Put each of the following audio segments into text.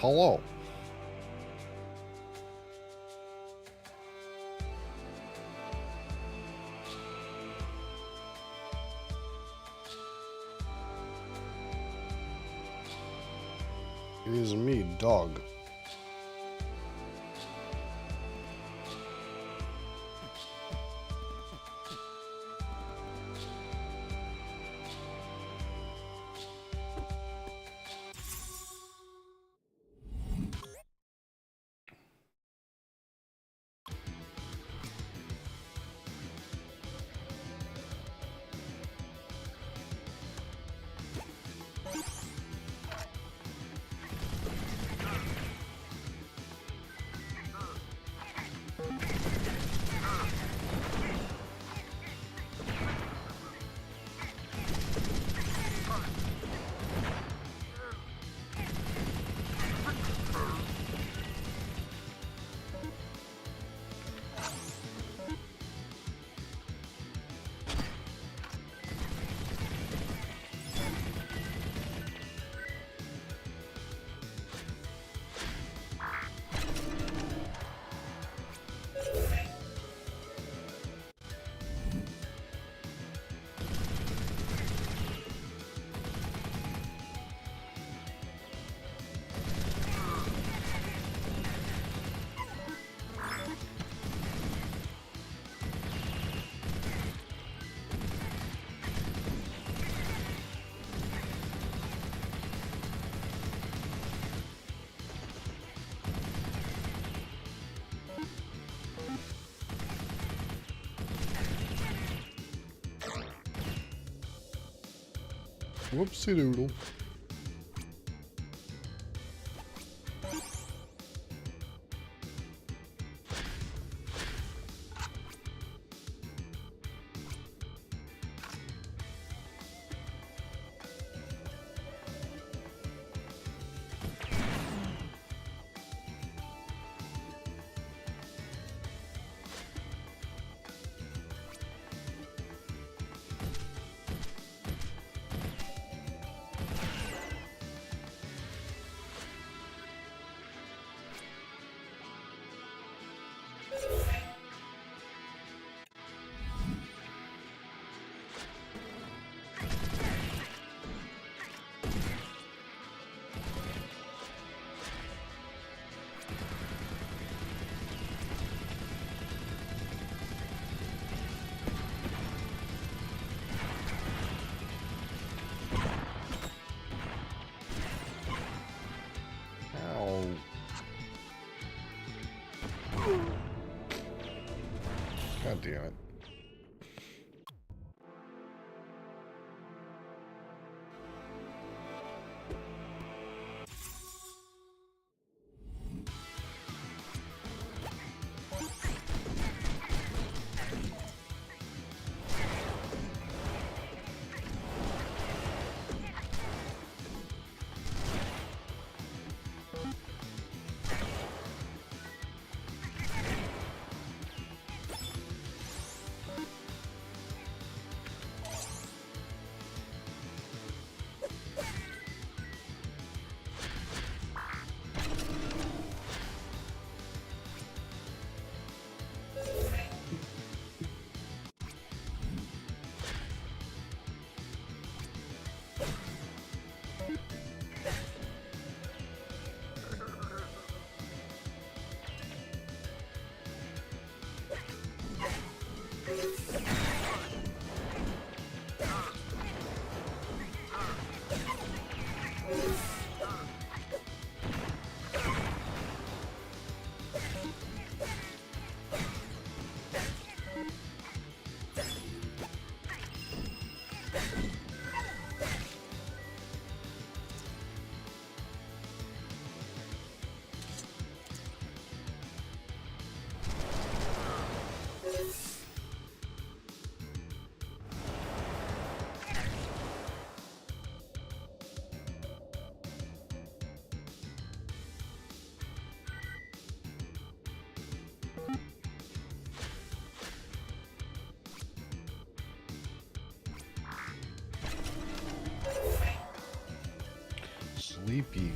Hello. It is me, dog. Whoopsie doodle. God damn it. Sleepy.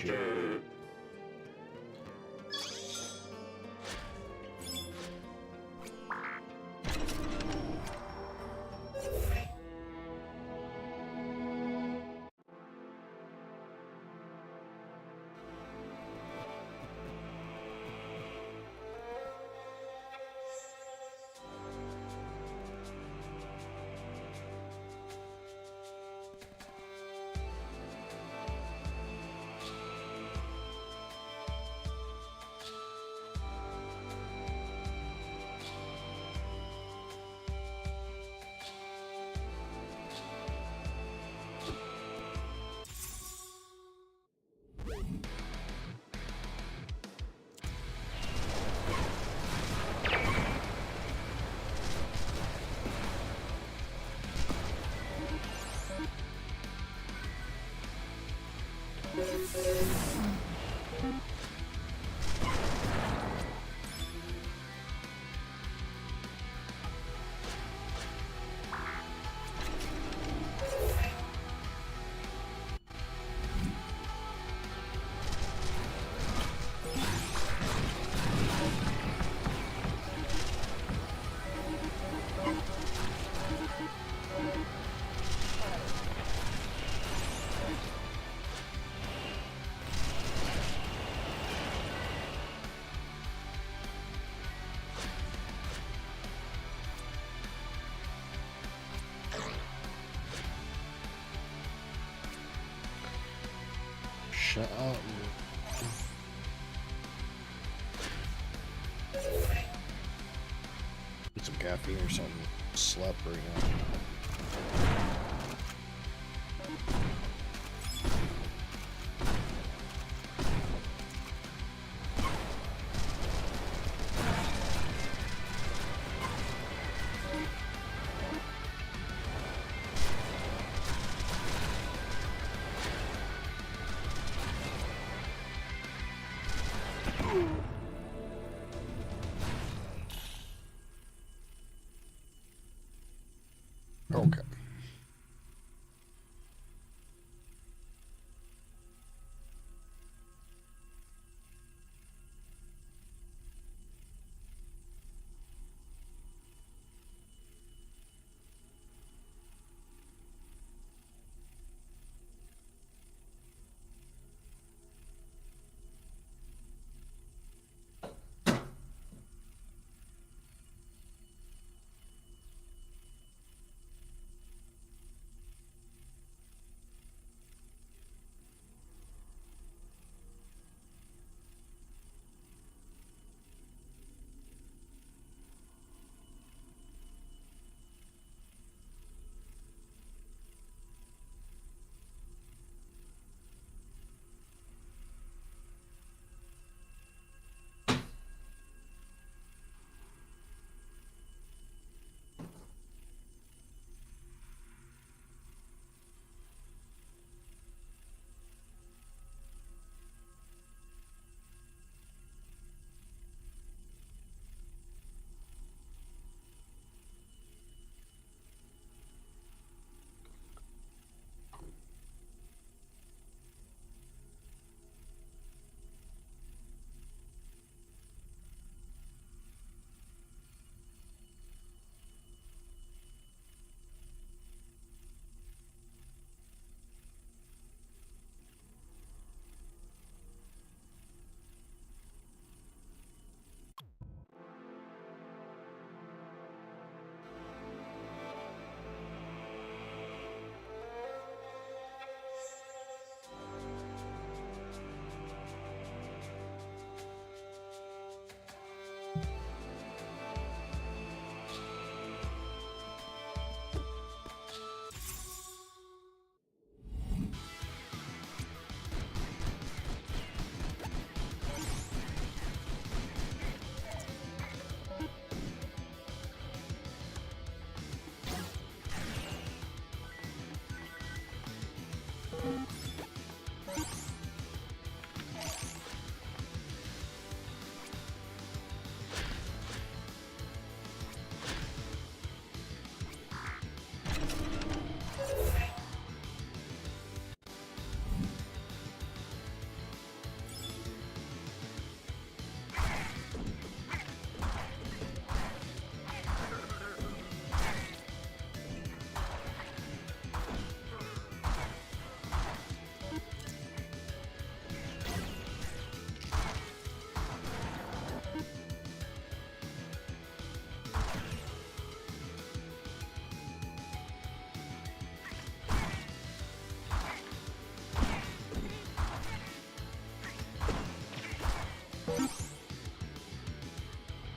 shit. Shut up. Get some caffeine or something. Slap right now. Okay.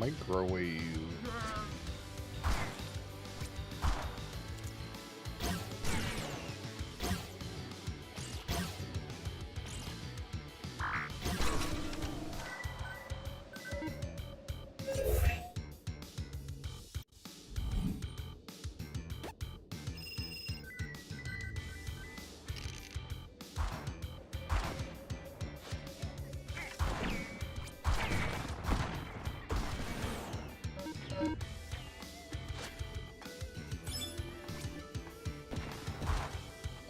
Microwave.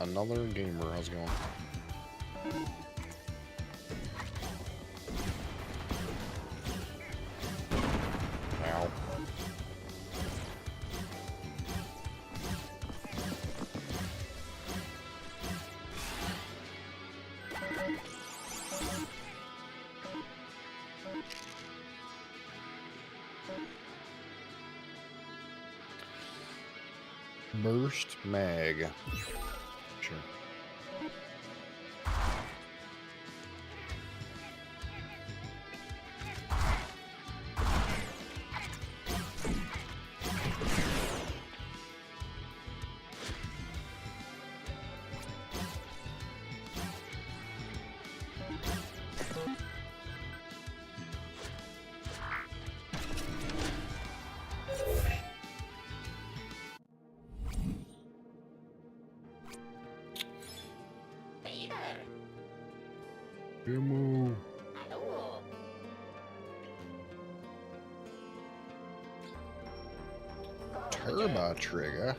Another gamer. How's it going? Ow. Burst mag. Sure. Ammo. Turbo trigger.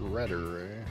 Shredder, eh?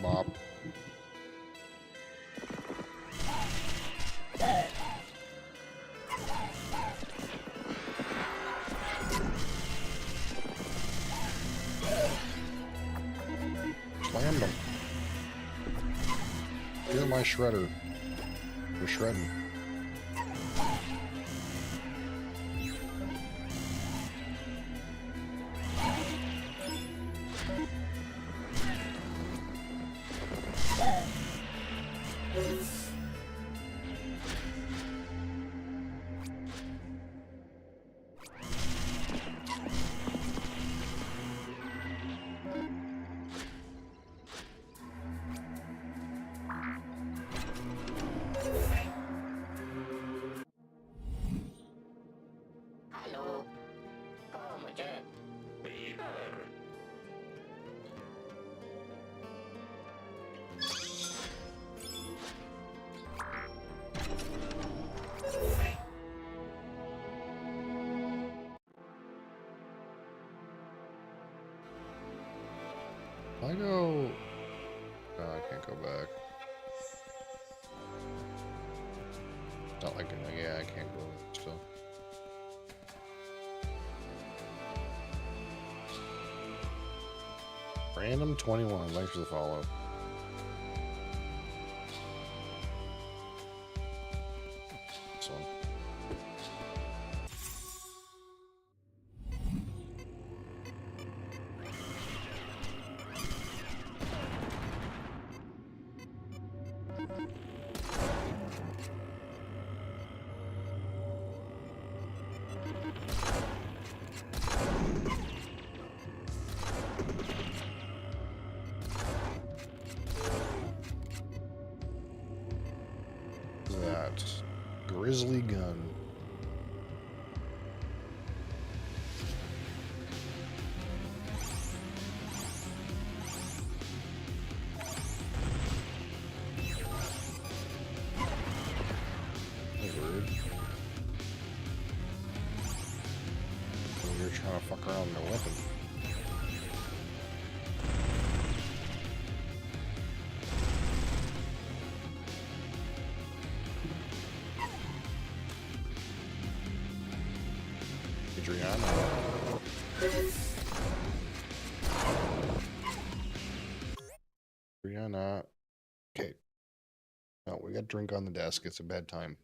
Bop. Slammed him. Here's my shredder. We're shredding. I go... No, I can't go back. Not like, yeah, I can't go still. Random 21, thanks for the follow. This one. That grizzly gun. Weird. You're trying to fuck around with a weapon. Adriana. Okay. No, we got drink on the desk. It's a bad time.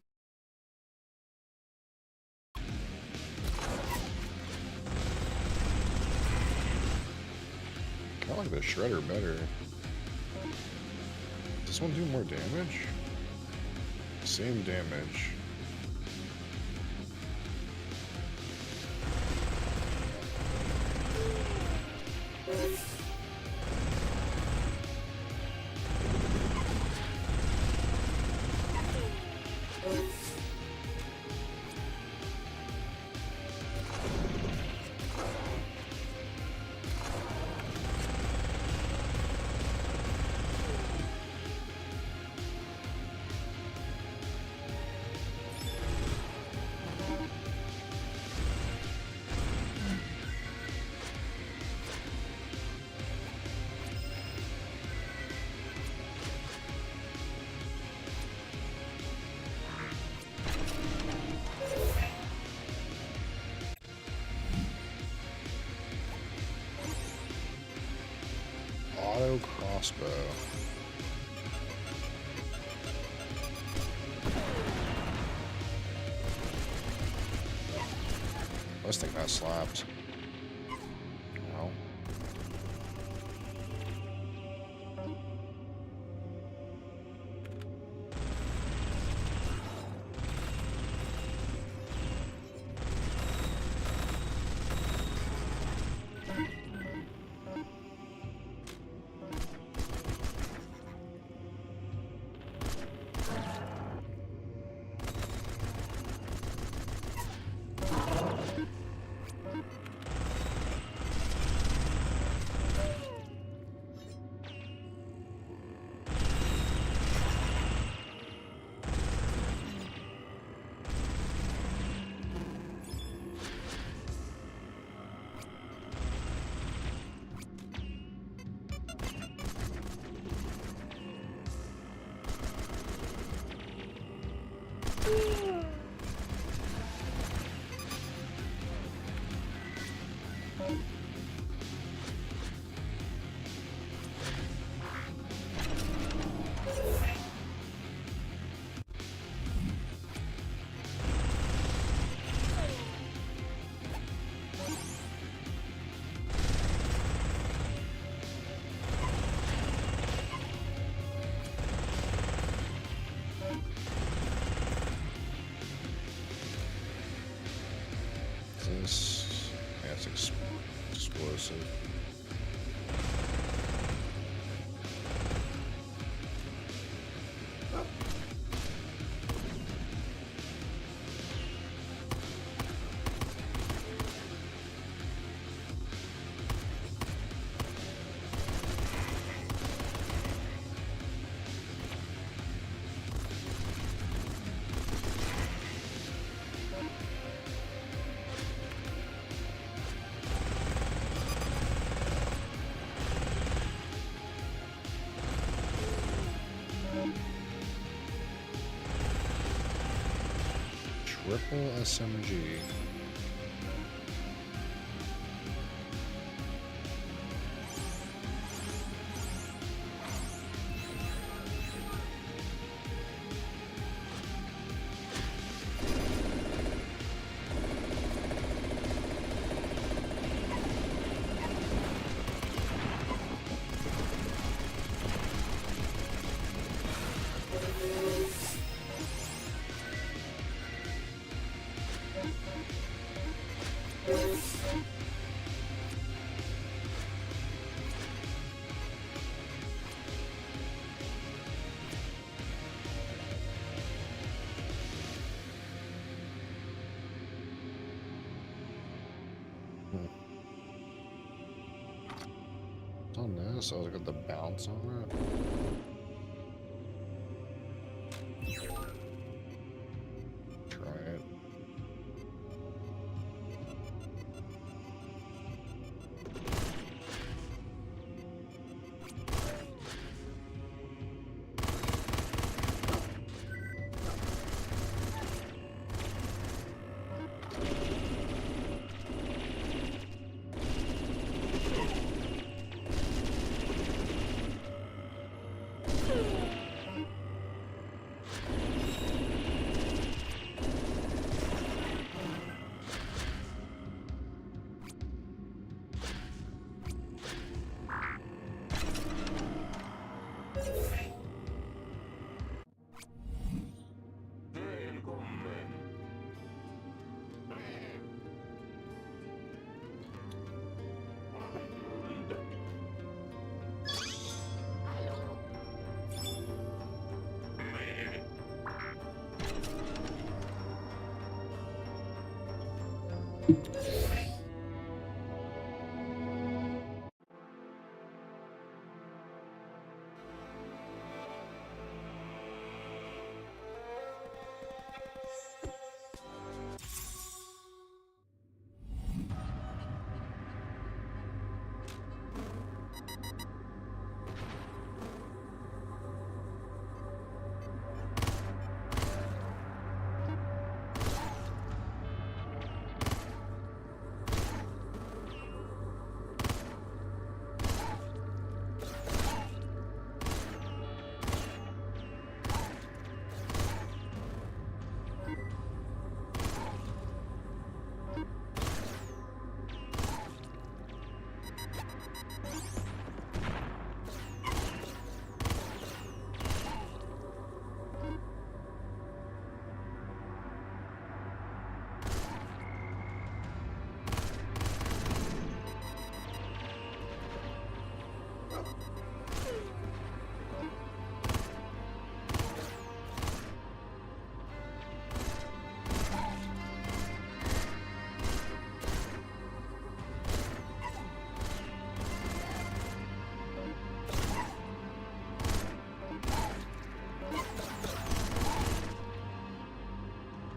I like the shredder better. Does this one do more damage? Same damage. Auto crossbow. This thing got slapped. No. This, yeah, it's explosive. Triple SMG. On this, I was got the bounce on it. Try it.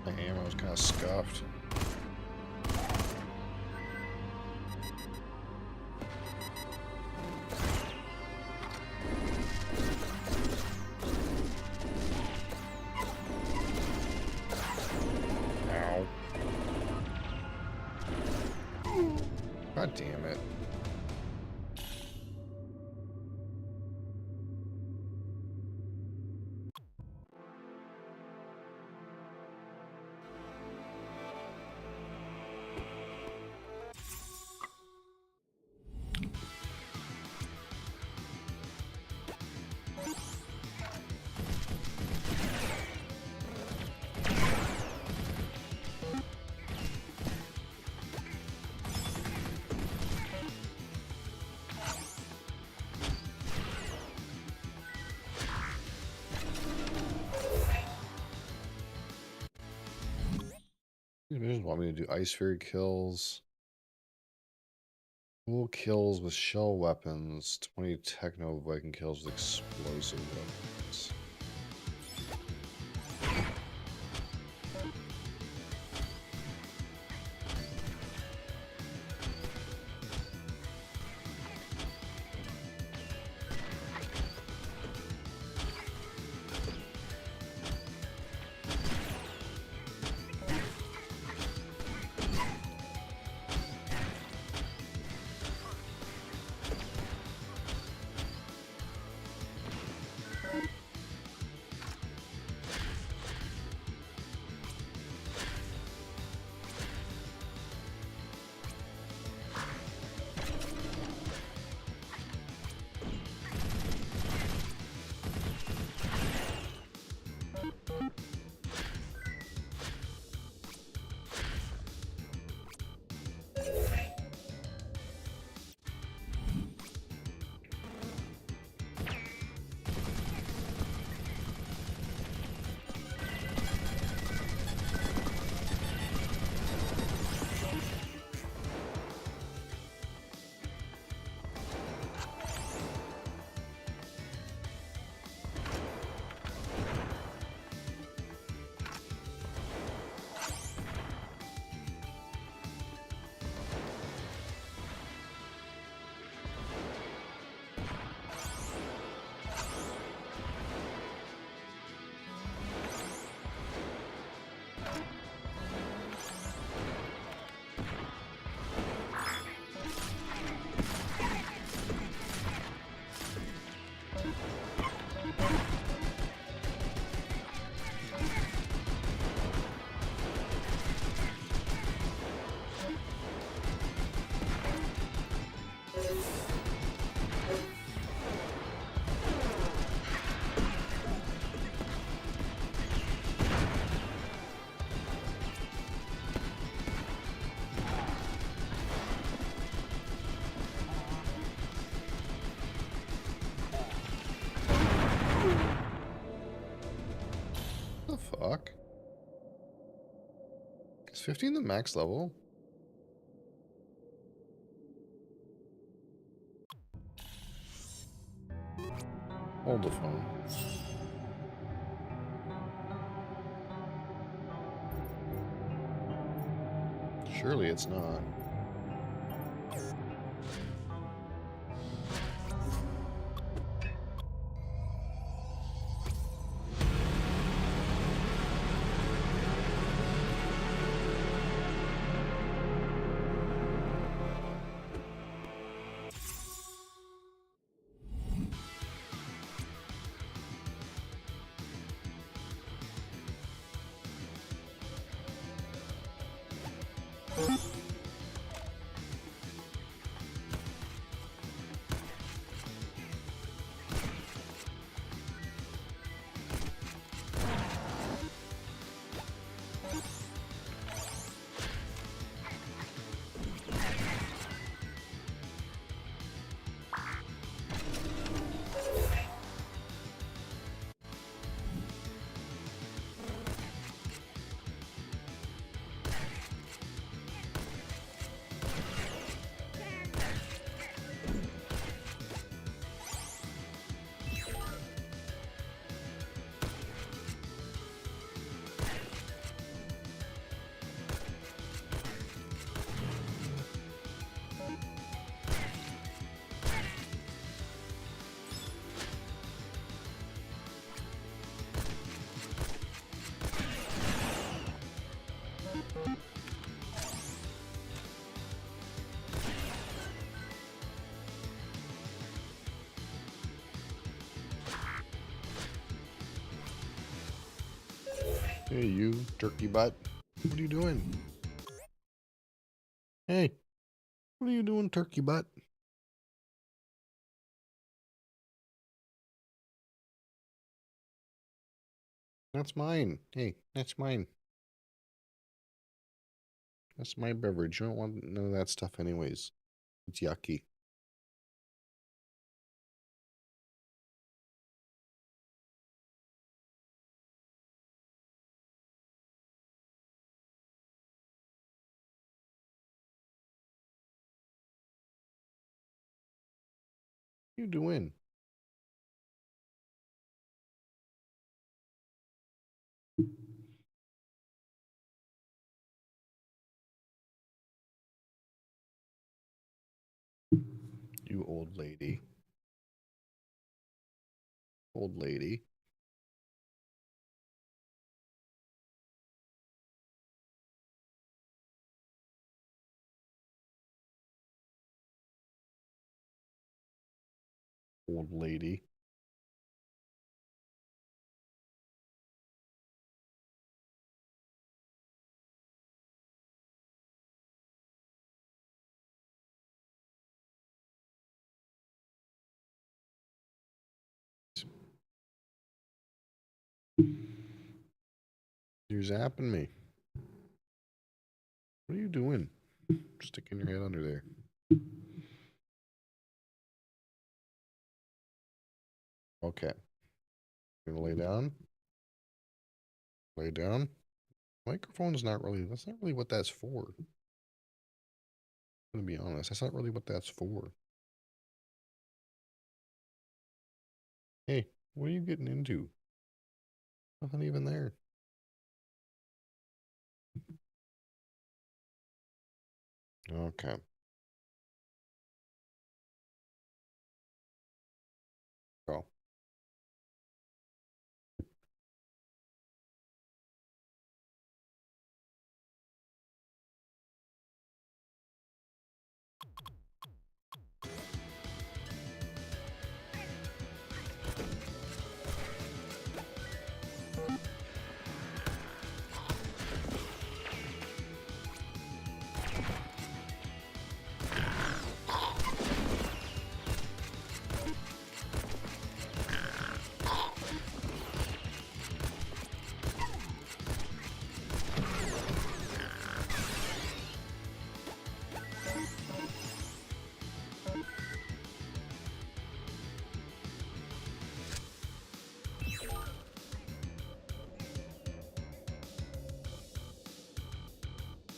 My ammo was kind of scuffed. Ow. God damn it. These missions want me to do ice fairy kills. Cool kills with shell weapons. 20 techno Viking kills with explosive weapons. Is 15 the max level? Hold the phone. Surely it's not. Hey, you turkey butt. What are you doing? Hey, what are you doing, turkey butt? That's mine. Hey, that's mine. That's my beverage. You don't want none of that stuff anyways. It's yucky. What are you doing? You old lady. Old lady. Old lady. You're zapping me. What are you doing? Sticking your head under there. Okay. You're gonna lay down? Lay down? Microphone's not really, that's not really what that's for. I'm gonna be honest, that's not really what that's for. Hey, what are you getting into? Nothing even there. Okay. Go.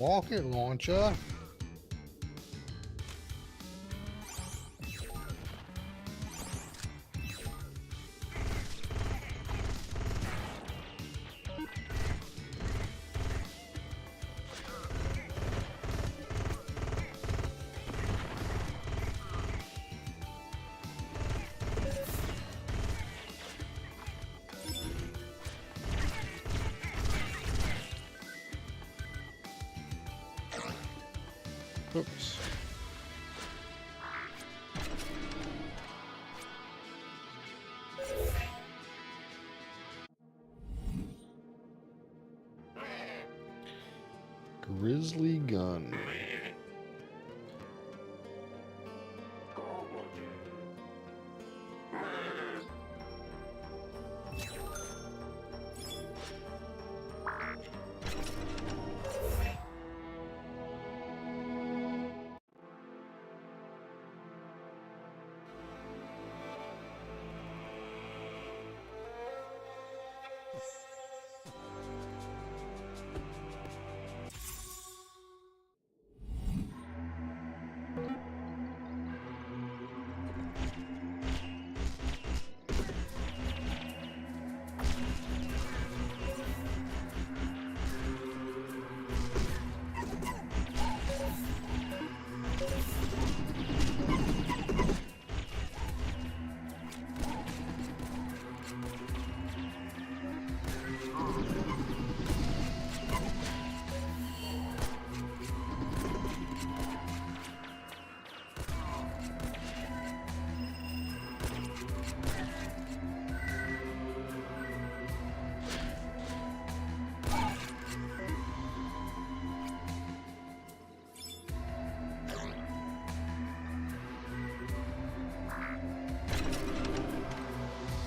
Rocket launcher. Oops. Grizzly gun.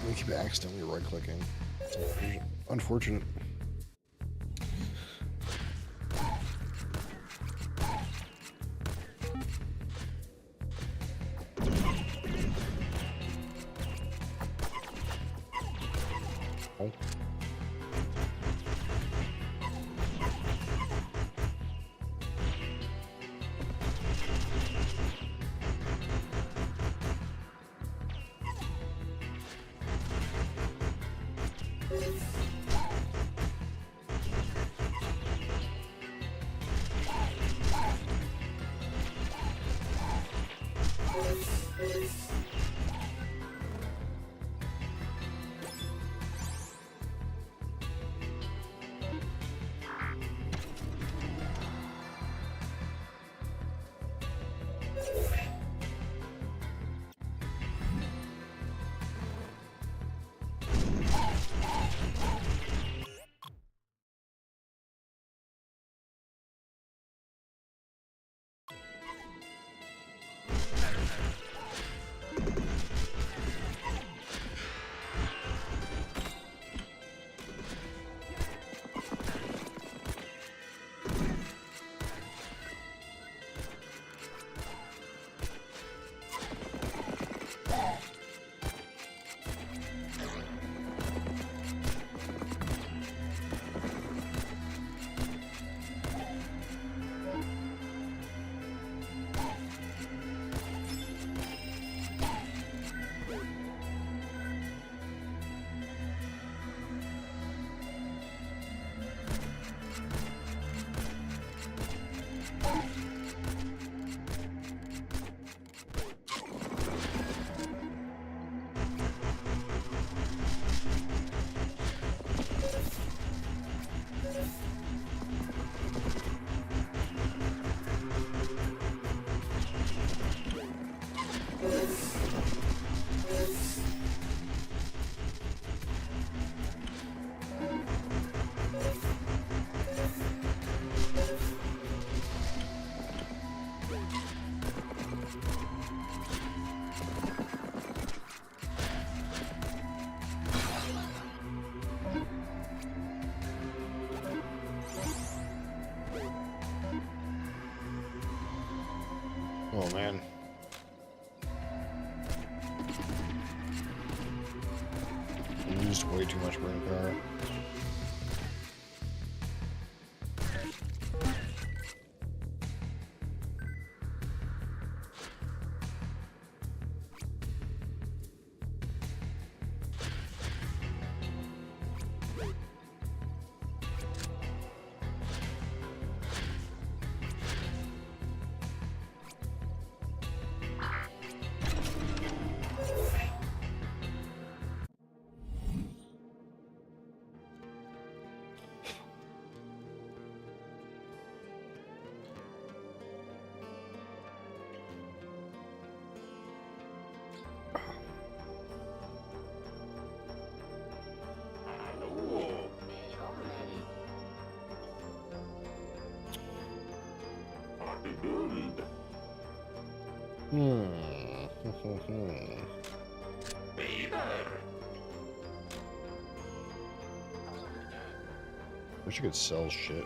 We keep accidentally right-clicking. Unfortunate. Oh. Oh man. I used way too much brain power. Hmm. Wish you could sell shit.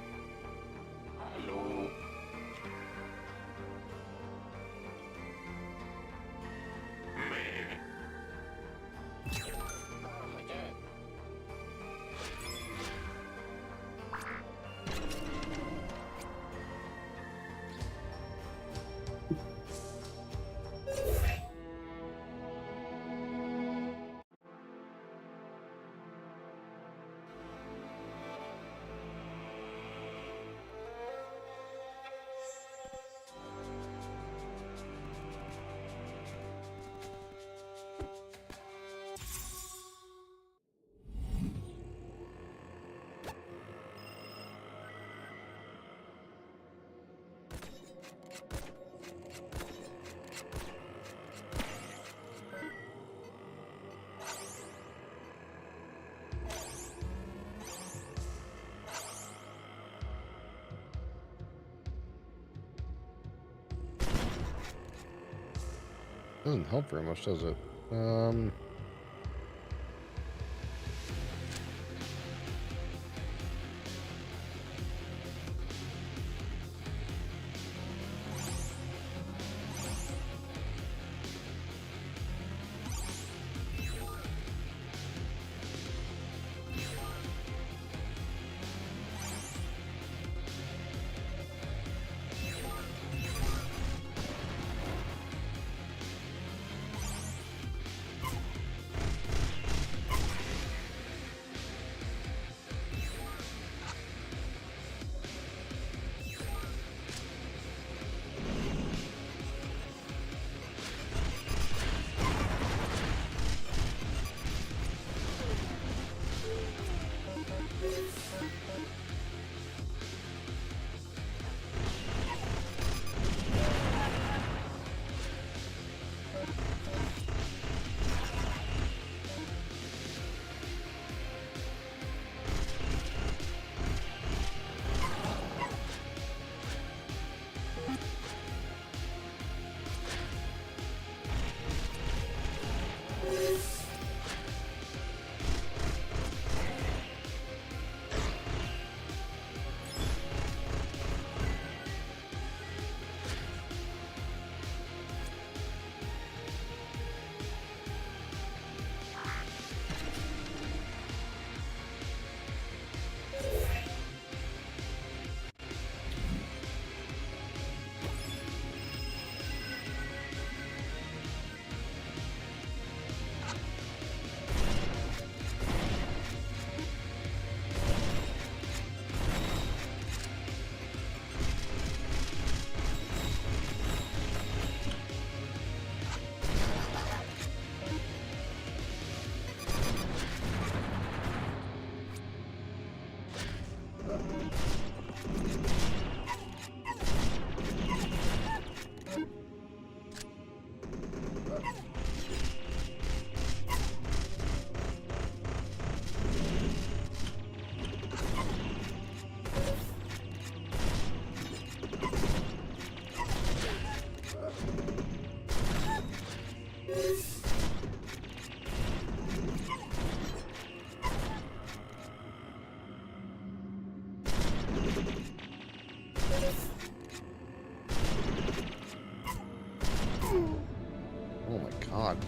Doesn't help very much, does it? Oh my god.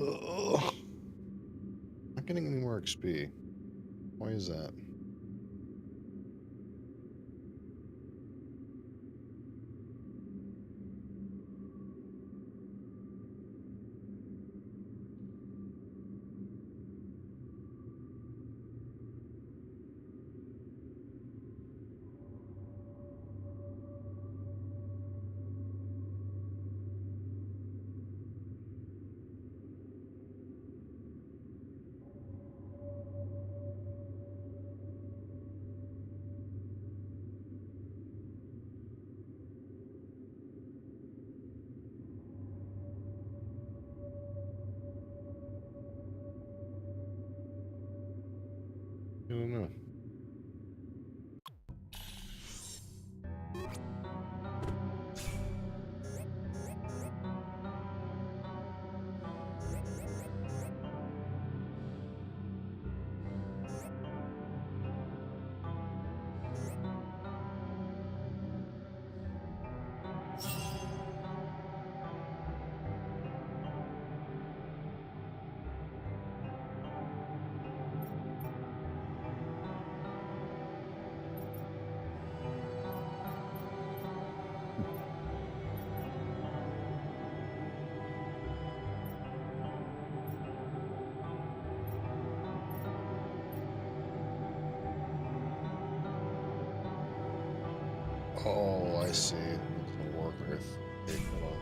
Ugh. Not getting any more XP. Why is that? I don't know. Oh, I see. It's a work with. Okay, hold on.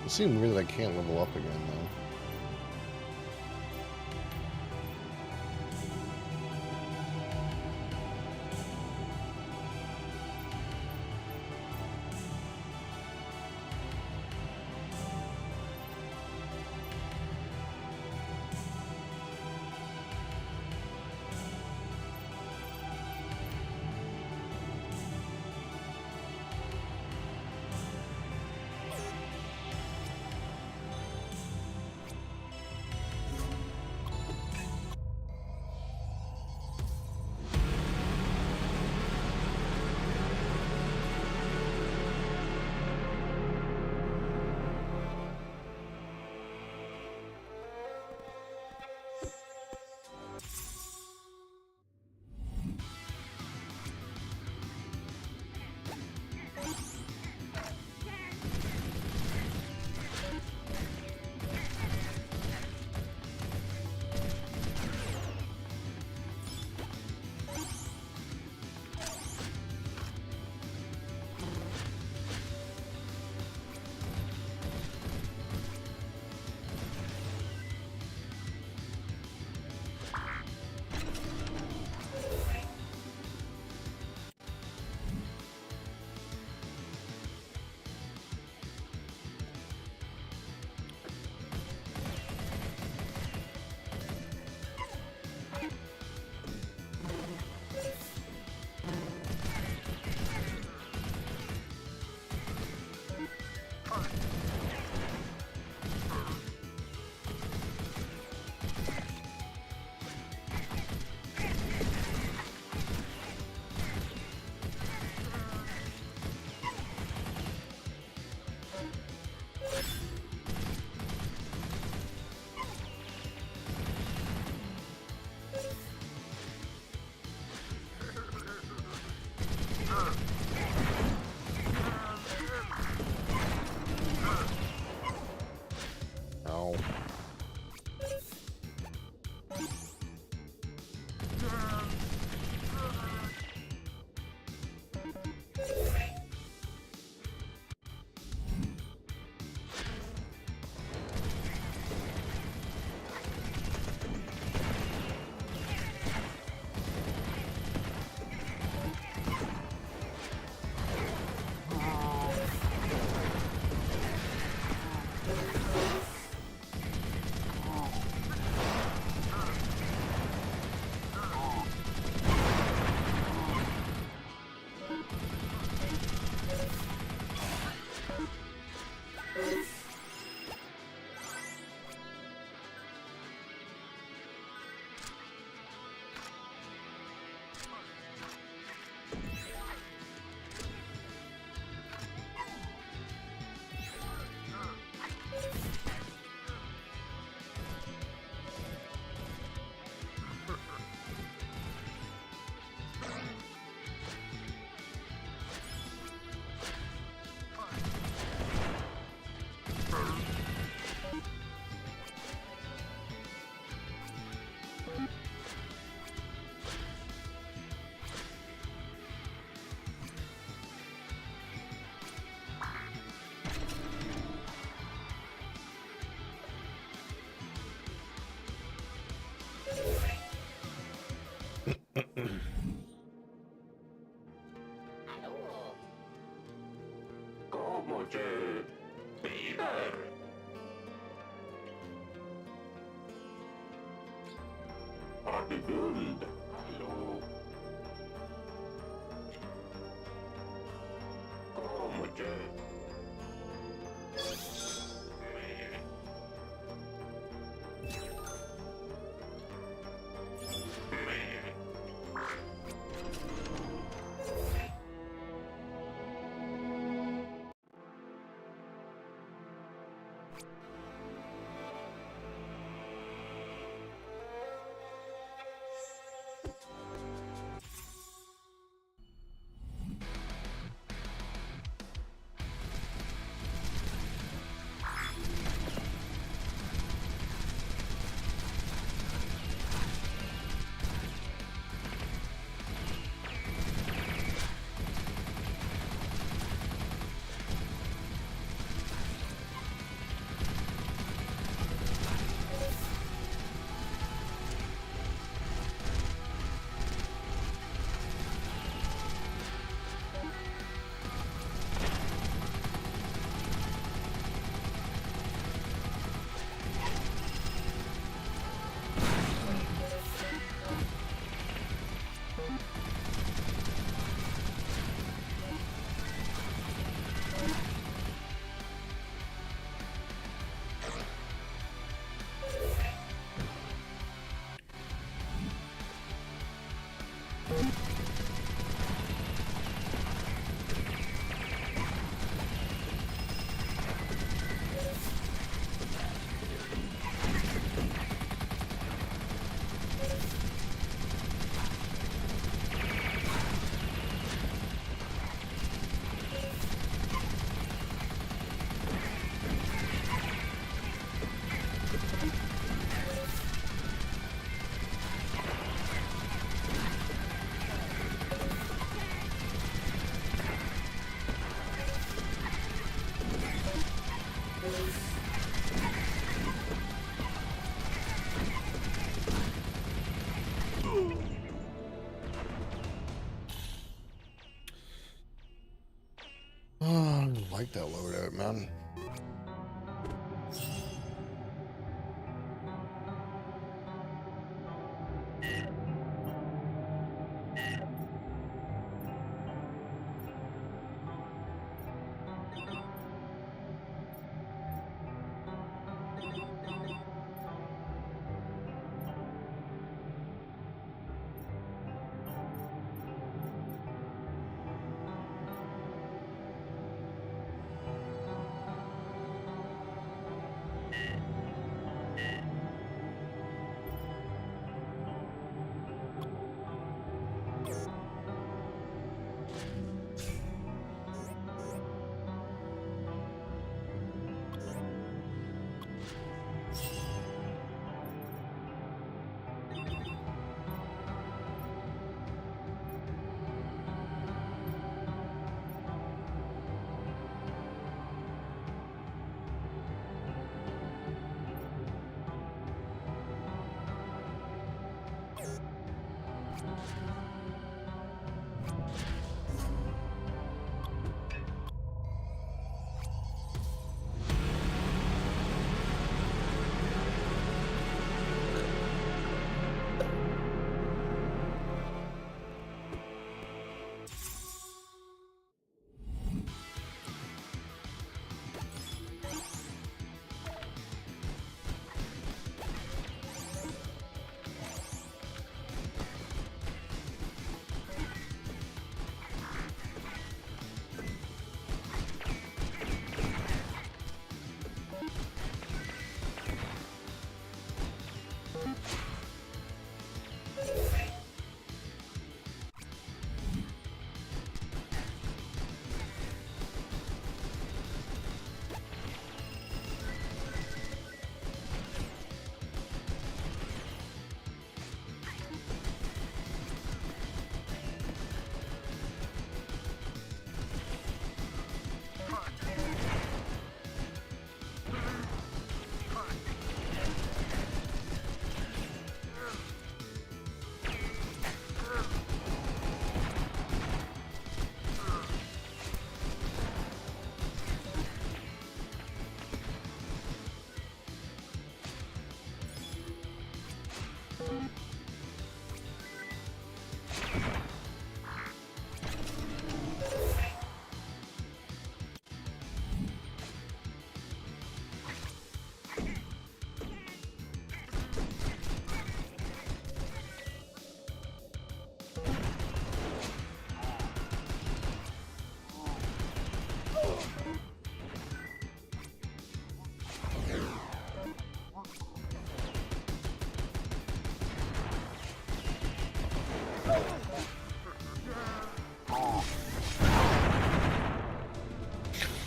It seems weird that I can't level up again, though. ¿Cómo te Peter? Happy build. Hallo. ¿Cómo te Oh, I like that loadout, man.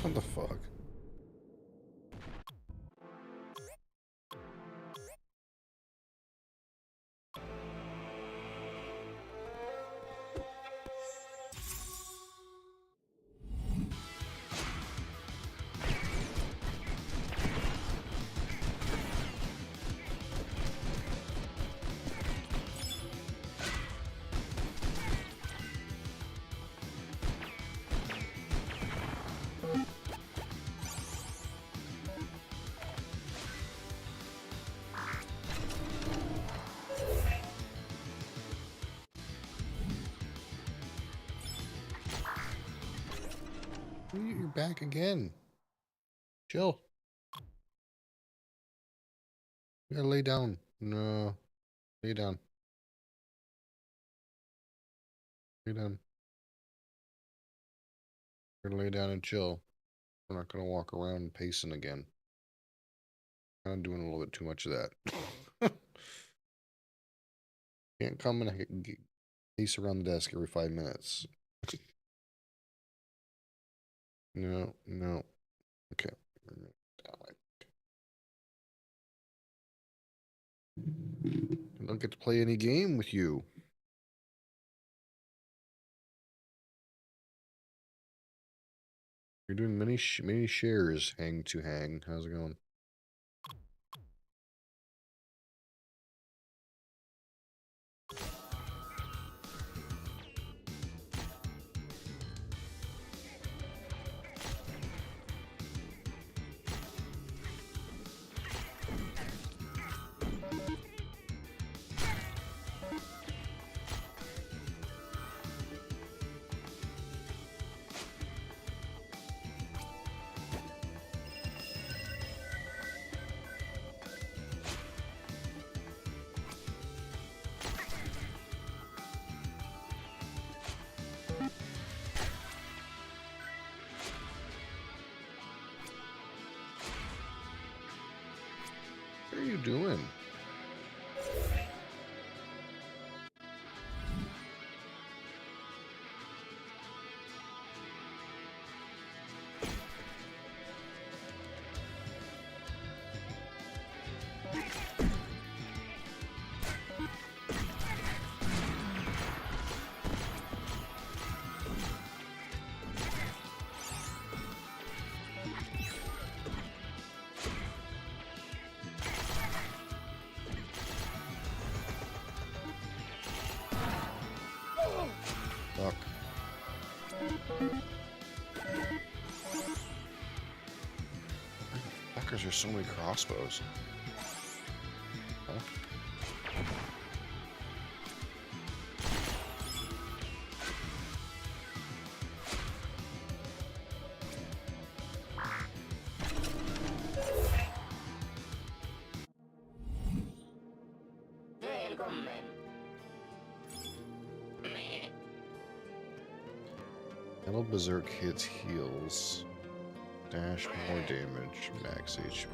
What the fuck? You're back again. Chill. You gotta lay down. No. Lay down. Lay down. We're gonna lay down and chill. We're not gonna walk around pacing again. I'm doing a little bit too much of that. Can't come and pace around the desk every 5 minutes. No, no. Okay. I don't get to play any game with you. You're doing many shares. Hang to hang. How's it going? What are you doing? Fuck. Fuckers, there's so many crossbows. Huh? Välkommen. Metal Berserk hits heals. Dash more damage. Max HP.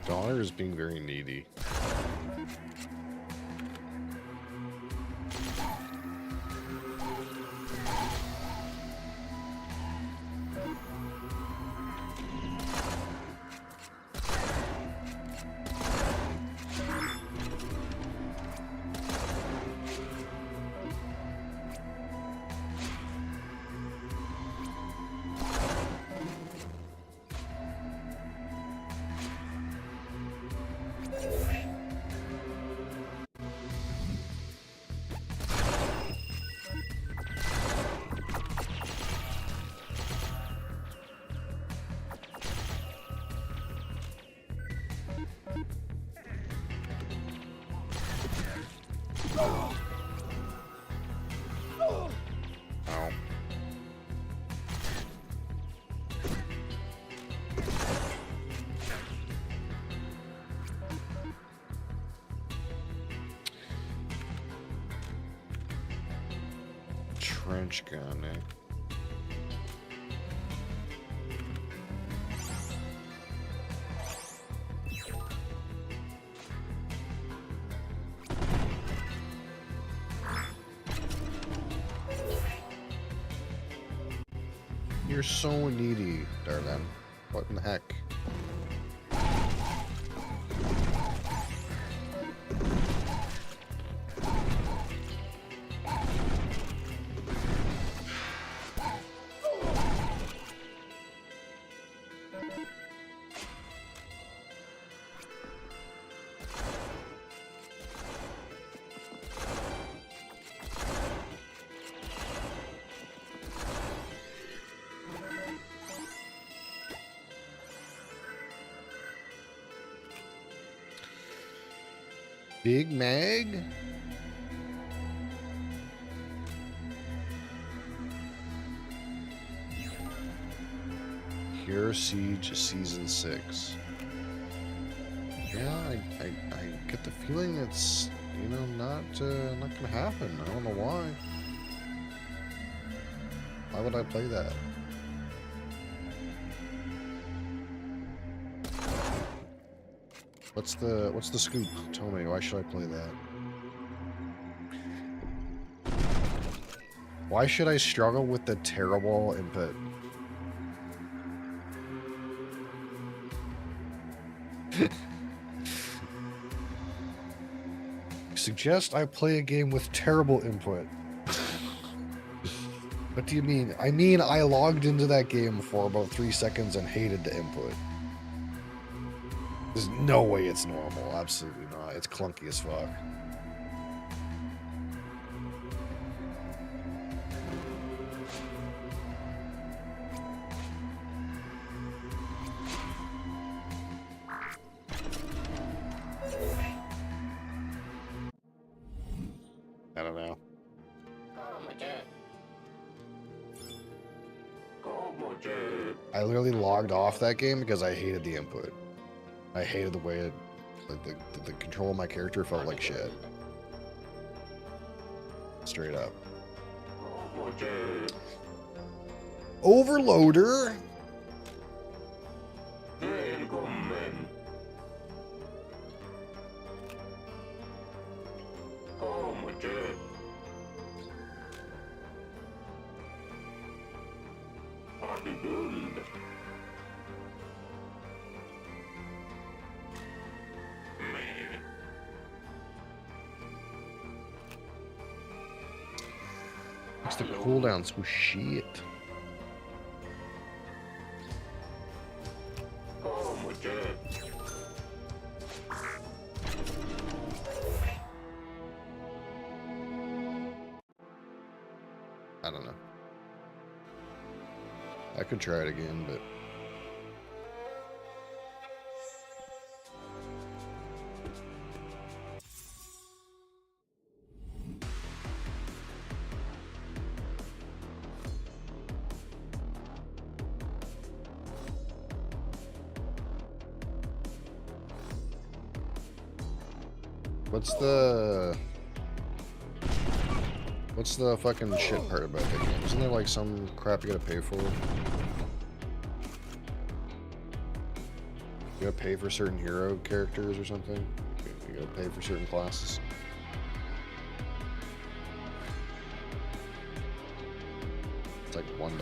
Dollar is being very needy. French gun, eh? You're so needy, darling. What in the heck? Big Mag? Hero Siege Season 6. Yeah, I get the feeling it's, you know, not gonna happen. I don't know why. Why would I play that? What's the scoop? Tell me, why should I play that? Why should I struggle with the terrible input? Suggest I play a game with terrible input. What do you mean? I mean, I logged into that game for about 3 seconds and hated the input. There's no way it's normal. Absolutely not. It's clunky as fuck. I don't know. I literally logged off that game because I hated the input. I hated the way it, like the control of my character felt like shit. Straight up. Overloader. What's the cooldown? So shit. I don't know. I could try it again, but what's the fucking shit part about that game? Isn't there like some crap you gotta pay for? You gotta pay for certain hero characters or something? You gotta pay for certain classes? It's like $1.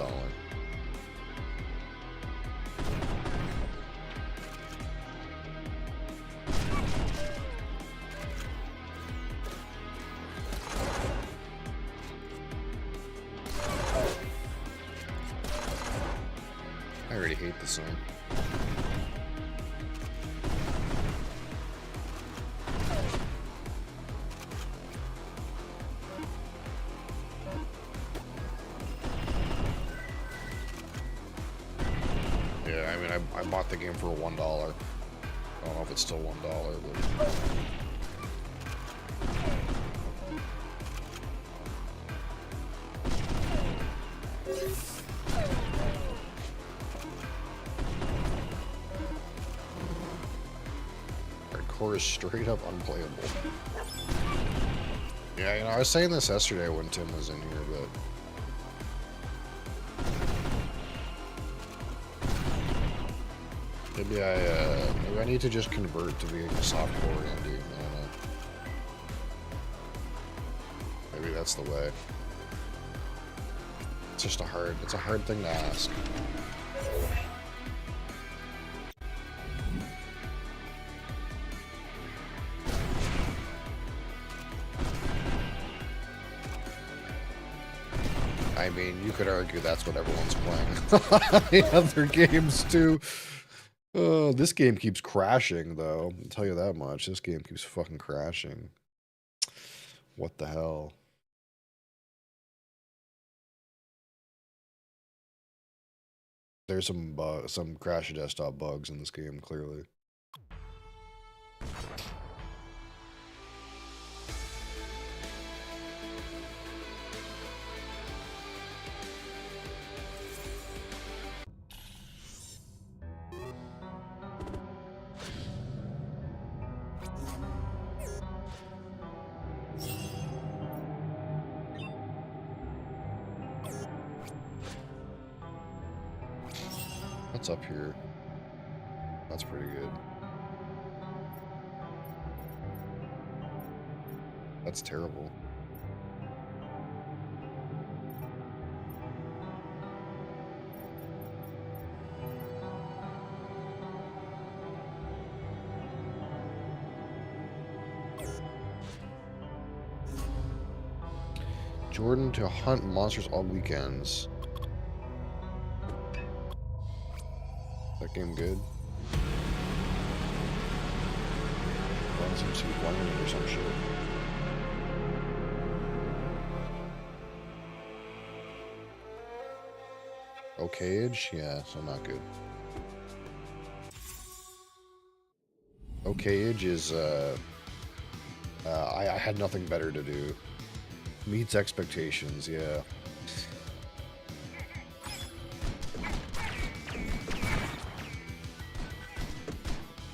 I already hate the song. Yeah, I mean, I bought the game for $1. I don't know if it's still $1, but... Hardcore is straight up unplayable. Yeah, you know, I was saying this yesterday when Tim was in here, but Maybe I need to just convert to being a softcore indie. I don't know. Maybe that's the way. It's just it's a hard thing to ask. I mean, you could argue that's what everyone's playing. The other games too. Oh, this game keeps crashing though. I'll tell you that much. This game keeps fucking crashing. What the hell? There's some crash desktop bugs in this game, clearly. What's up here? That's pretty good. That's terrible. Jordan to hunt monsters all weekends. That game good? Run some Sweet Wine or some shit. Okayage? Yeah, so not good. Okayage is, I had nothing better to do. Meets expectations, yeah.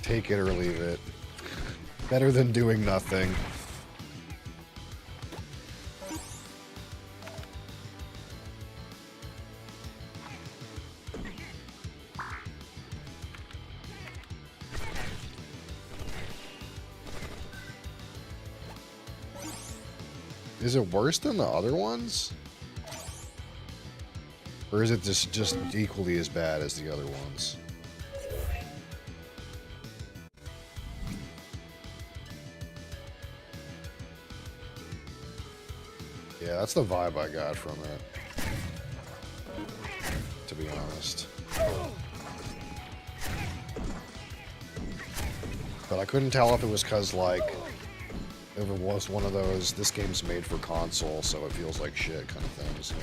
Take it or leave it. Better than doing nothing. Is it worse than the other ones? Or is it just equally as bad as the other ones? Yeah, that's the vibe I got from it. To be honest. But I couldn't tell if it was because, like, if it was one of those, this game's made for console, so it feels like shit kind of things.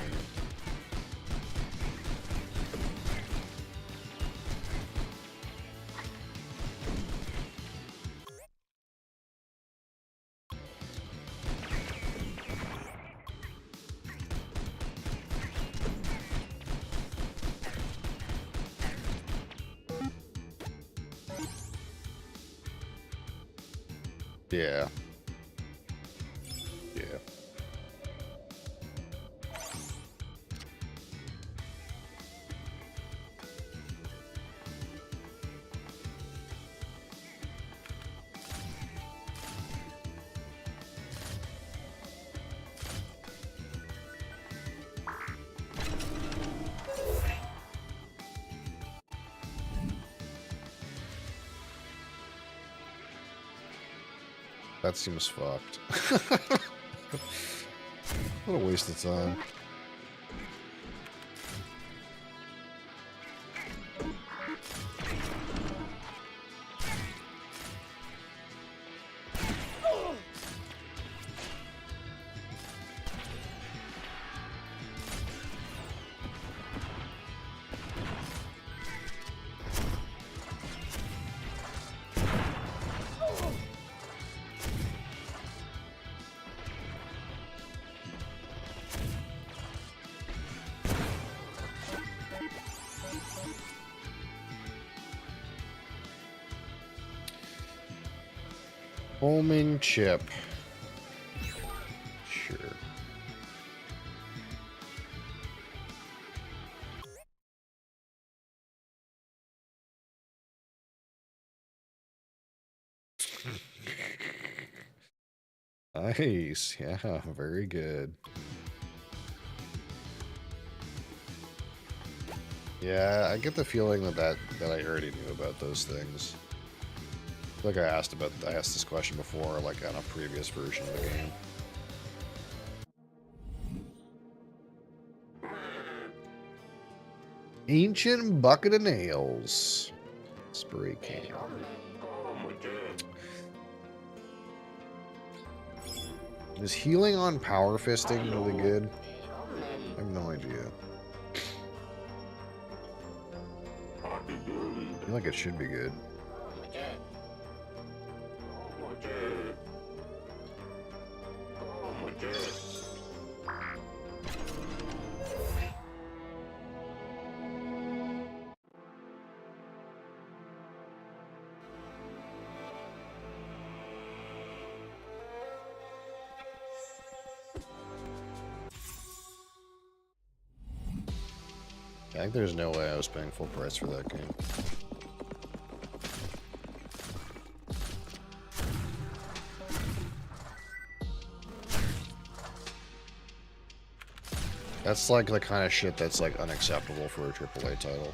Yeah. Yeah. That seems fucked. What a waste of time. Homing chip. Sure. Nice. Yeah, very good. Yeah, I get the feeling that I already knew about those things. Like I asked this question before, like on a previous version of the game. Ancient bucket of nails. Spray can. Is healing on power fisting really good? I have no idea. I feel like it should be good. I think there's no way I was paying full price for that game. That's like the kind of shit that's like unacceptable for a AAA title.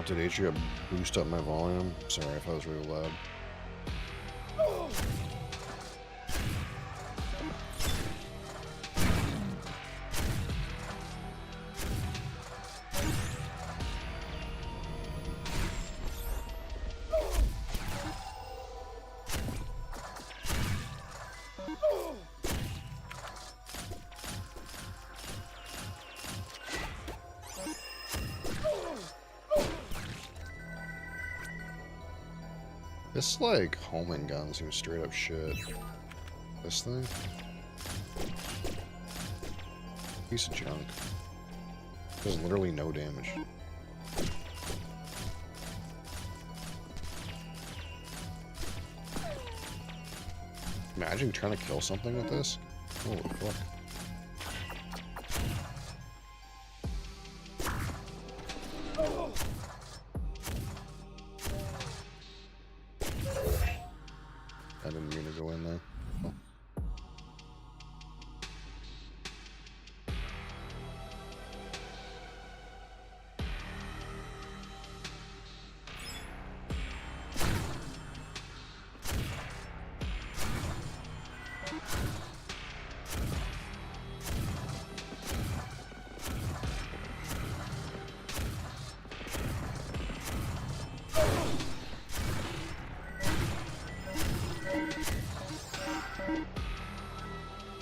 Did Atria boost up my volume? Sorry if I was really loud. This, like, homing gun seems straight up shit. This thing? Piece of junk. Does literally no damage. Imagine trying to kill something with this. Holy fuck. I didn't mean to go in there. Oh.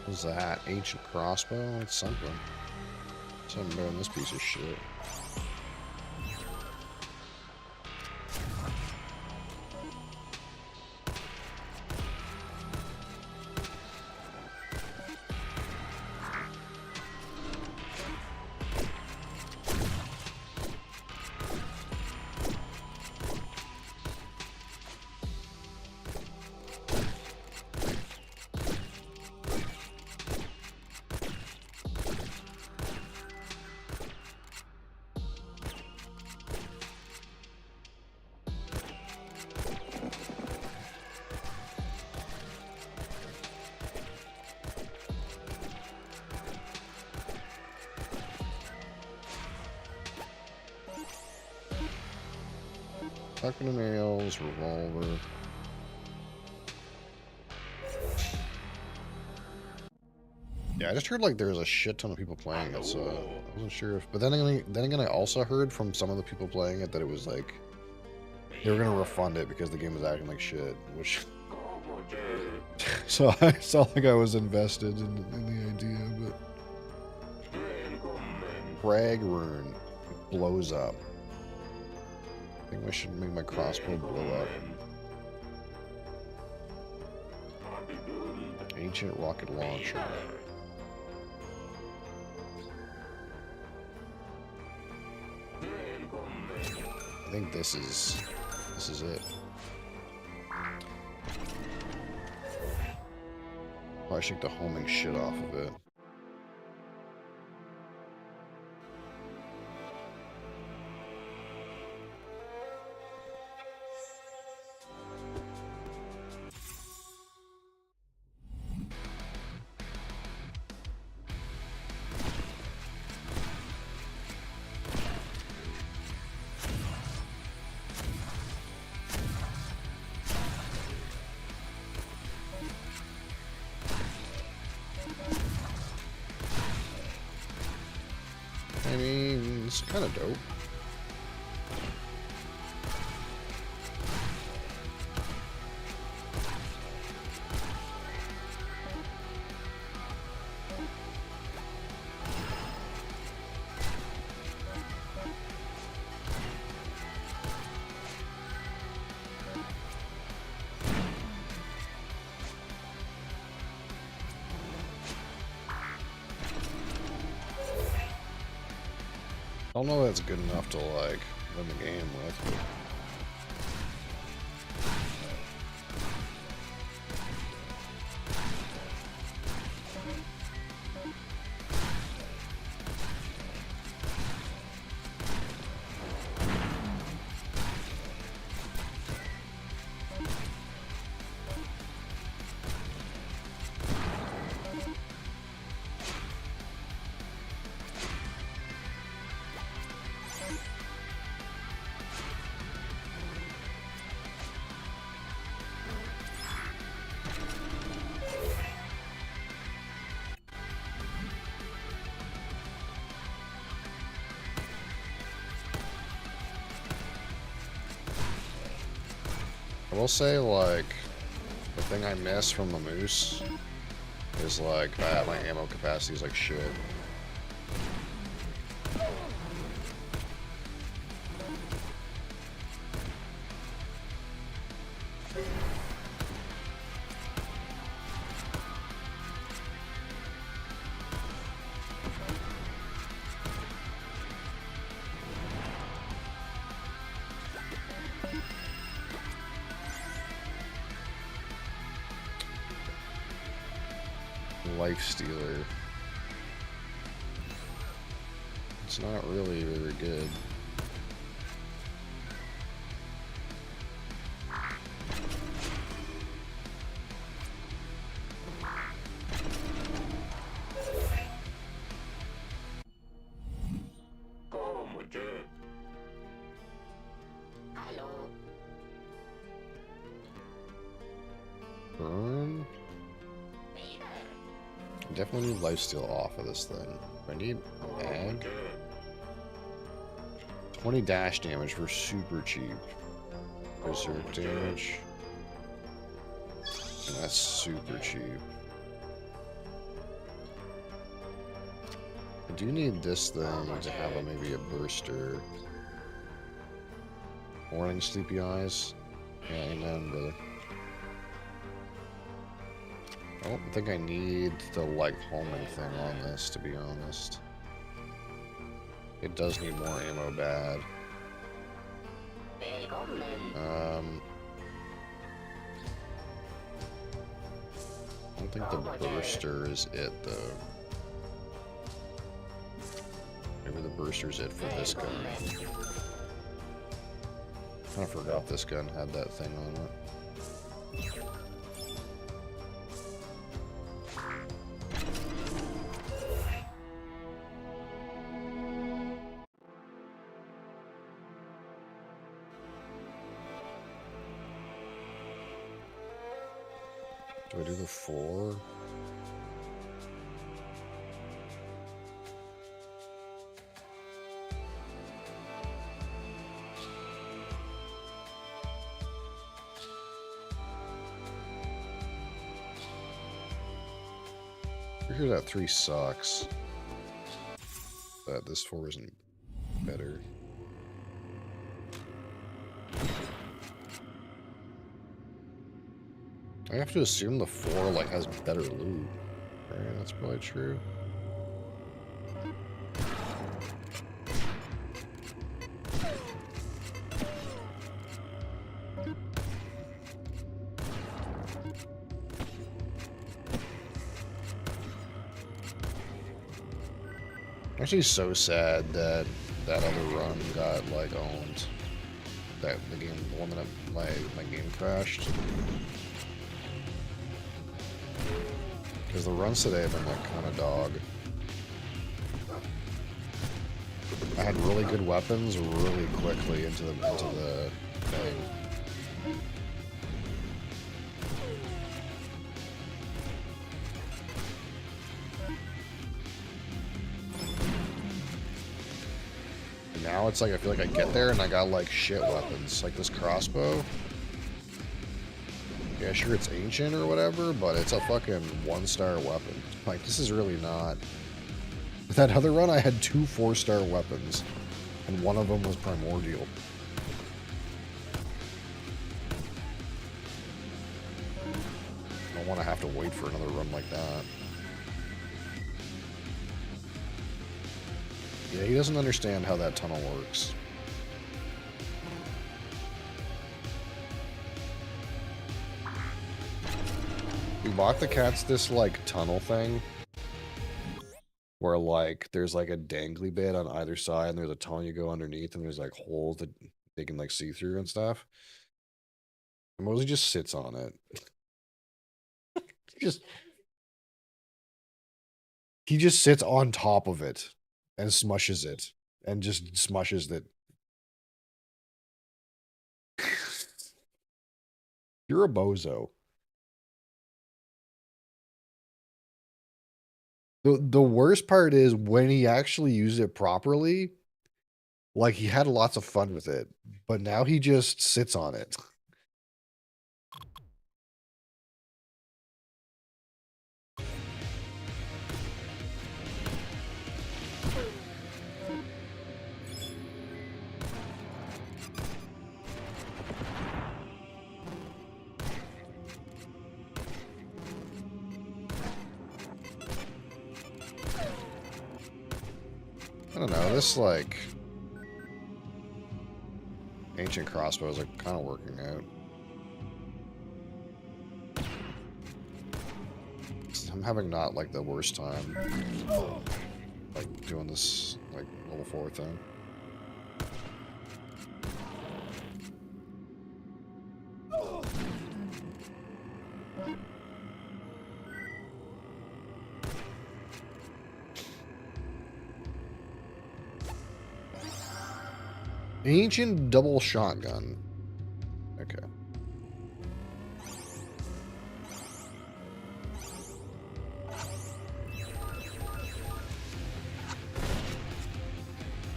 What's that? Ancient crossbow? It's something. Something better than this piece of shit. Bucket of nails, revolver. Yeah, I just heard like there's a shit ton of people playing it, so I wasn't sure if. But then again, I also heard from some of the people playing it that it was like they were gonna refund it because the game was acting like shit, which So I felt like I was invested in the idea, but Frag Rune blows up. I think I should make my crossbow blow up. Ancient rocket launcher. I think this is it. Probably should get the homing shit off of it. I mean, it's kind of dope. I don't know if that's good enough to, like, win the game with, but... I will say, like, the thing I miss from the Moose is, like, my ammo capacity is like shit. Life Stealer. It's not really very good. Definitely need lifesteal off of this thing. I need a mag. 20 dash damage for super cheap. Berserk damage. And that's super cheap. I do need this thing to have maybe a burster. Morning sleepy eyes. Yeah, amen, brother. I don't think I need the, like, homing thing on this, to be honest. It does need more ammo bad. I don't think the burster is it, though. Maybe the burster's it for this gun. I forgot this gun had that thing on it. Do I do the 4? Here's that 3 sucks. But this 4 isn't better. I have to assume the 4 like has better loot. Right, that's probably true. Actually, so sad that that other run got like owned. That the one that my game crashed. Because the runs today have been like kind of dog. I had really good weapons really quickly into the thing. Now it's like I feel like I get there and I got like shit weapons, like this crossbow. Yeah, sure it's ancient or whatever, but it's a fucking 1-star weapon. Like, this is really not. That other run I had 2 4-star weapons, and one of them was primordial. I don't want to have to wait for another run like that. Yeah, he doesn't understand how that tunnel works. We bought the cats this, like, tunnel thing. Where, like, there's, like, a dangly bit on either side, and there's a tunnel you go underneath, and there's, like, holes that they can, like, see through and stuff. And Mosley just sits on it. He just sits on top of it. And smushes it. And just smushes it. You're a bozo. The worst part is when he actually used it properly, like he had lots of fun with it. But now he just sits on it. I don't know, this like ancient crossbows are kind of working out. I'm having not like the worst time like doing this like level 4 thing. Ancient double shotgun. Okay.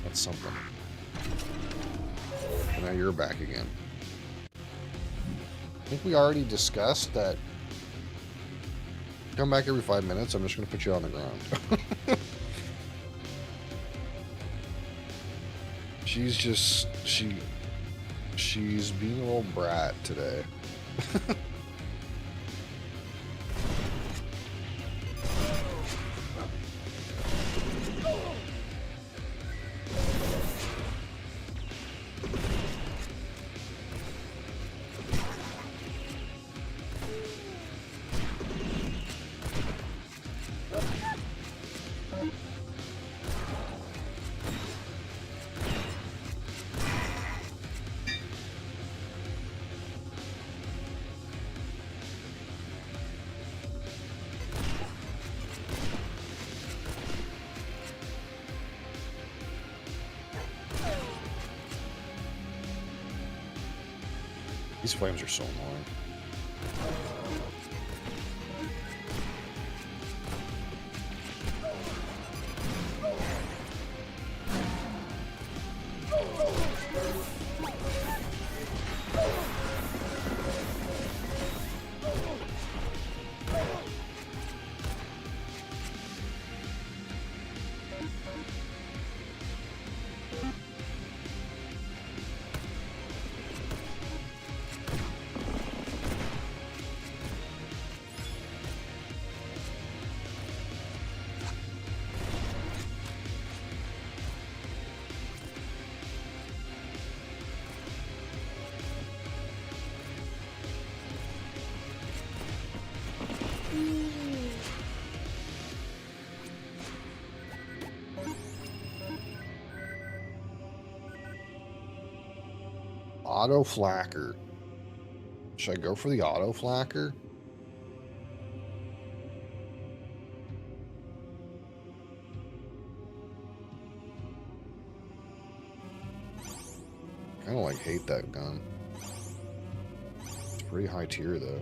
That's something. And now you're back again. I think we already discussed that. Come back every 5 minutes, I'm just going to put you on the ground. She's just, she's being a little brat today. These flames are so annoying. Auto flacker. Should I go for the auto flacker? I kind of like hate that gun. It's pretty high tier though.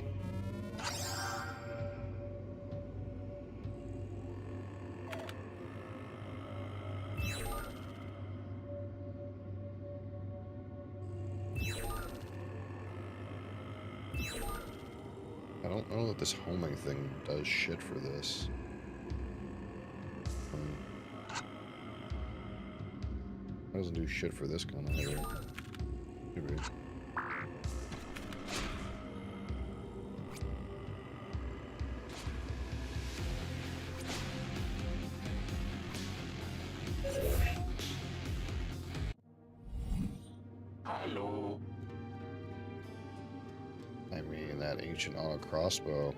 I don't know that this homing thing does shit for this. It doesn't do shit for this gun either. Maybe. Hello. I mean, that ancient auto crossbow.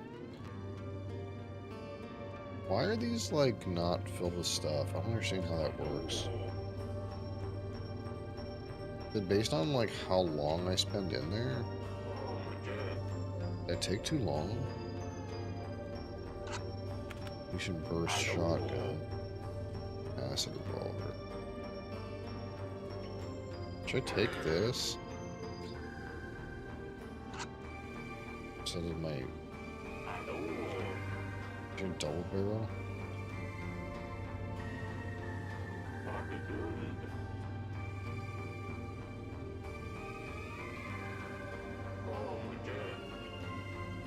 Why are these, like, not filled with stuff? I don't understand how that works. Is it based on, like, how long I spend in there? Did it take too long? We should burst shotgun. Acid revolver. Should I take this? Instead of my double barrel?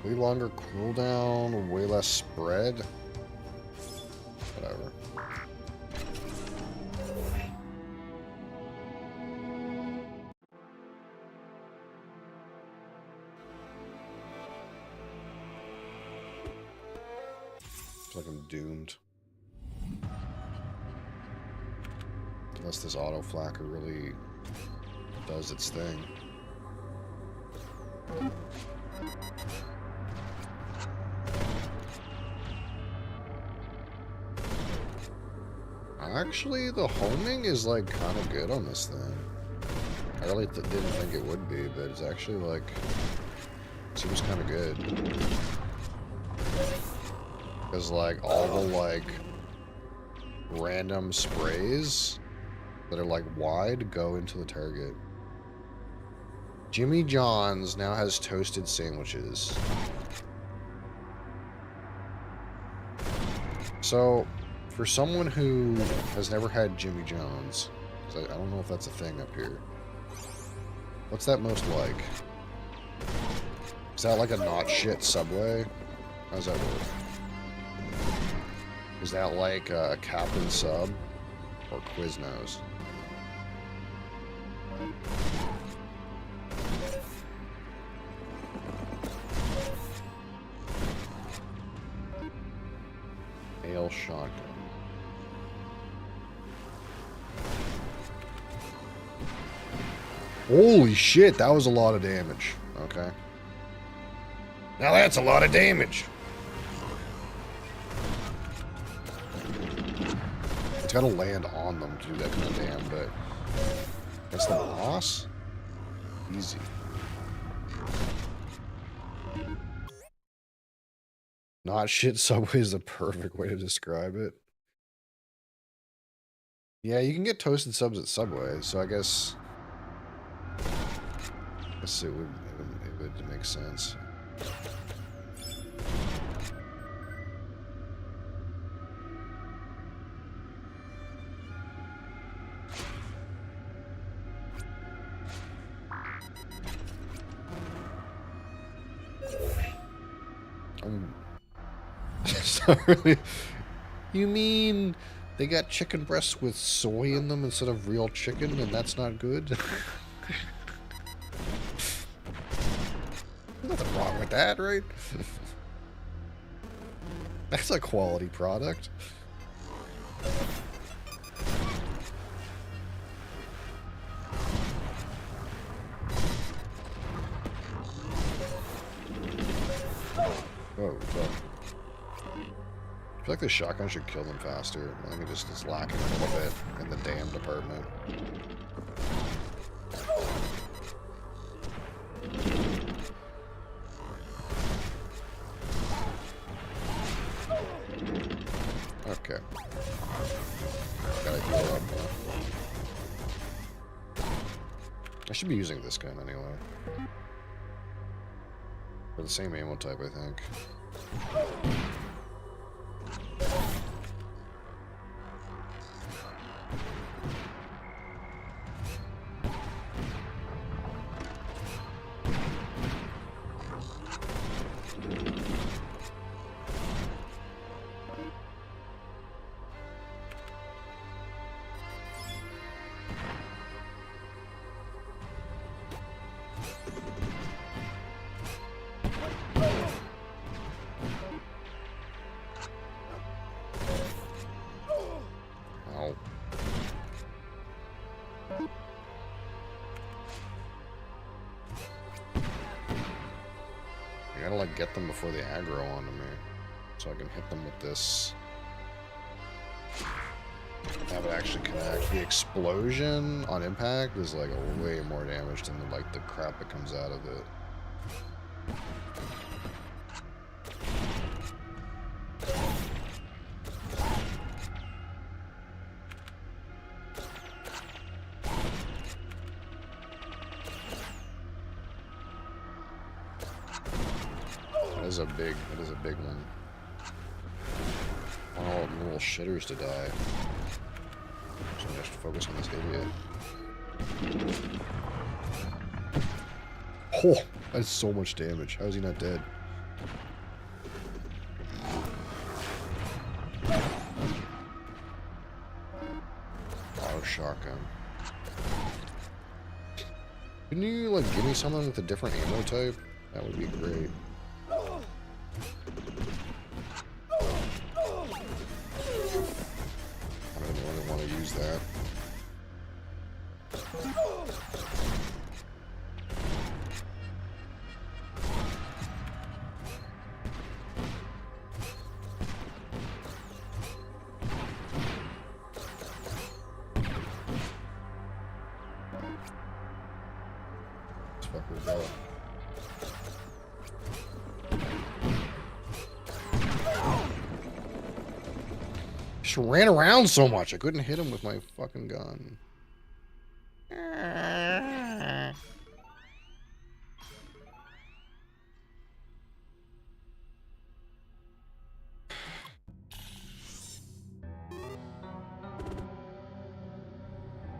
Way longer cooldown, way less spread. Whatever. It's like I'm doomed. Unless this auto flacker really does its thing. Actually, the homing is like kind of good on this thing. I really didn't think it would be, but it's actually like seems kind of good. Because like all the like random sprays that are like wide go into the target. Jimmy John's now has toasted sandwiches. So, for someone who has never had Jimmy John's, 'cause I don't know if that's a thing up here. What's that most like? Is that like a not shit Subway? How does that work? Is that like a Captain Sub or Quiznos? Ale shotgun. Holy shit, that was a lot of damage. Okay. Now that's a lot of damage. It's gotta land on them to do that kind of damn, but that's the boss? Easy. Not shit Subway is the perfect way to describe it. Yeah, you can get toasted subs at Subway, so I guess it would make sense. Sorry. You mean they got chicken breasts with soy in them instead of real chicken, and that's not good? There's nothing wrong with that, right? That's a quality product. Oh, fuck. I feel like the shotgun should kill them faster. I think it just is lacking a little bit in the damn department. I should be using this gun anyway. For the same ammo type, I think. Ow. I gotta like get them before they aggro onto me, so I can hit them with this. Have it actually connect. The explosion on impact is like a way more damage than like the crap that comes out of it. That is a big one. I want all the little shitters to die. So I'm just focus on this idiot. Oh, that's so much damage. How is he not dead? Auto shotgun. Can you like give me something with a different ammo type? That would be great. I don't really want to use that. Let's fuck with that. Just ran around so much I couldn't hit him with my fucking gun.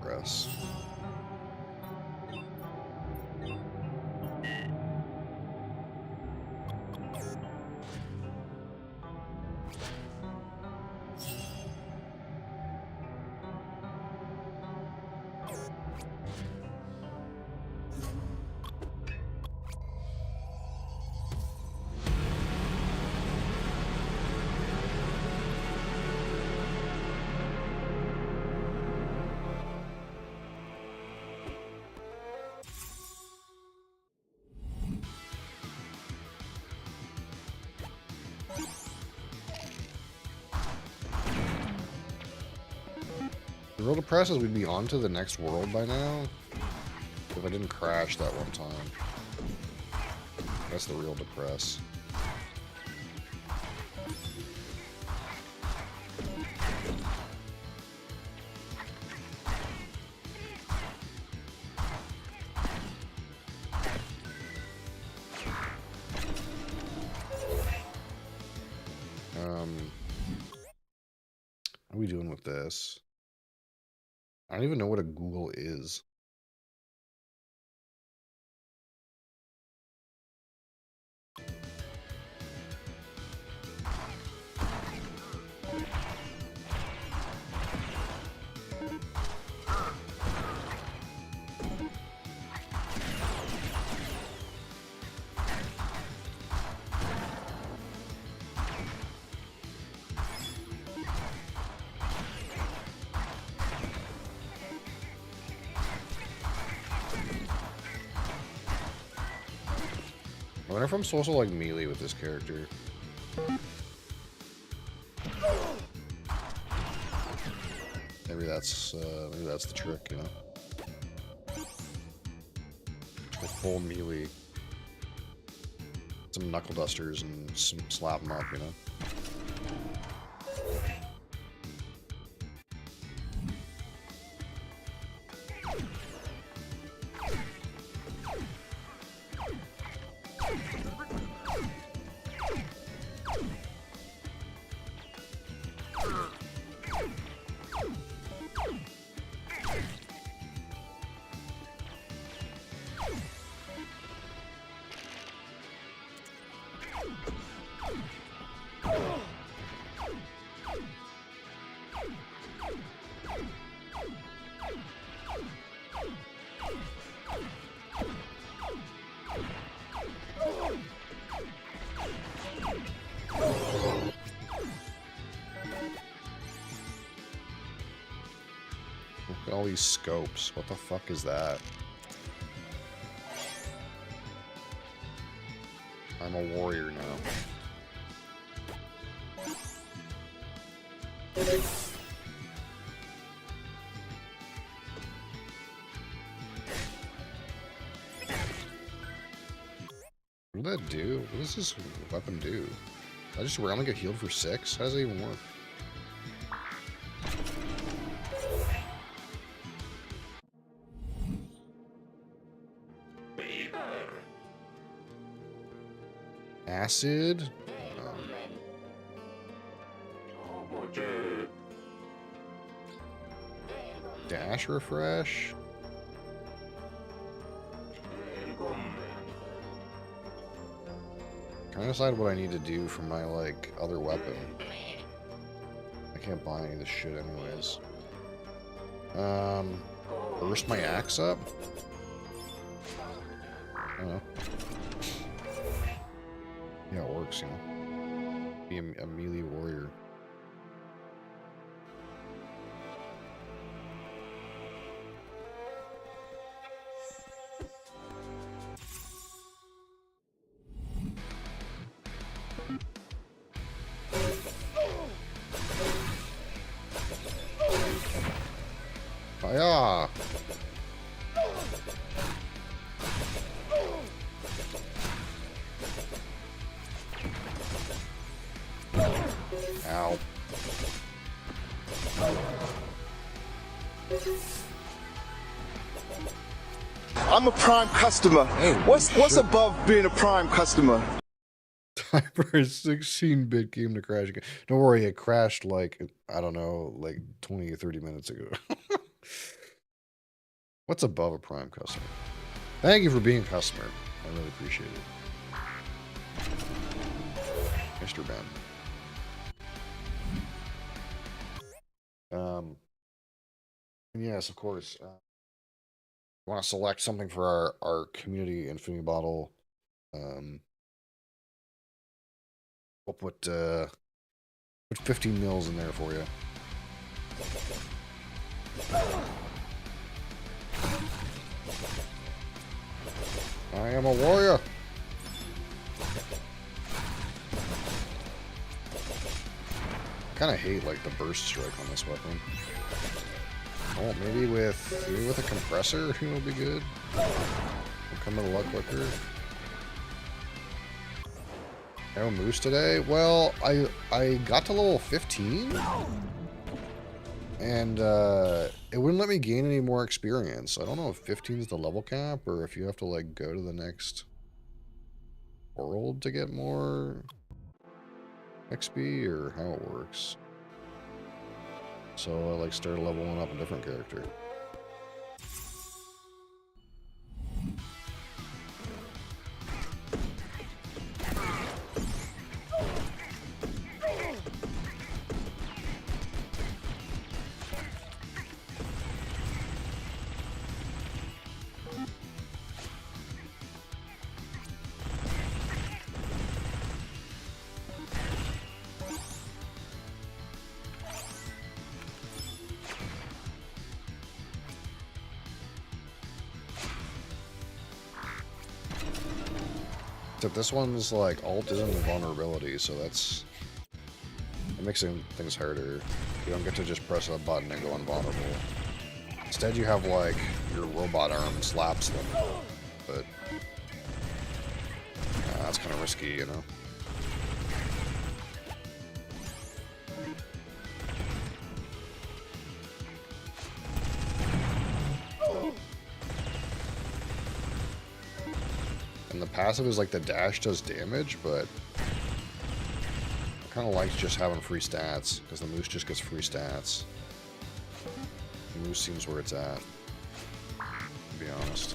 Press. The real depress is we'd be on to the next world by now if I didn't crash that one time. That's the real depress. How are we doing with this? I don't even know what a Google is. I wonder if I'm supposed to like melee with this character. Maybe that's the trick, you know. Go full melee. Some knuckle dusters and slap them up, you know. Look at all these scopes. What the fuck is that? I'm a warrior now. What did that do? What does this weapon do? I just randomly get healed for 6? How does that even work? Acid? Dash refresh? Trying to decide what I need to do for my, like, other weapon. I can't buy any of this shit anyways. Burst my axe up? I don't know. Yeah, it works, you know. Be a melee warrior. Hiya! Ow. I'm a Prime customer. Oh, What's above being a Prime customer? Time for a 16-bit game to crash again. Don't worry, it crashed like, I don't know, like 20 or 30 minutes ago. What's above a Prime customer? Thank you for being a customer. I really appreciate it. Mr. Ben. And yes, of course. Want to select something for our community infinity bottle. We'll put 15 mils in there for you. I am a warrior. I kind of hate like the burst strike on this weapon. Oh, maybe with a compressor, it will be good. Will come in a lot quicker. No moose today. Well, I got to level 15, and it wouldn't let me gain any more experience. I don't know if 15 is the level cap, or if you have to like go to the next world to get more XP, or how it works. So I like started leveling up a different character. Except this one's like alt isn't vulnerability, so it makes things harder. You don't get to just press a button and go invulnerable. Instead, you have like your robot arm slaps them, but that's kind of risky, you know. And the passive is like the dash does damage, but I kind of like just having free stats, because the moose just gets free stats. The moose seems where it's at, to be honest.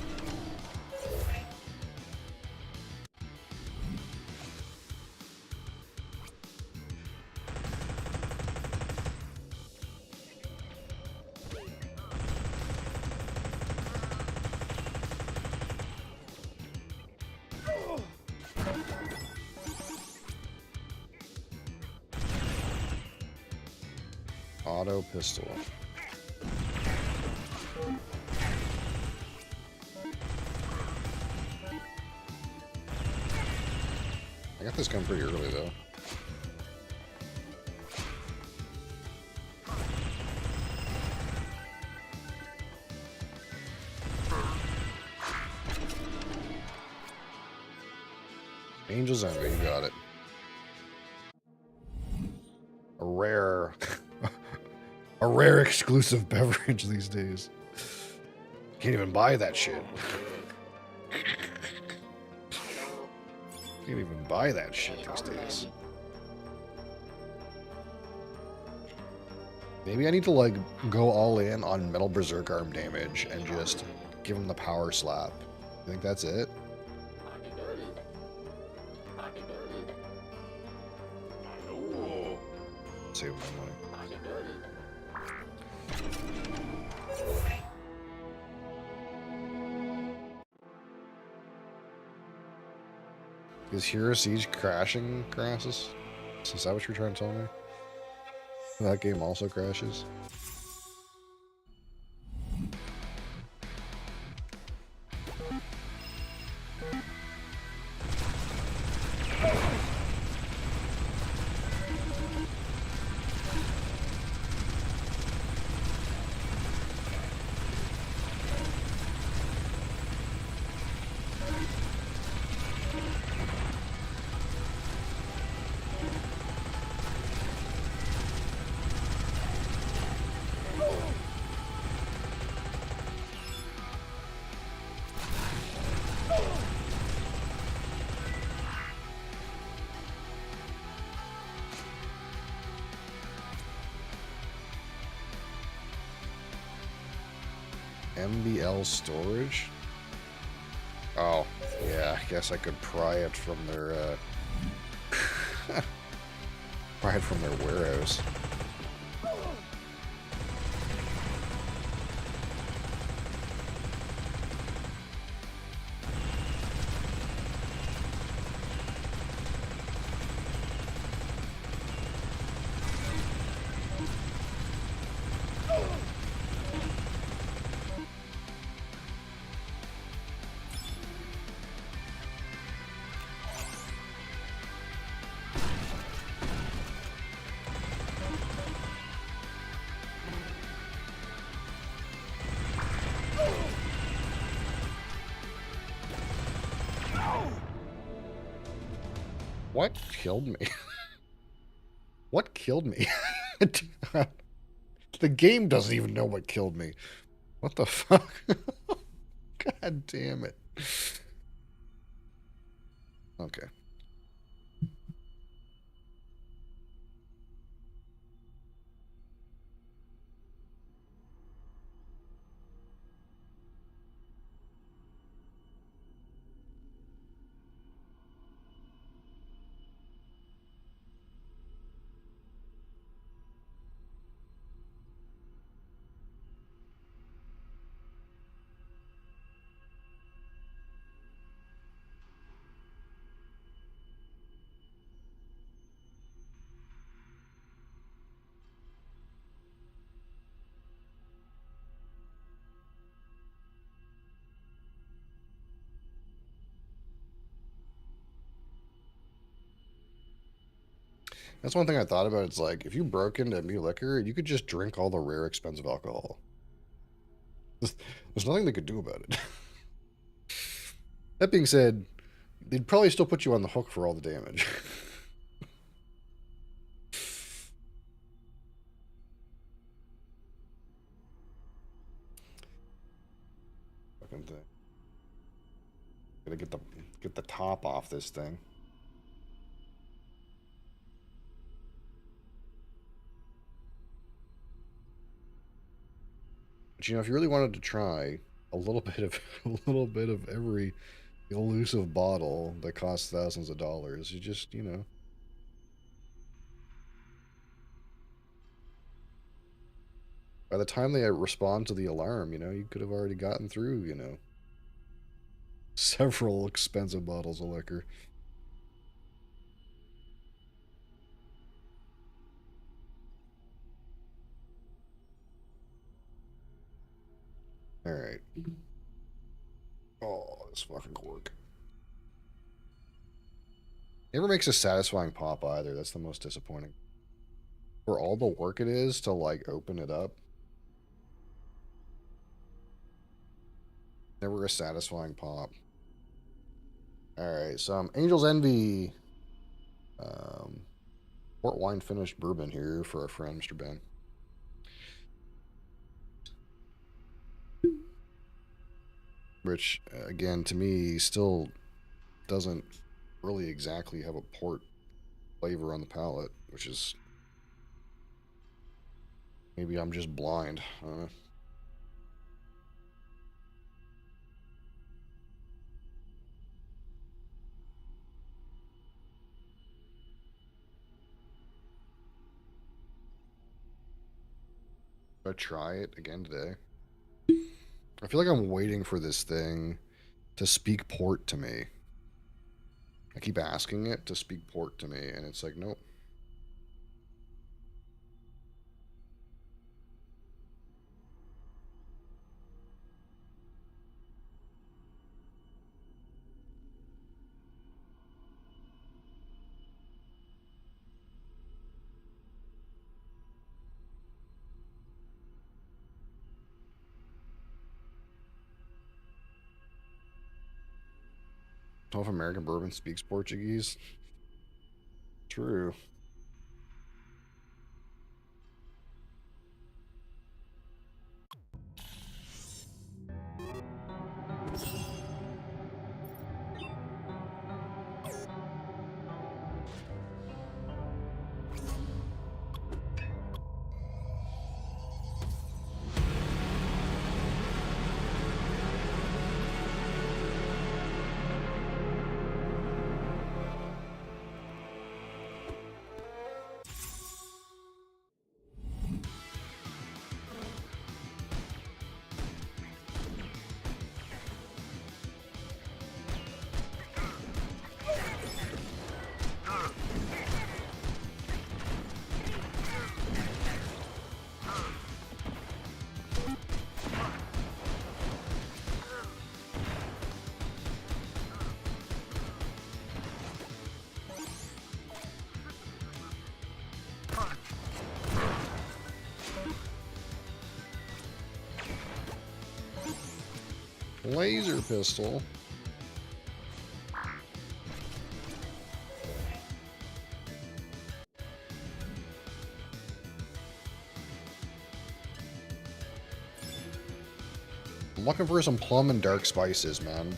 auto pistol. I got this gun pretty early though. Angel's Envy, you got it. A rare, a rare exclusive beverage these days. Can't even buy that shit. Can't even buy that shit these days. Maybe I need to like go all in on metal berserk arm damage and just give him the power slap. You think that's it? Save my money. Is Hero Siege crashing, Crassus? Is that what you're trying to tell me? That game also crashes? MBL storage? Oh, yeah, I guess I could pry it from their, pry it from their warehouse. What killed me? What killed me? The game doesn't even know what killed me. What the fuck? God damn it. Okay. That's one thing I thought about. It's like, if you broke into MU Liquor, you could just drink all the rare, expensive alcohol. There's nothing they could do about it. That being said, they'd probably still put you on the hook for all the damage. Fucking thing. Gotta get the top off this thing. But you know, if you really wanted to try a little bit of every elusive bottle that costs thousands of dollars, you just, you know, by the time they respond to the alarm, you know, you could have already gotten through, you know, several expensive bottles of liquor. Alright. Oh, this fucking cork. Never makes a satisfying pop either. That's the most disappointing. For all the work it is to, like, open it up. Never a satisfying pop. Alright, so Angel's Envy. Port wine finished bourbon here for our friend, Mr. Ben. Which, again, to me, still doesn't really exactly have a port flavor on the palate, which is... Maybe I'm just blind. I don't know. Should I try it again today? I feel like I'm waiting for this thing to speak port to me. I keep asking it to speak port to me, and it's like, nope. I don't know if American bourbon speaks Portuguese. True. Laser pistol. I'm looking for some plum and dark spices, man.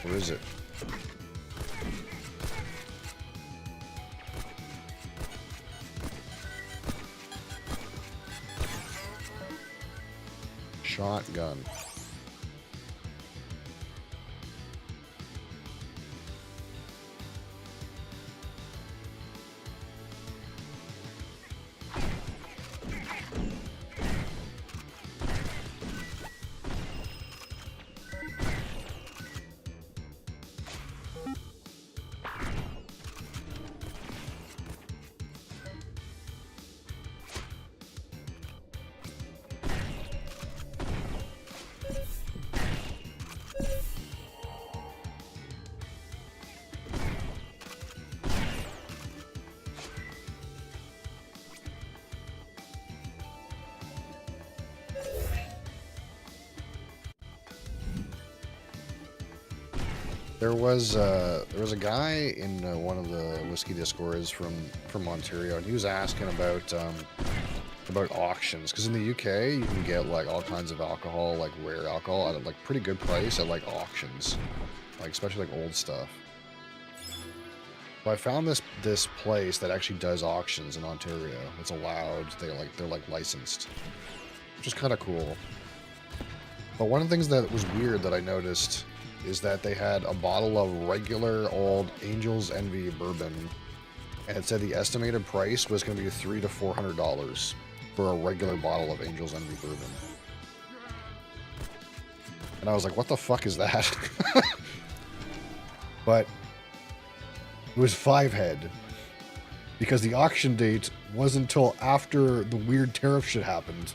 Where is it? Shotgun. There was a guy in one of the whiskey discords from Ontario, and he was asking about auctions, because in the UK you can get like all kinds of alcohol, like rare alcohol, at a like pretty good price at like auctions, like especially like old stuff. So I found this place that actually does auctions in Ontario. It's allowed. They're like licensed, which is kind of cool. But one of the things that was weird that I noticed is that they had a bottle of regular old Angel's Envy bourbon, and it said the estimated price was going to be $300 to $400 for a regular bottle of Angel's Envy bourbon. And I was like, what the fuck is that? But it was 5 head, because the auction date wasn't until after the weird tariff shit happened.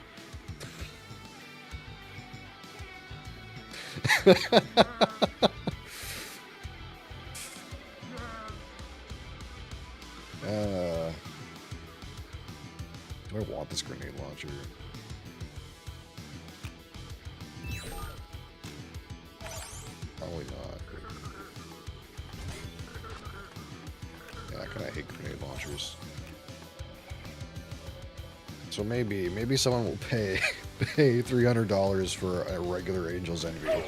Do I want this grenade launcher? Probably not. Yeah, I kind of hate grenade launchers. So maybe someone will pay $300 for a regular Angel's Envy.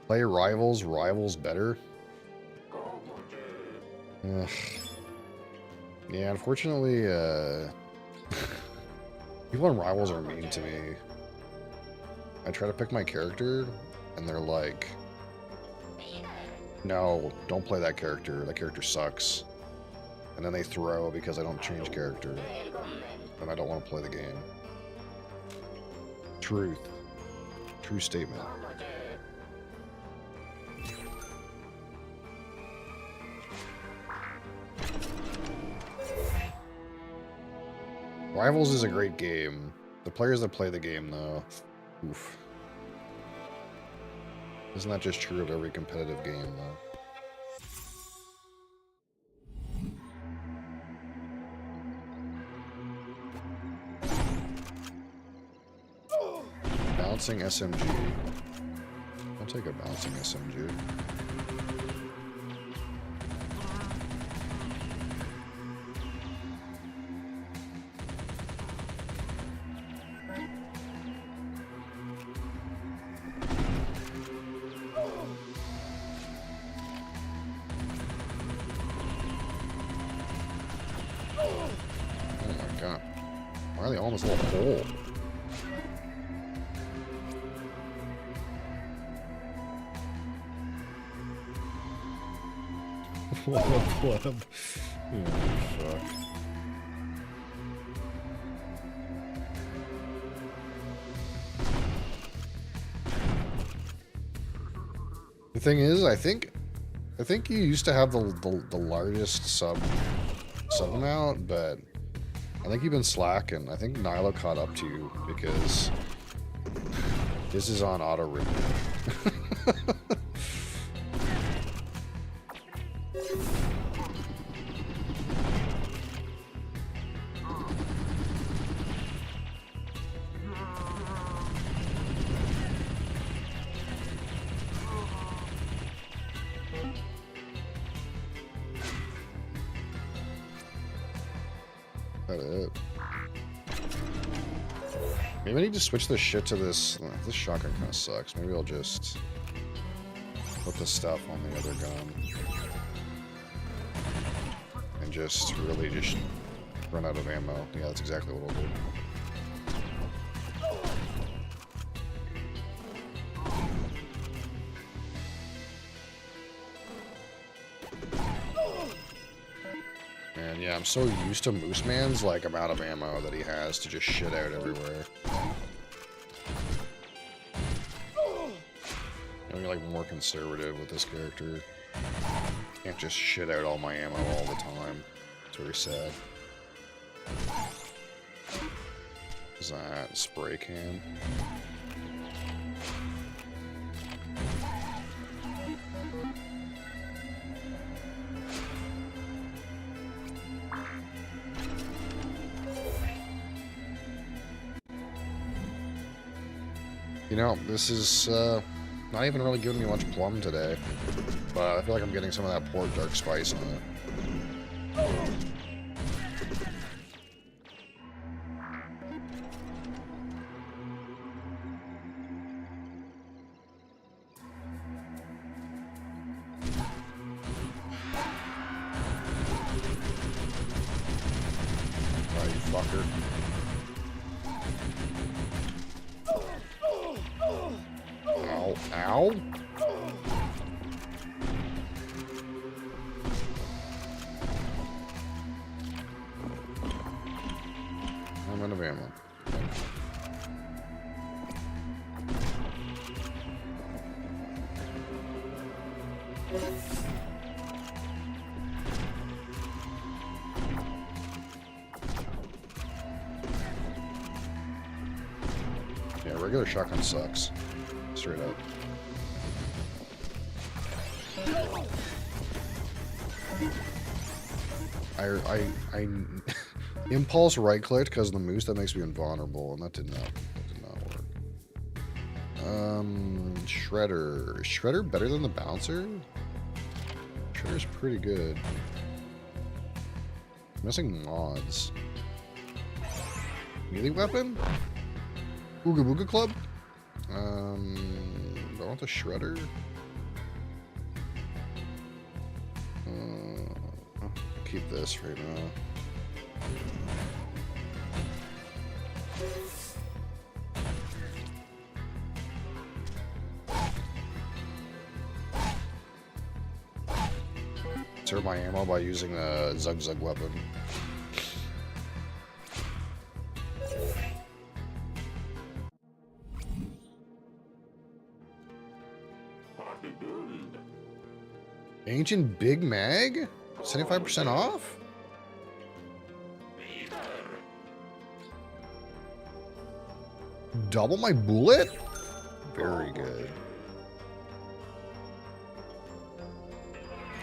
Play Rivals better? Ugh. Yeah, unfortunately, people in Rivals are mean to me. I try to pick my character, and they're like, no, don't play that character. That character sucks. And then they throw because I don't change character. And I don't want to play the game. Truth. True statement. Rivals is a great game. The players that play the game, though, oof. Isn't that just true of every competitive game, though? Bouncing SMG. I'll take a bouncing SMG. Why are they all in this little hole? What a pleb. Oh, fuck. The thing is, I think you used to have the largest sub amount, but I think you've been slacking. I think Nilo caught up to you because this is on auto review. It. Maybe I need to switch this shit to this. This shotgun kind of sucks. Maybe I'll just put the stuff on the other gun and just really just run out of ammo. Yeah, that's exactly what I'll do. And yeah, I'm so used to Moose Man's like amount of ammo that he has to just shit out everywhere. I'm like more conservative with this character. Can't just shit out all my ammo all the time. It's very sad. What's that? Spray can. You know, this is not even really giving me much plum today, but I feel like I'm getting some of that port dark spice in it. Oh, you fucker. Ow. Ow. I'm out of ammo. Yeah, regular shotgun sucks. Straight up. I impulse right clicked because of the moose. That makes me invulnerable, and that did not work. Shredder. Is Shredder better than the bouncer? Shredder's pretty good. Missing mods. Melee weapon? Ooga Booga Club? Do I want the Shredder? I'll keep this right now. Conserve my ammo by using a Zug Zug weapon. Ancient Big Mag? 75% off? Double my bullet? Very good.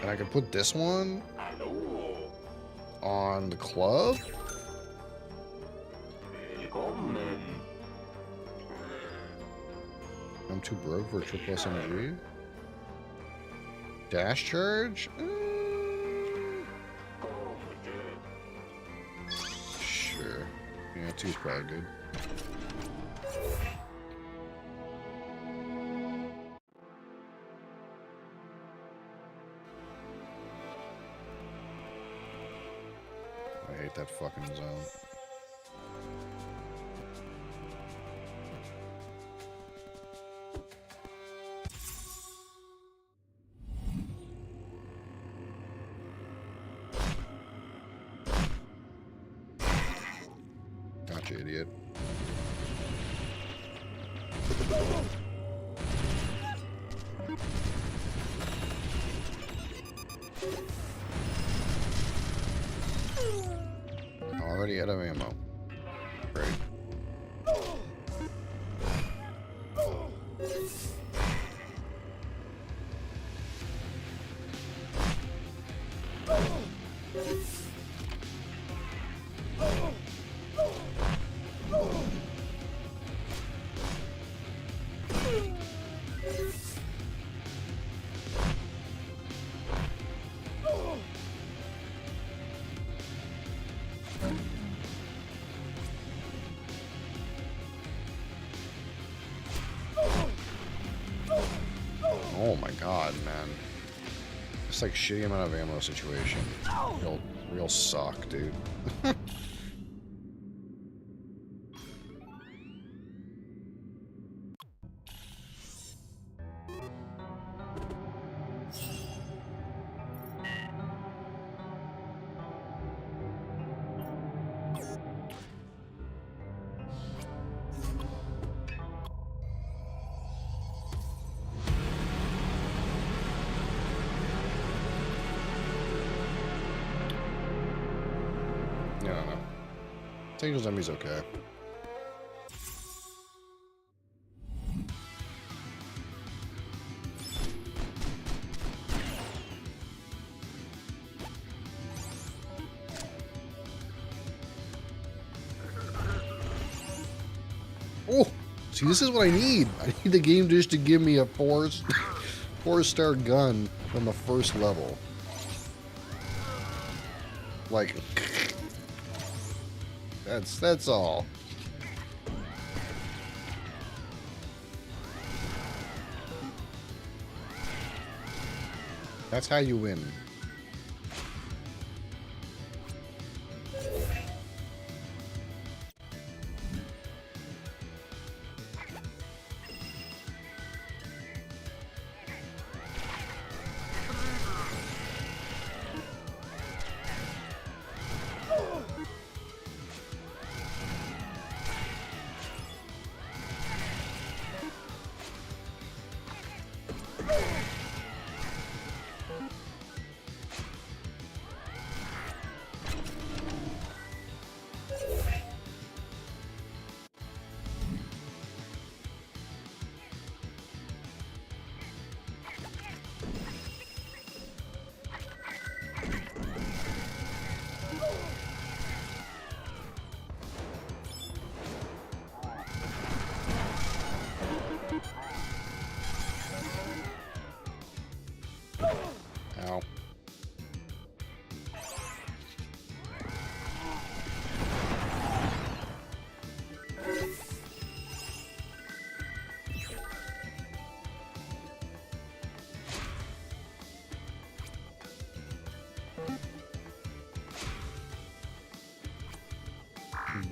And I can put this one on the club? I'm too broke for a triple SMG. Dash charge? Sure. Yeah, two's probably good. I hate that fucking zone. Gotcha, idiot. Already out of ammo. Great. Oh my god, man. It's like shitty amount of ammo situation. Real suck, dude. I don't know. Angel Zombie's okay. Oh! See, this is what I need. I need the game just to give me a four-star gun from the first level. Like... That's all. That's how you win.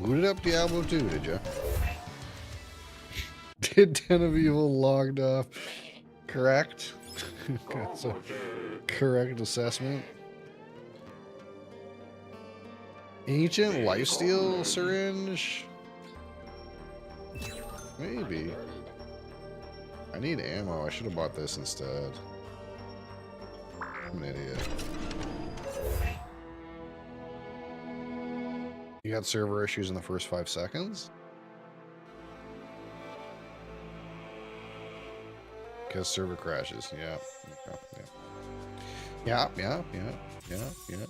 booted up Diablo 2, did you? Did 10 of Evil logged off? Correct. That's a correct assessment. Ancient lifesteal syringe? Maybe. I need ammo. I should have bought this instead. I'm an idiot. You had server issues in the first 5 seconds? Because server crashes. Yeah. Okay. Yeah. Yeah. Yeah.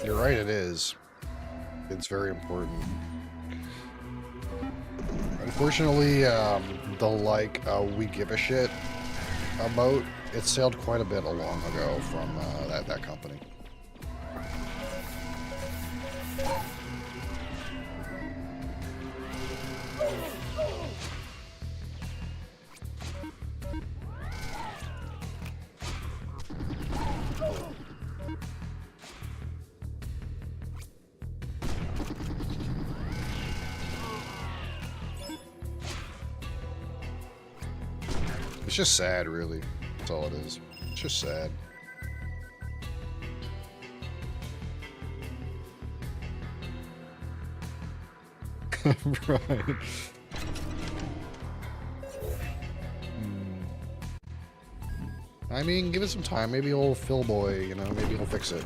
You're right, it is. It's very important. Unfortunately, the we give a shit about, it sailed quite a bit long ago from that company. It's just sad, really. That's all it is. It's just sad. Right. I mean, give it some time. Maybe old Phil boy, you know, maybe he'll fix it.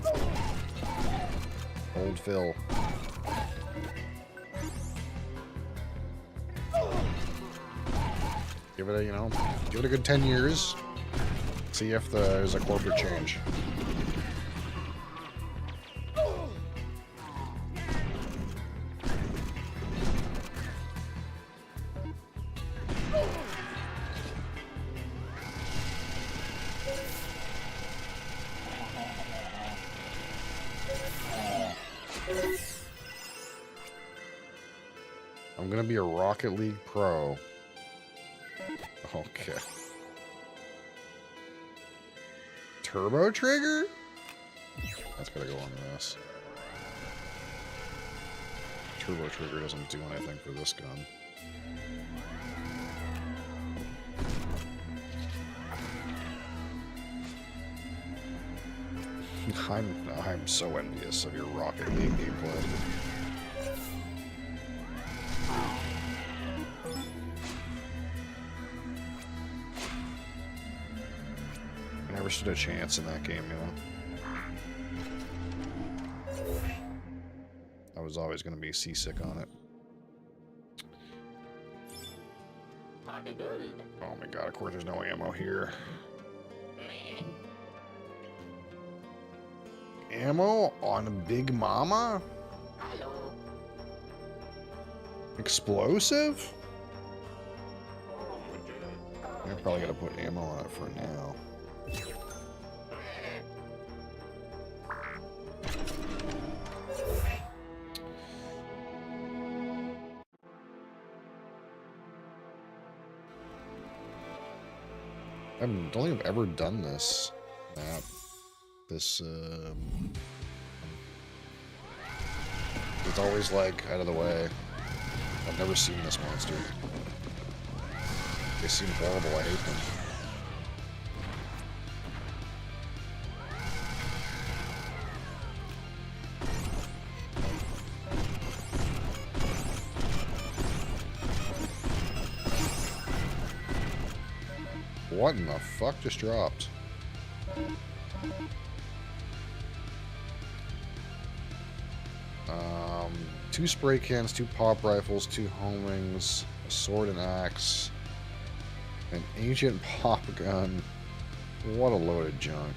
Old Phil. Give it a, give it a good 10 years. See if there's a corporate change. I'm gonna be a Rocket League pro. Okay. Turbo trigger? That's gotta go on this. Turbo trigger doesn't do anything for this gun. I'm so envious of your Rocket League gameplay. Never stood a chance in that game, I was always going to be seasick on it. Oh my god, of course there's no ammo here. Ammo on Big Mama? Explosive? I'm probably going to put ammo on it for now. I don't think I've ever done this map. It's always like out of the way. I've never seen this monster. They seem horrible, I hate them. What in the fuck just dropped? Two spray cans, 2 pop rifles, 2 homings, a sword and axe, an ancient pop gun. What a load of junk.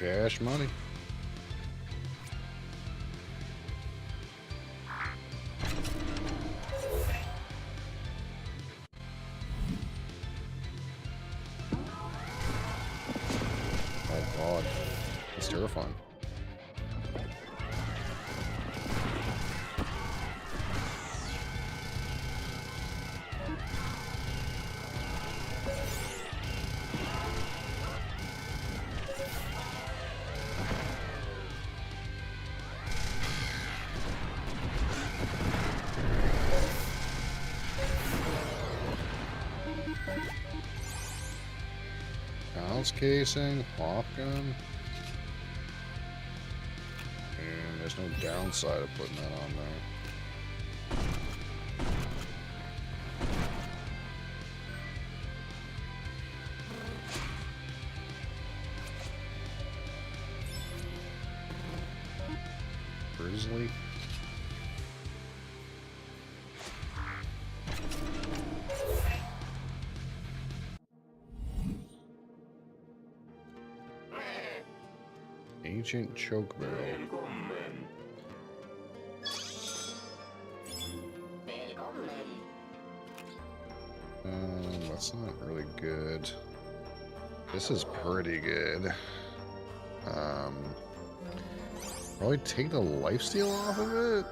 Cash money. Oh god. It's terrifying. Bounce casing, pop gun. And there's no downside of putting that on there. Grizzly. Ancient choke barrel. Välkommen. Välkommen. That's not really good. This is pretty good. Probably take the lifesteal off of it.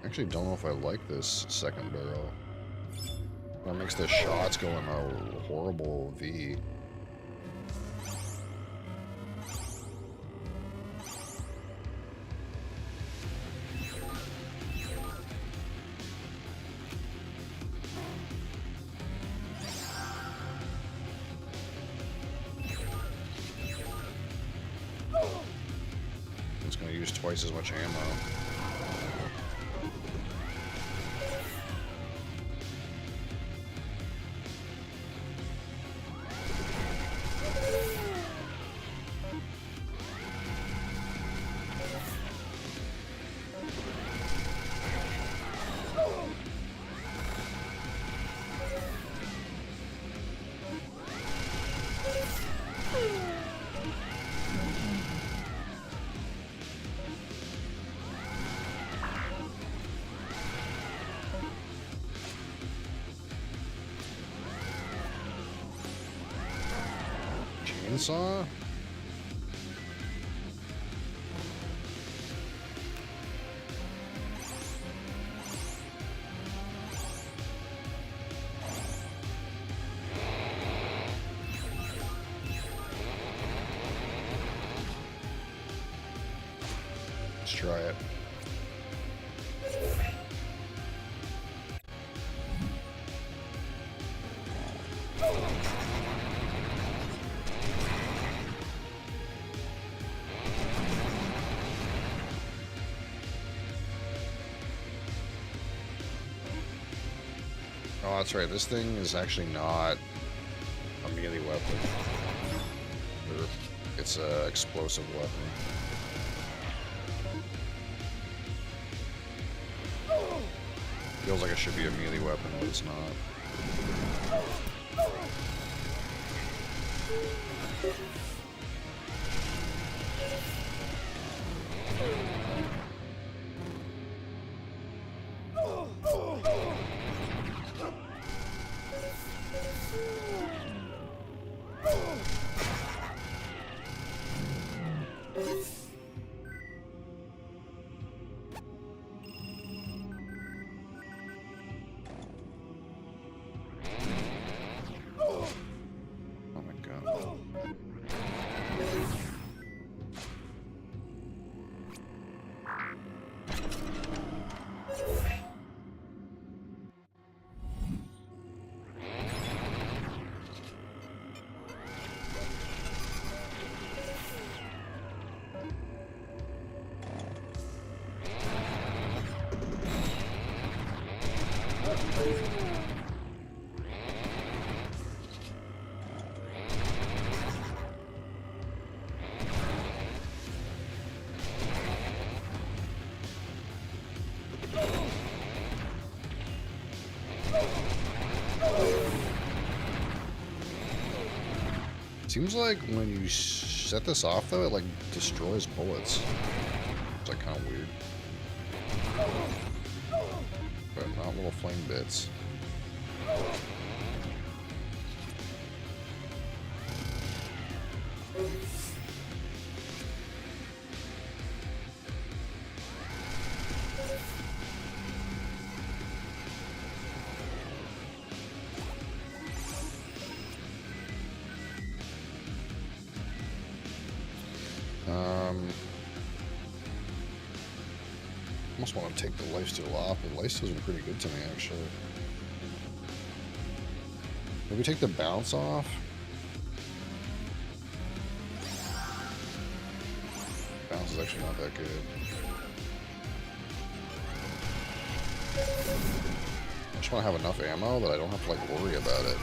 Actually don't know if I like this second barrel. That makes the shots go in a horrible V. It's gonna use twice as much ammo. Chainsaw? Let's try it. Oh, that's right. This thing is actually not a melee weapon. It's an explosive weapon. Feels like it should be a melee weapon, but it's not. Oh my god. Seems like when you set this off, though, it like destroys bullets. It's like kind of weird. But not little flame bits. Almost want to take the lifesteal off, but lifesteal's been pretty good to me, actually. Maybe take the bounce off? Bounce is actually not that good. I just want to have enough ammo that I don't have to, like, worry about it.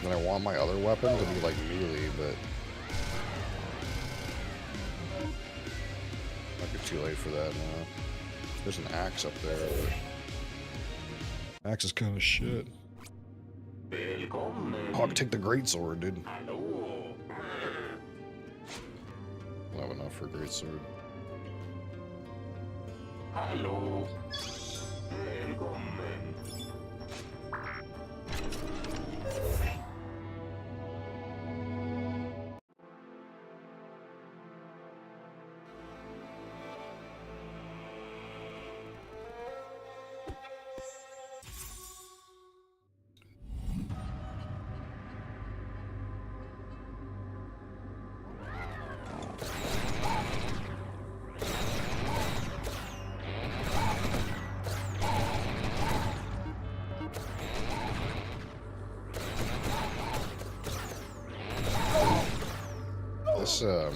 Then I want my other weapon to be like melee, but might be too late for that now. There's an axe up there, but axe is kind of shit. Oh, I could take the greatsword, dude. I don't have enough for a greatsword. Hello. This, then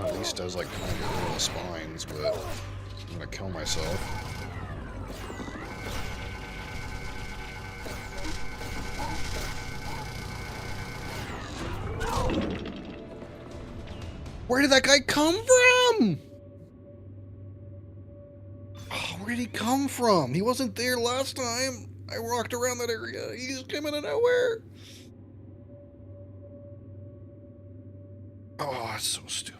at least does, like, kind of get rid of the spines, but I'm gonna kill myself. Where did that guy come from? Oh, where did he come from? He wasn't there last time. I walked around that area. He just came out of nowhere. Oh, it's so stupid.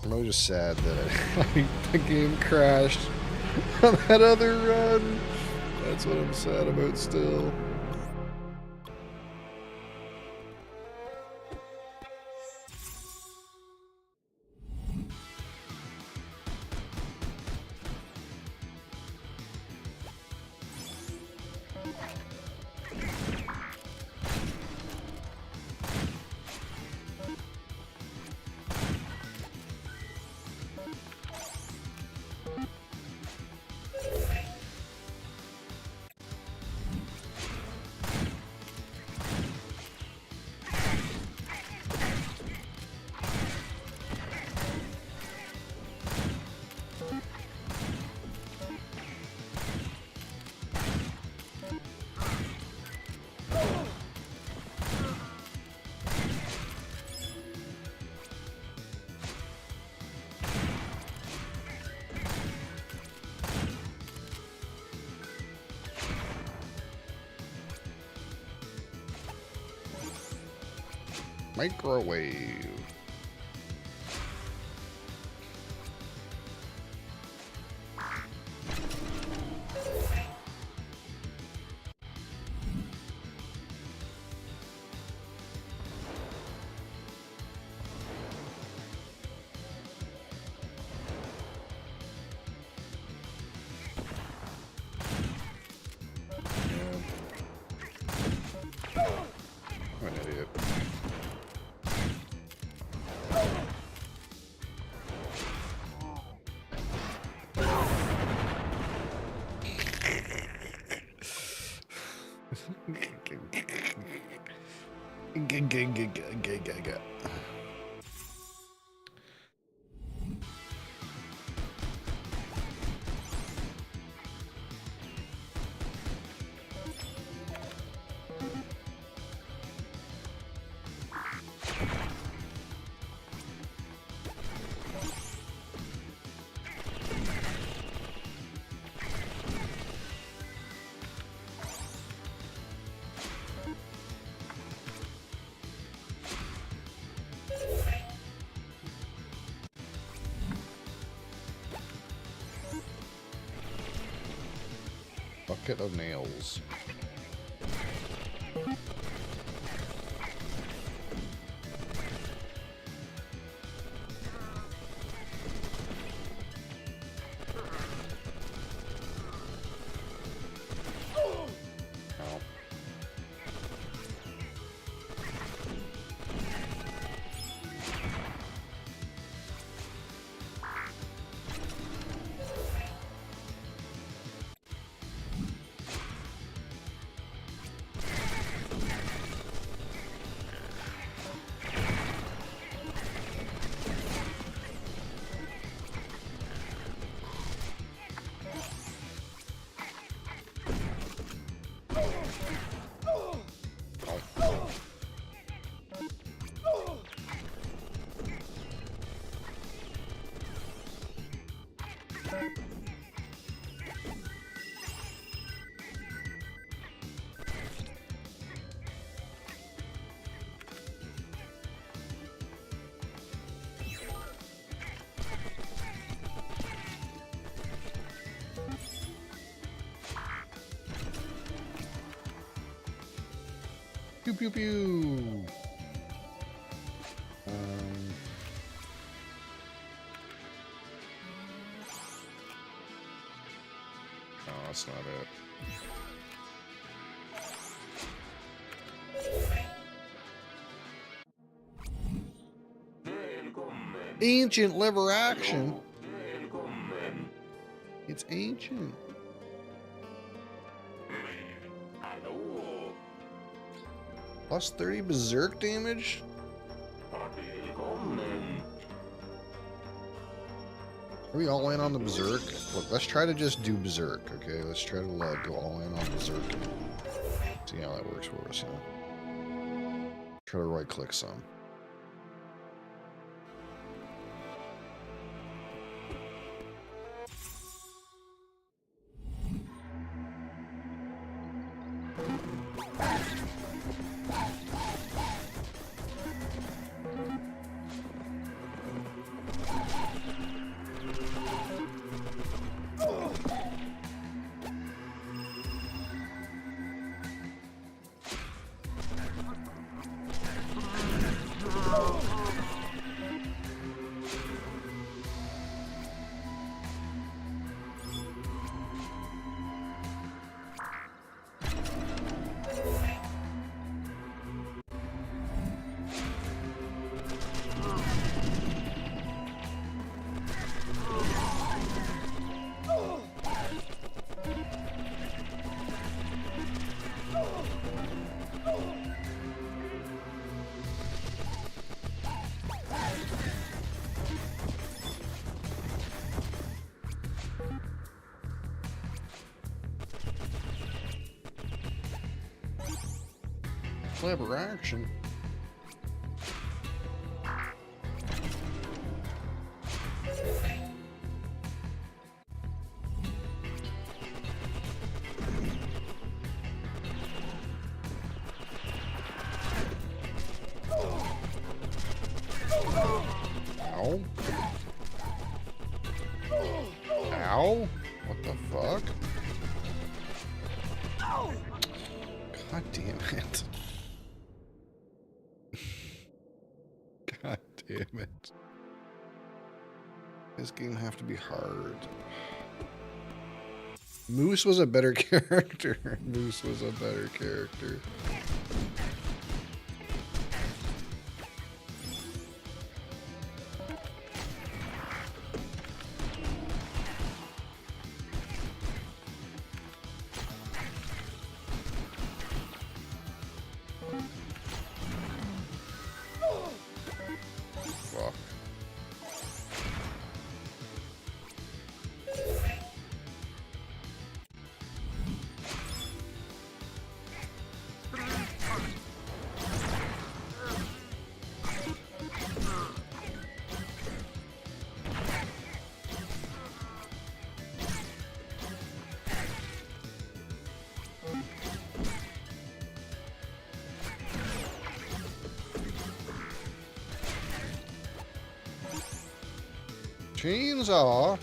I'm really just sad that the game crashed on that other run. That's what I'm sad about still. Microwave. Bucket of nails. Ow. Pew pew pew. No, that's not it. Ancient lever action. It's ancient. Plus 30 berserk damage? Are we all in on the berserk? Look, let's try to just do berserk, okay? Let's try to go all in on berserk. See how that works for us, you know? Try to right click some. Clever action. Ow. Ow. What the fuck? God damn it. God damn it. This game have to be hard. Moose was a better character. Moose was a better character. Chainsaw.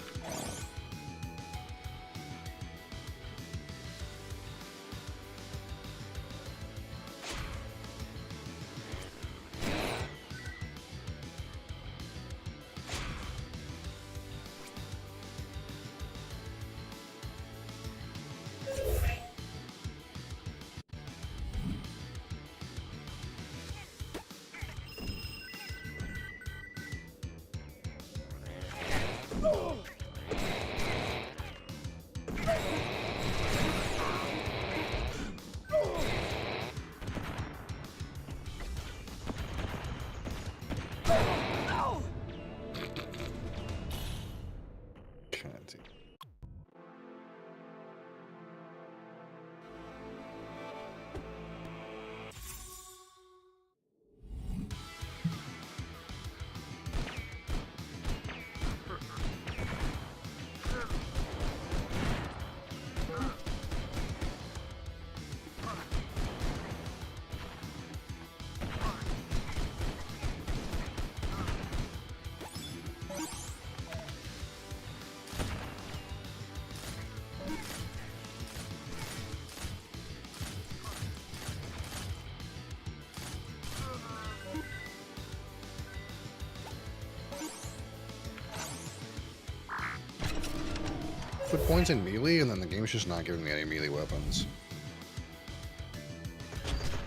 Put points in melee, and then the game's just not giving me any melee weapons.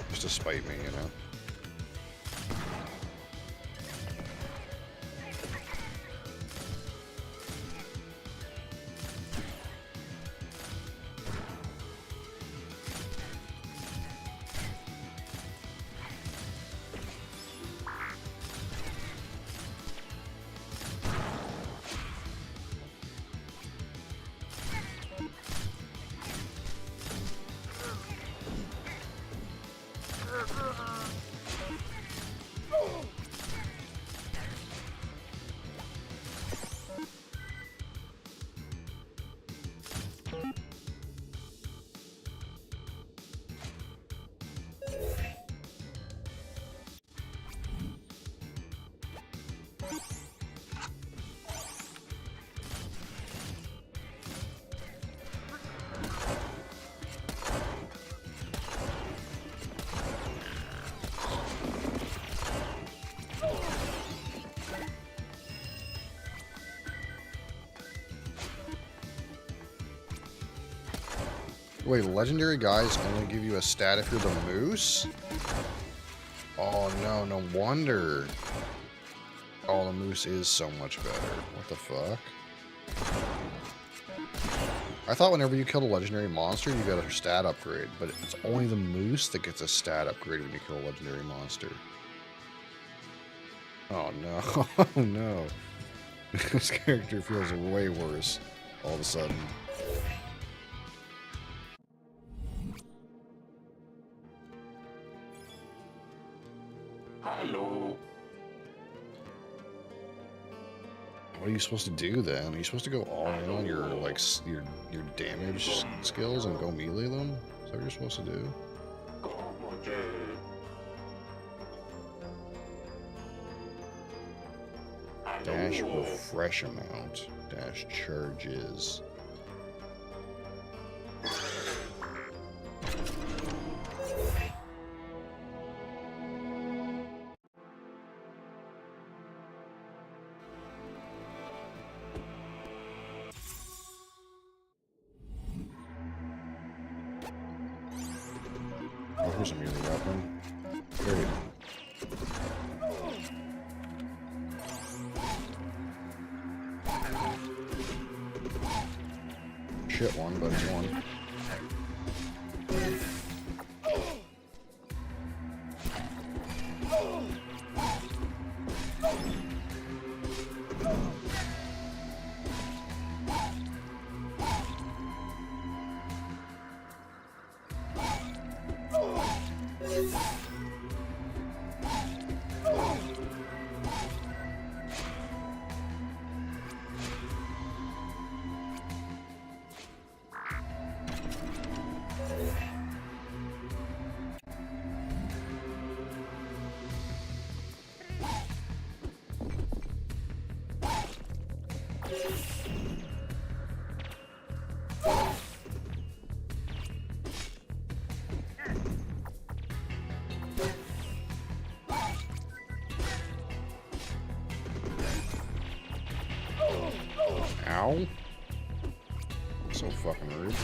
Just to spite me, you know? Wait, legendary guys only give you a stat if you're the moose? Oh no, no wonder. Oh, the moose is so much better. What the fuck? I thought whenever you killed a legendary monster, you got a stat upgrade, but it's only the moose that gets a stat upgrade when you kill a legendary monster. Oh no, oh no. This character feels way worse all of a sudden. Hello. What are you supposed to do then? Are you supposed to go all in on your like your damage skills and go melee them? Is that what you're supposed to do? Dash refresh amount. Dash charges. Oh, here's a melee weapon. Great. Shit one, but it's one. Ow. So fucking rude.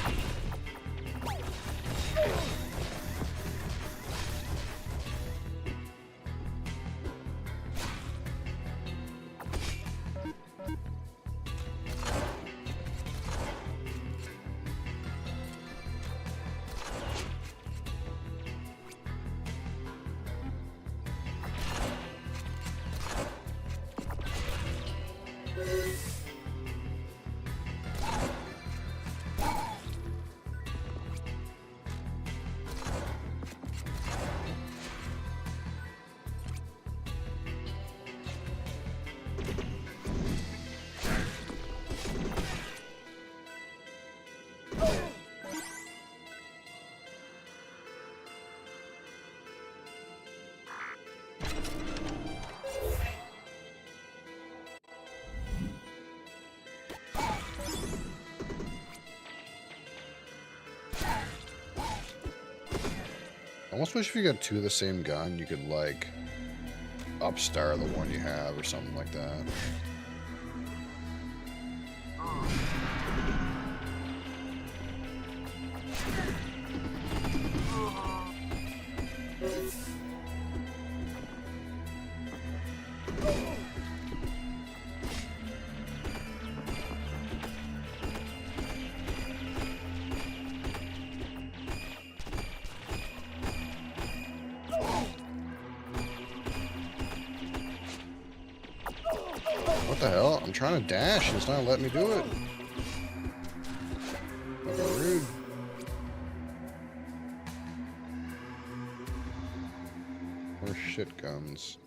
I almost wish if you got two of the same gun, you could, like, upstar the one you have or something like that. What the hell? I'm trying to dash and it's not letting me do it. Fucking rude. More shit guns.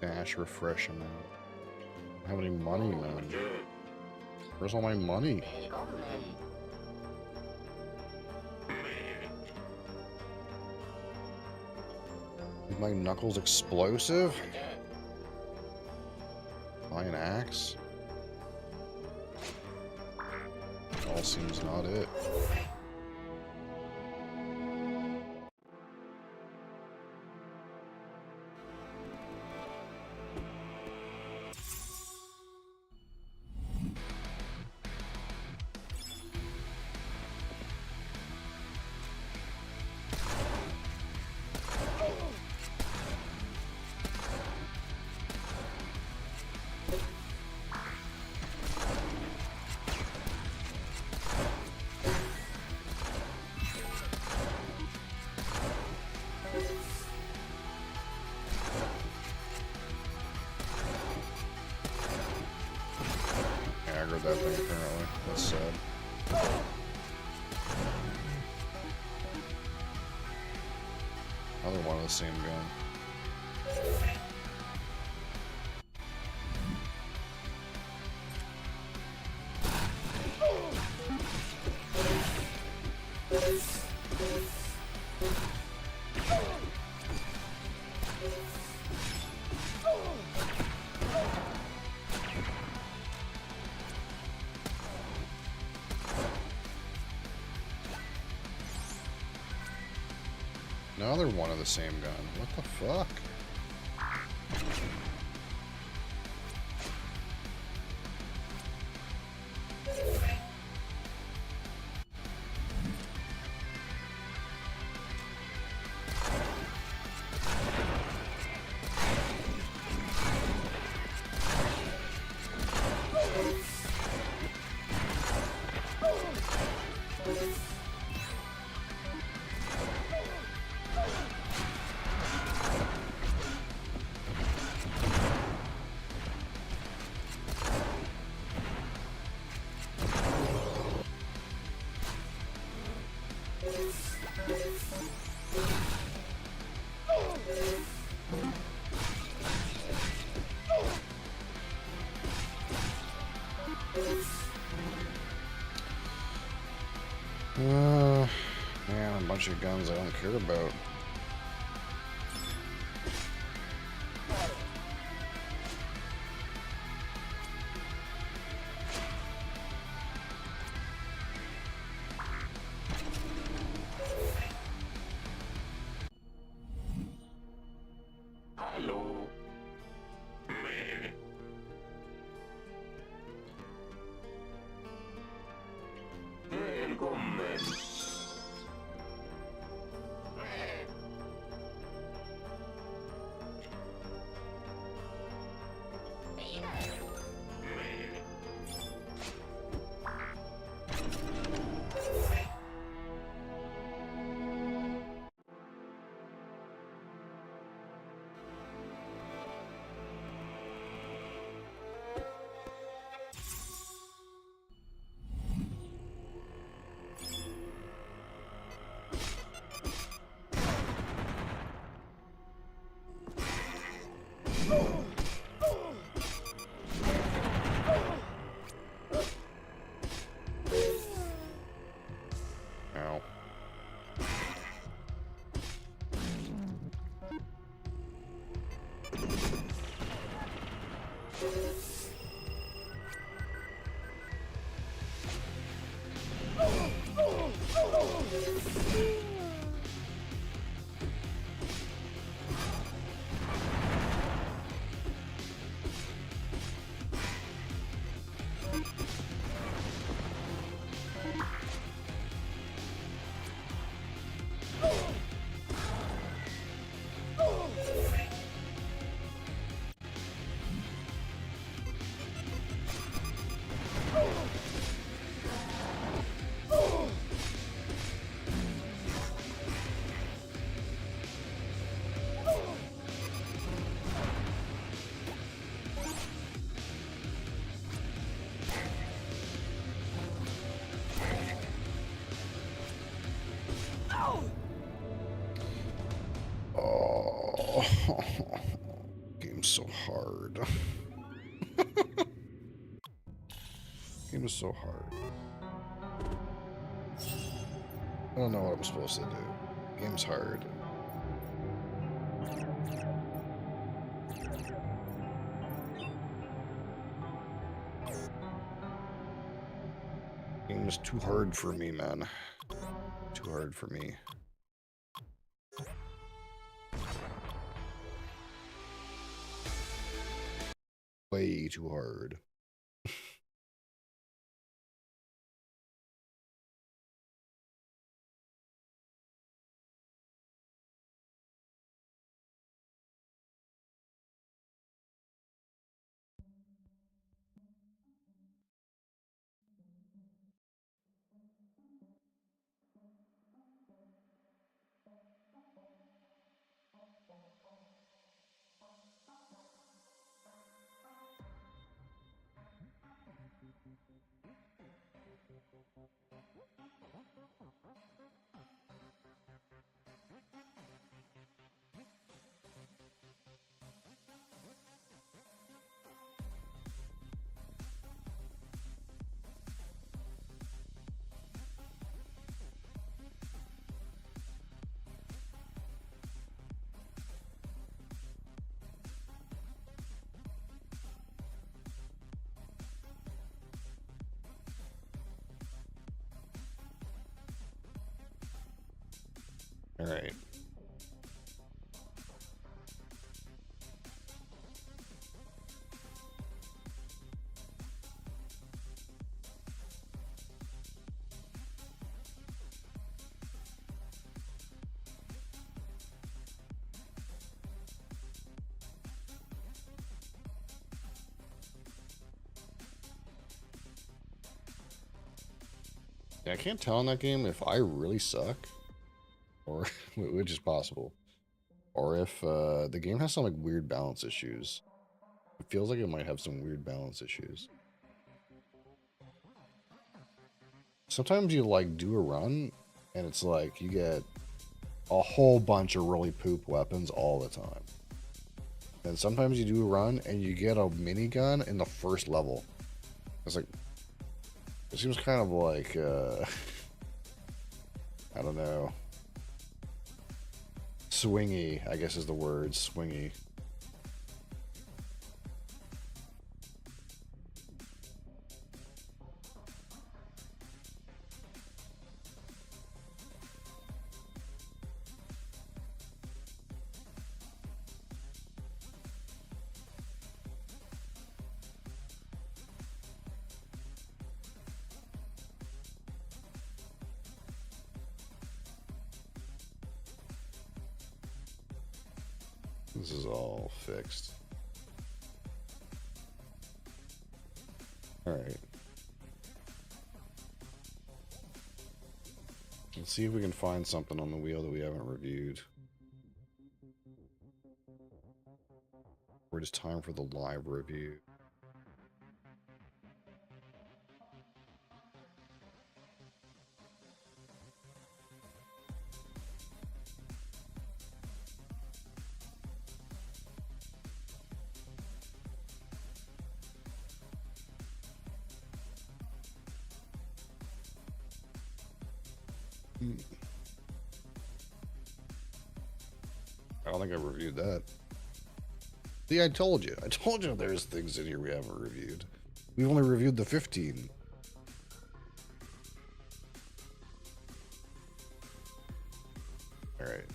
Dash refresh amount. I don't have any money, man. Where's all my money? Is my knuckles explosive? Buy an axe? All seems not it. Aggroed that thing apparently. That's sad. Another one of the same gun. Another one of the same gun. What the fuck? Man, a bunch of guns I don't care about. Hallo. Välkommen. Ow. Oh, game's so hard. Game is so hard. I don't know what I'm supposed to do. Game's hard. Game is too hard for me, man. Too hard for me. Way too hard. All right. Yeah, I can't tell in that game if I really suck, or which is possible, or if the game has some like weird balance issues. It feels like it might have some weird balance issues. Sometimes you like do a run, and it's like you get a whole bunch of really poop weapons all the time. And sometimes you do a run and you get a minigun in the first level. It's like, it seems kind of like I don't know. Swingy, I guess is the word. Swingy. This is all fixed. All right. Let's see if we can find something on the wheel that we haven't reviewed. Or just time for the live review. I don't think I reviewed that. See, I told you. I told you there's things in here we haven't reviewed. We've only reviewed the 15. All right.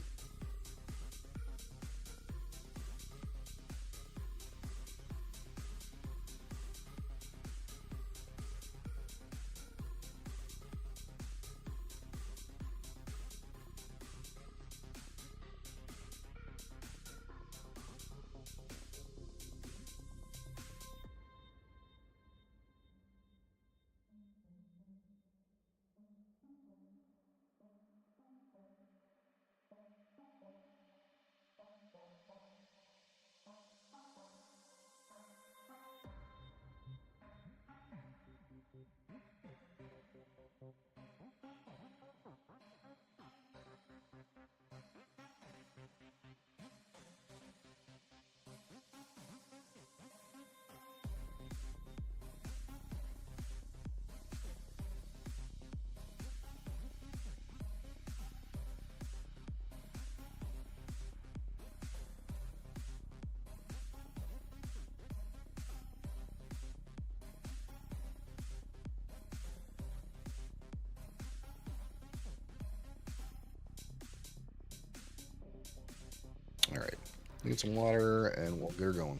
All right. Need some water and we'll get her going.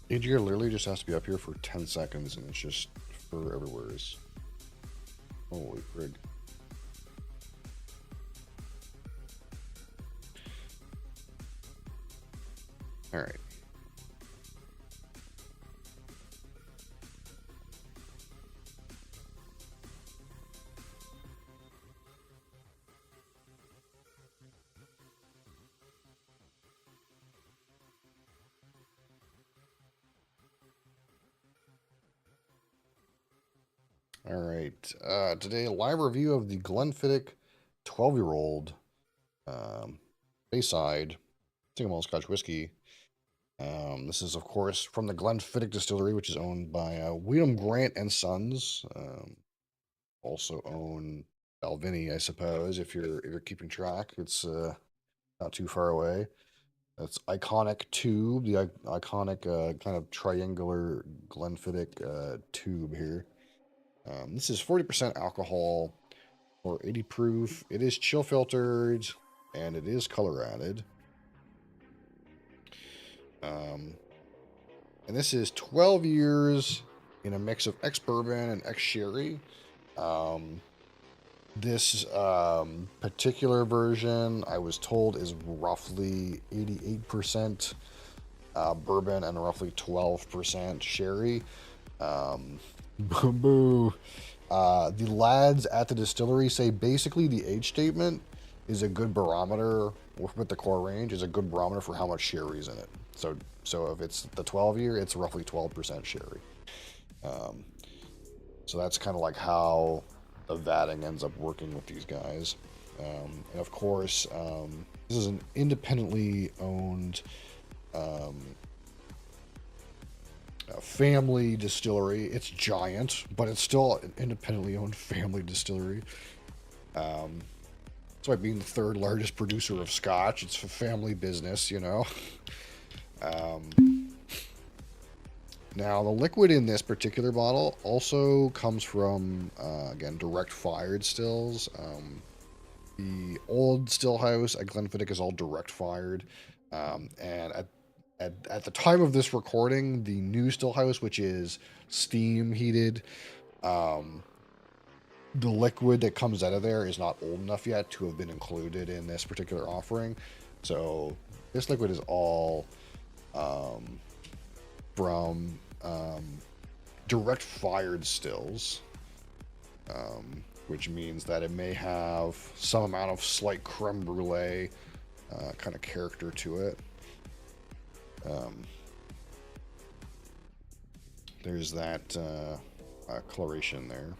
AGR literally just has to be up here for 10 seconds and it's just for everywhere's. Holy frig. Alright. All right. Today, a live review of the Glenfiddich 12-year-old Bayside single malt Scotch whiskey. This is, of course, from the Glenfiddich distillery, which is owned by William Grant and Sons. Also own Balvenie, I suppose, if you're keeping track. It's not too far away. That's iconic tube, the iconic kind of triangular Glenfiddich tube here. This is 40% alcohol or 80 proof. It is chill filtered and it is color added. And this is 12 years in a mix of ex-bourbon and ex-sherry. This particular version, I was told, is roughly 88% bourbon and roughly 12% sherry. Boo boo. The lads at the distillery say basically the age statement is a good barometer with the core range is a good barometer for how much sherry is in it. So if it's the 12 year, it's roughly 12% sherry. So that's kind of like how the vatting ends up working with these guys. And of course, this is an independently owned family distillery. It's giant, but it's still an independently owned family distillery. It's like being the third largest producer of Scotch. It's a family business, you know. Now, the liquid in this particular bottle also comes from, again, direct fired stills. The old still house at Glenfiddich is all direct fired. And at the time of this recording, the new still house, which is steam heated, the liquid that comes out of there is not old enough yet to have been included in this particular offering. So this liquid is all from direct fired stills, which means that it may have some amount of slight creme brulee kind of character to it. There's that coloration there.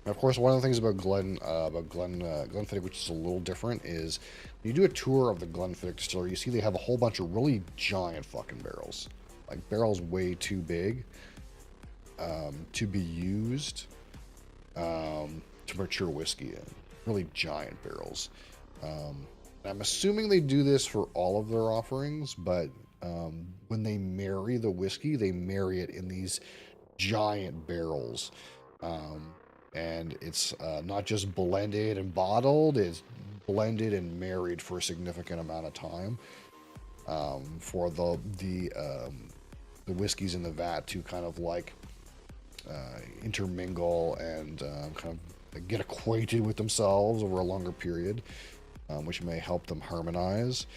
Of course, one of the things about Glenfiddich, which is a little different, is when you do a tour of the Glenfiddich distillery, you see they have a whole bunch of really giant fucking barrels, like barrels way too big to be used to mature whiskey in. Really giant barrels. I'm assuming they do this for all of their offerings, but when they marry the whiskey, they marry it in these giant barrels. And it's not just blended and bottled, it's blended and married for a significant amount of time for the whiskeys in the vat to kind of like intermingle and kind of get acquainted with themselves over a longer period, which may help them harmonize.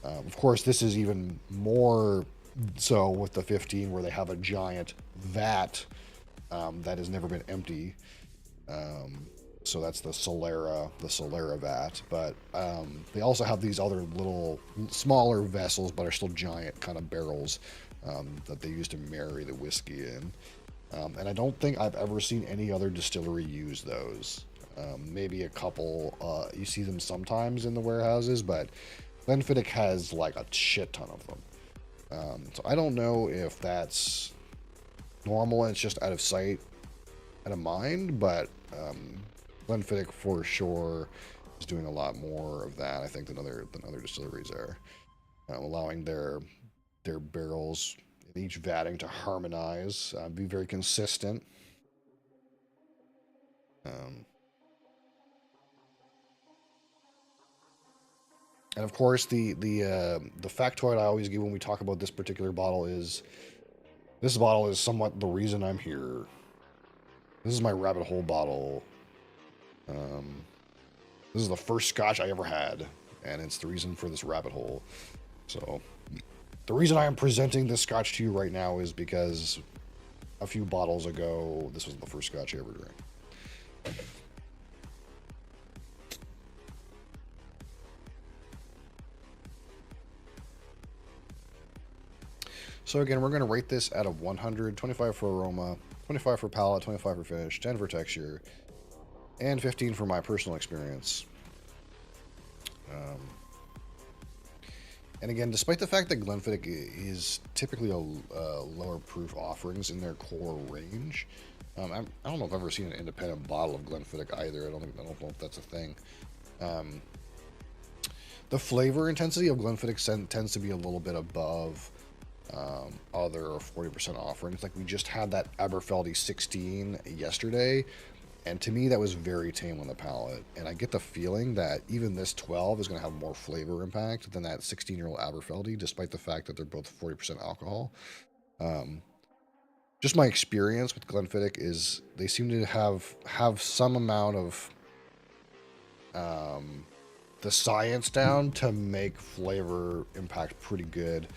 Of course, this is even more so with the 15, where they have a giant vat that has never been empty. So that's the Solera vat, but they also have these other little smaller vessels, but are still giant kind of barrels that they use to marry the whiskey in. And I don't think I've ever seen any other distillery use those. Maybe a couple, you see them sometimes in the warehouses, but Glenfiddich has like a shit ton of them. So I don't know if that's normal and it's just out of sight, out of mind, but Glenfiddich for sure is doing a lot more of that, I think, than other distilleries are, allowing their barrels in each vatting to harmonize, be very consistent. Um, and of course, the factoid I always give when we talk about this particular bottle is this bottle is somewhat the reason I'm here. This is my rabbit hole bottle. This is the first scotch I ever had, and it's the reason for this rabbit hole. So, the reason I am presenting this scotch to you right now is because a few bottles ago, this was the first scotch I ever drank. So again, we're going to rate this out of 100, 25 for aroma, 25 for palate, 25 for finish, 10 for texture, and 15 for my personal experience. And again, despite the fact that Glenfiddich is typically a lower proof offerings in their core range, I don't know if I've ever seen an independent bottle of Glenfiddich either. I don't know if that's a thing. The flavor intensity of Glenfiddich tends to be a little bit above other 40% offerings. Like we just had that Aberfeldy 16 yesterday, and to me that was very tame on the palate. And I get the feeling that even this 12 is going to have more flavor impact than that 16-year-old Aberfeldy, despite the fact that they're both 40% alcohol. Just my experience with Glenfiddich is they seem to have some amount of the science down to make flavor impact pretty good.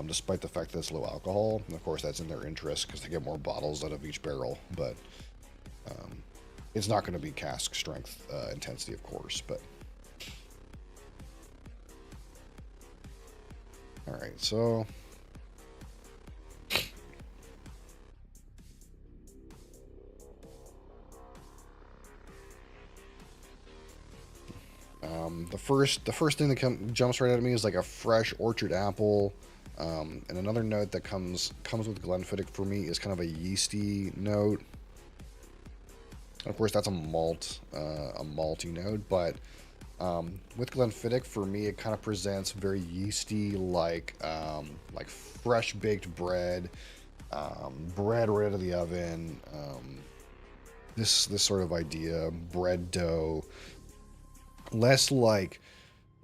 Despite the fact that it's low alcohol. And of course, that's in their interest because they get more bottles out of each barrel. But it's not going to be cask strength intensity, of course. But all right, so the first thing that jumps right at me is like a fresh orchard apple. And another note that comes with Glenfiddich for me is kind of a yeasty note. Of course, that's a malty note, but with Glenfiddich, for me, it kind of presents very yeasty, like fresh baked bread, bread right out of the oven. This sort of idea, bread dough, less like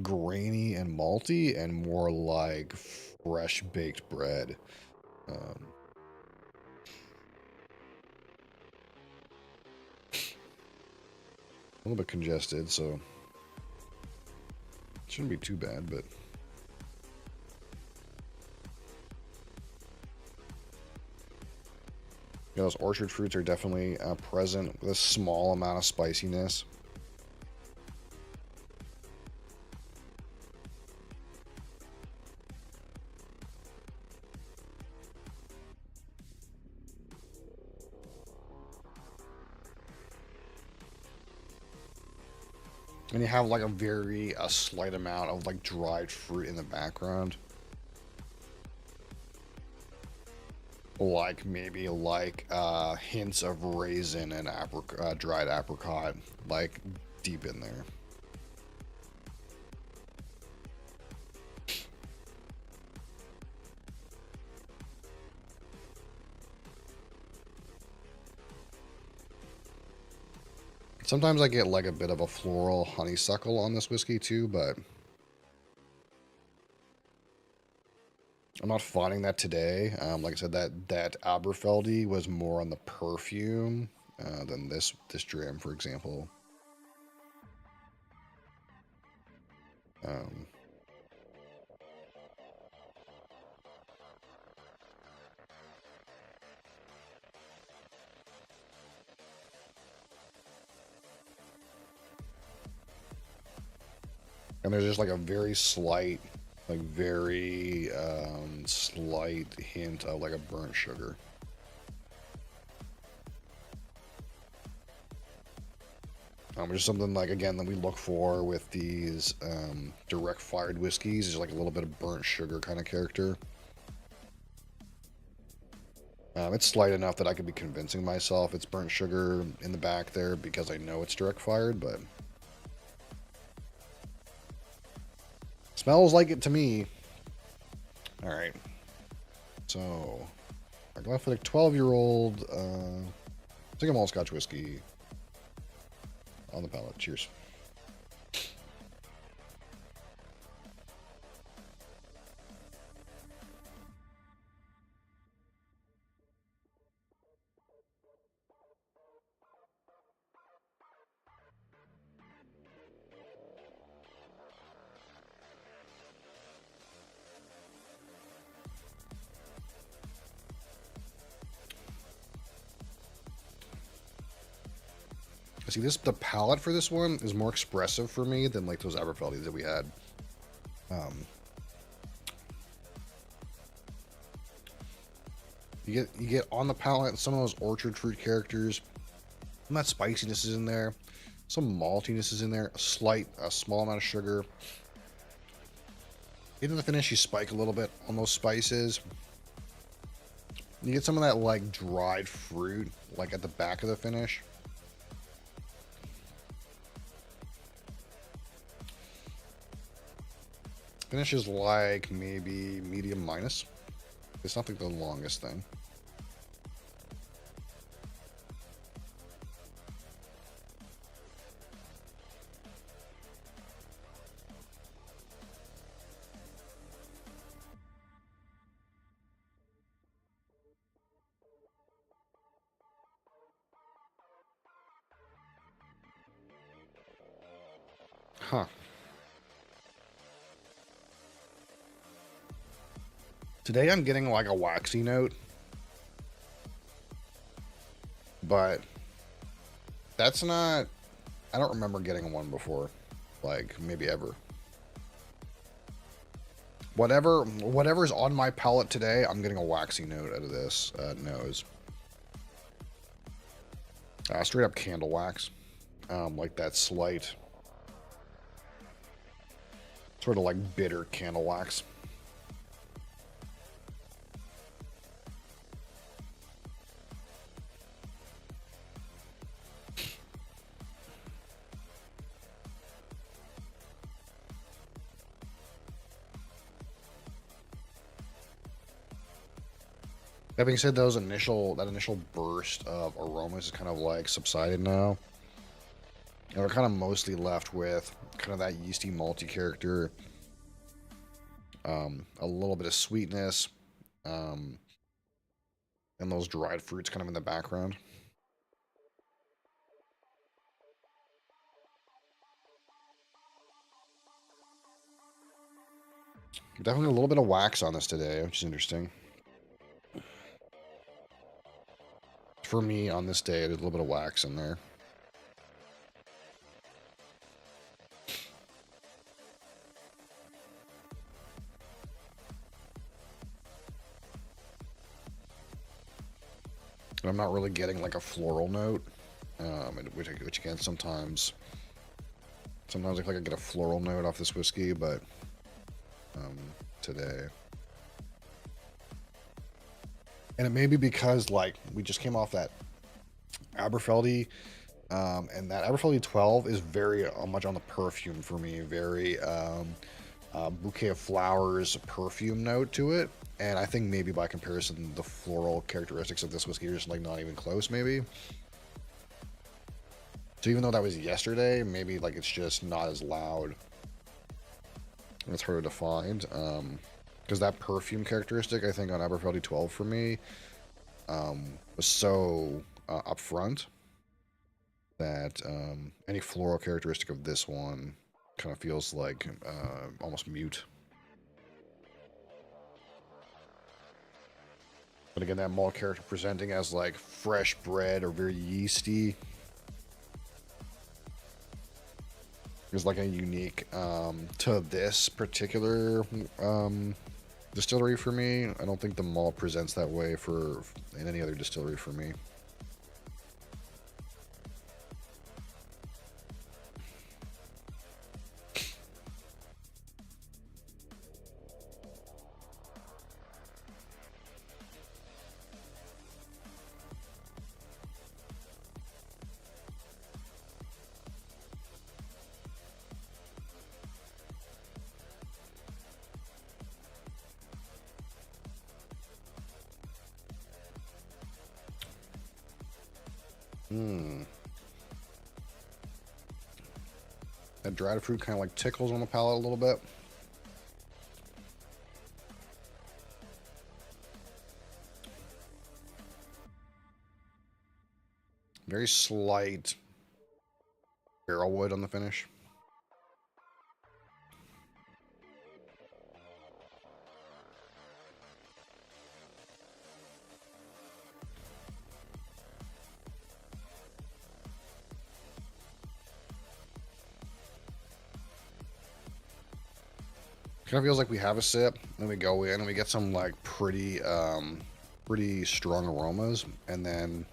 grainy and malty, and more like fresh baked bread. A little bit congested, so shouldn't be too bad, but yeah, those orchard fruits are definitely present with a small amount of spiciness. And you have like a slight amount of like dried fruit in the background. Like maybe like hints of raisin and dried apricot, like deep in there. Sometimes I get like a bit of a floral honeysuckle on this whiskey too, but I'm not finding that today. Like I said, that Aberfeldy was more on the perfume than this dram, for example. And there's just like a very slight, like very slight hint of like a burnt sugar. Which is something like, again, that we look for with these direct fired whiskeys, is like a little bit of burnt sugar kind of character. It's slight enough that I could be convincing myself it's burnt sugar in the back there because I know it's direct fired, but smells like it to me. All right. So, our Glenfiddich 12-year-old single malt Scotch whiskey. on the palette. Cheers. See, the palette for this one is more expressive for me than like those Aberfeldies that we had. You get on the palette some of those orchard fruit characters. Some of that spiciness is in there. Some maltiness is in there. A small amount of sugar. Into the finish, you spike a little bit on those spices. You get some of that like dried fruit, like at the back of the finish. Finish is like maybe medium minus. It's not like the longest thing. Huh. Today I'm getting like a waxy note, but that's not, I don't remember getting one before, like maybe ever. Whatever's on my palate today, I'm getting a waxy note out of this nose. Straight up candle wax, like that slight, sort of like bitter candle wax. That being said, that initial burst of aromas is kind of like subsided now. And we're kind of mostly left with kind of that yeasty, malty character. A little bit of sweetness. And those dried fruits kind of in the background. Definitely a little bit of wax on this today, which is interesting. For me, on this day, there's a little bit of wax in there. And I'm not really getting like a floral note, which again, sometimes I feel like I get a floral note off this whiskey, but today. And it may be because, like, we just came off that Aberfeldy, and that Aberfeldy 12 is very much on the perfume for me. Very bouquet of flowers, perfume note to it. And I think maybe by comparison, the floral characteristics of this whiskey are just, like, not even close, maybe. So even though that was yesterday, maybe, like, it's just not as loud. It's harder to find. Because that perfume characteristic, I think, on Aberfeldy 12 for me was so upfront that any floral characteristic of this one kind of feels like almost mute. But again, that malt character presenting as like fresh bread or very yeasty is like a unique to this particular distillery for me. I don't think the malt presents that way in any other distillery for me. That dried fruit kind of like tickles on the palate a little bit. Very slight barrel wood on the finish. Kind of feels like we have a sip, then we go in and we get some like pretty strong aromas, and then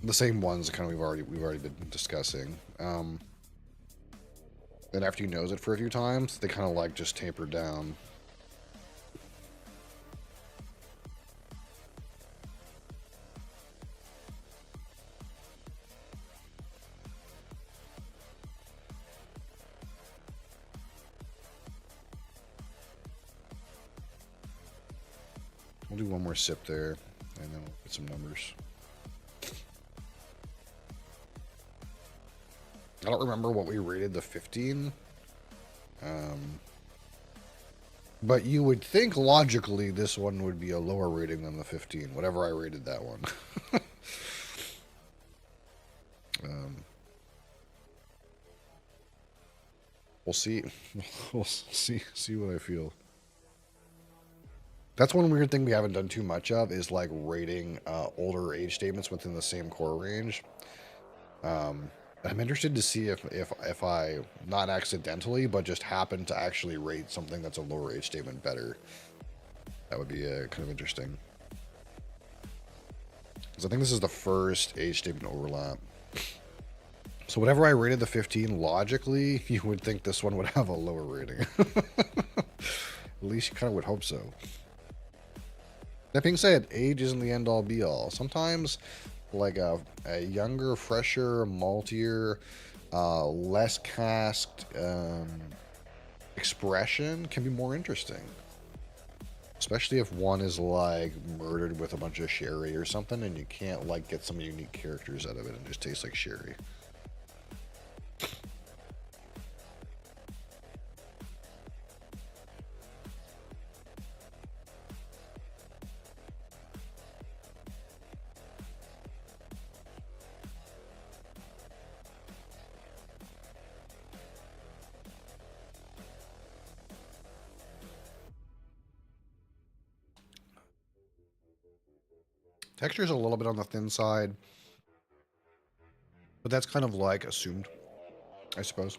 the same ones kind of we've already been discussing. Then after you nose it for a few times, they kind of like just taper down. We'll do one more sip there, and then we'll get some numbers. I don't remember what we rated the 15. But you would think logically this one would be a lower rating than the 15, whatever I rated that one. We'll see. We'll see what I feel. That's one weird thing we haven't done too much of, is like rating older age statements within the same core range. I'm interested to see if I, not accidentally, but just happen to actually rate something that's a lower age statement better. That would be kind of interesting. Because I think this is the first age statement overlap. So whatever I rated the 15, logically, you would think this one would have a lower rating. At least you kind of would hope so. That being said, age isn't the end-all be-all. Sometimes, like a younger, fresher, maltier, less casked expression can be more interesting. Especially if one is like murdered with a bunch of sherry or something, and you can't like get some unique characters out of it and just tastes like sherry. Texture is a little bit on the thin side, but that's kind of like assumed, I suppose.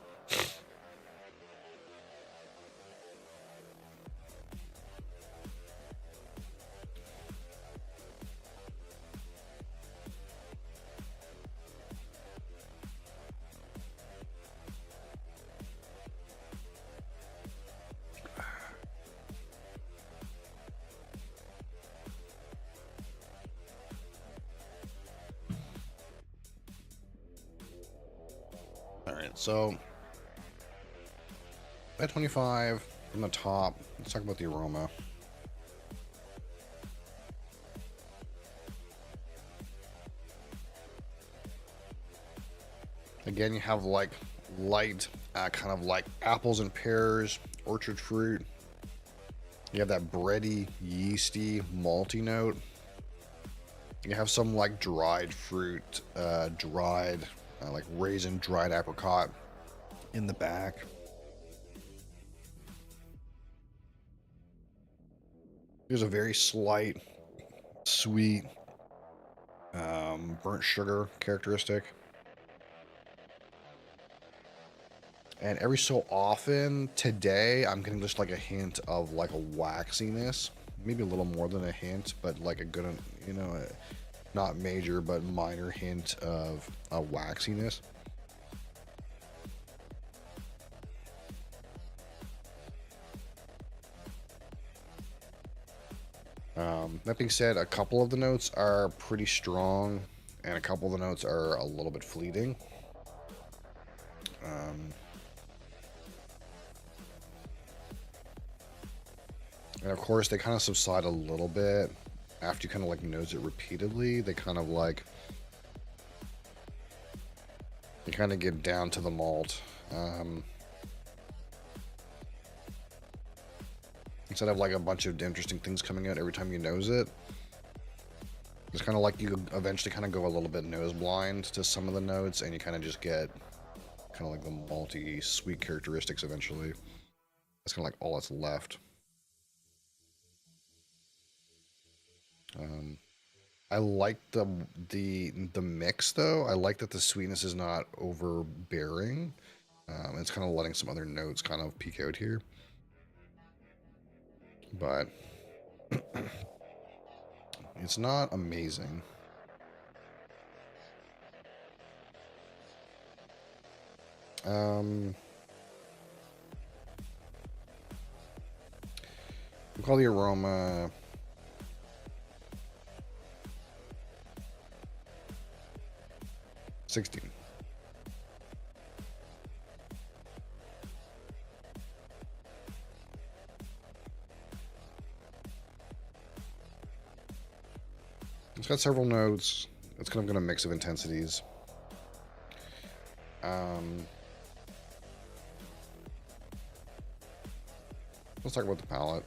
So, at 25 from the top, let's talk about the aroma. Again, you have like light, kind of like apples and pears, orchard fruit. You have that bready, yeasty, malty note. You have some like dried fruit, like raisin, dried apricot in the back. There's a very slight, sweet, burnt sugar characteristic. And every so often today, I'm getting just like a hint of like a waxiness. Maybe a little more than a hint, but like a good, you know, not major, but minor hint of a waxiness. That being said, a couple of the notes are pretty strong, and a couple of the notes are a little bit fleeting. And of course, they kind of subside a little bit after you kind of like nose it repeatedly. They kind of like You kind of get down to the malt. Instead of like a bunch of interesting things coming out every time you nose it, it's kind of like you eventually kind of go a little bit nose blind to some of the notes, and you kind of just get kind of like the malty, sweet characteristics eventually. That's kind of like all that's left. I like the mix though. I like that the sweetness is not overbearing. It's kind of letting some other notes kind of peek out here. But it's not amazing. We'll call the aroma 16. It's got several notes. It's kind of got a mix of intensities. Let's talk about the palate.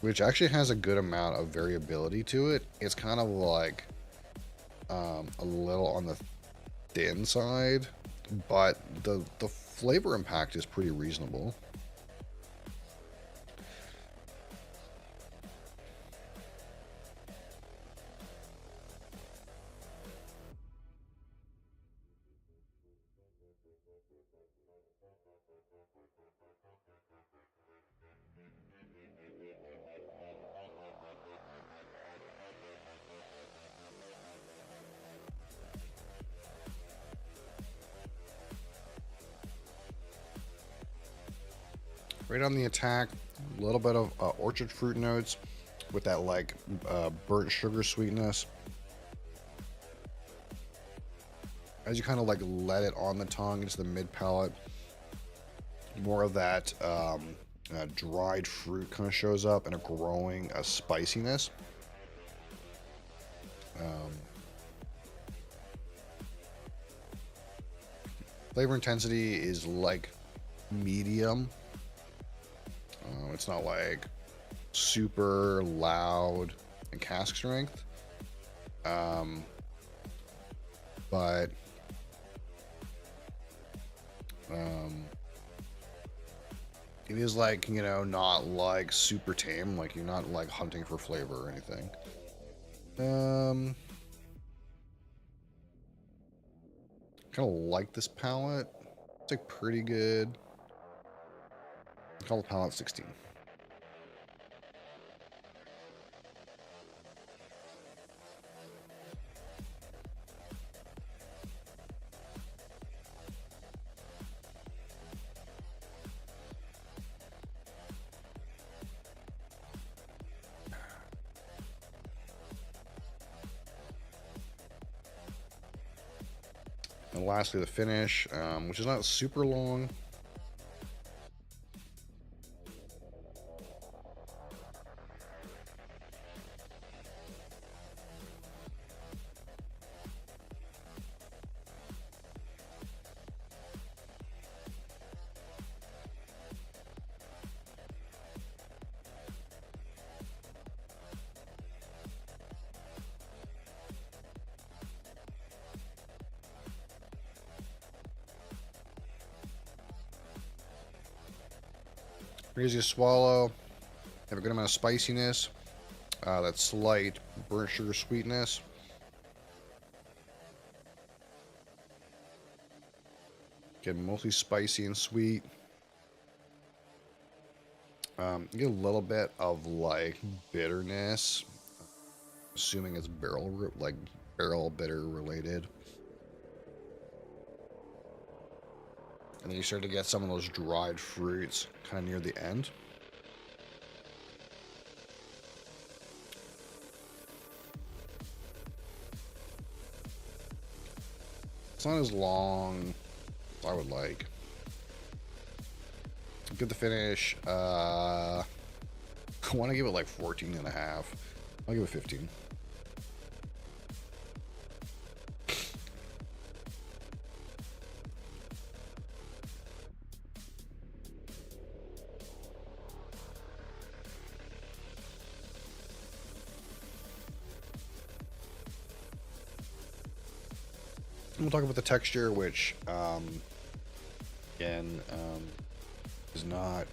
Which actually has a good amount of variability to it. It's kind of like a little on the thin side, but the flavor impact is pretty reasonable. Right on the attack, a little bit of orchard fruit notes with that like burnt sugar sweetness. As you kind of like let it on the tongue into the mid palate, more of that dried fruit kind of shows up and a growing spiciness. Flavor intensity is like medium. It's not like super loud and cask strength, but it is like, you know, not like super tame, like you're not like hunting for flavor or anything. Kind of like this palette. It's like pretty good. Call the palette 16. And lastly, the finish, which is not super long. Easy to swallow. Have a good amount of spiciness. That slight burnt sugar sweetness. Get mostly spicy and sweet. You get a little bit of like bitterness, assuming it's barrel bitter related. And then you start to get some of those dried fruits kind of near the end. It's not as long as I would like. Give the finish. I want to give it like 14 and a half. I'll give it 15. we'll talk about the texture, which, again, is not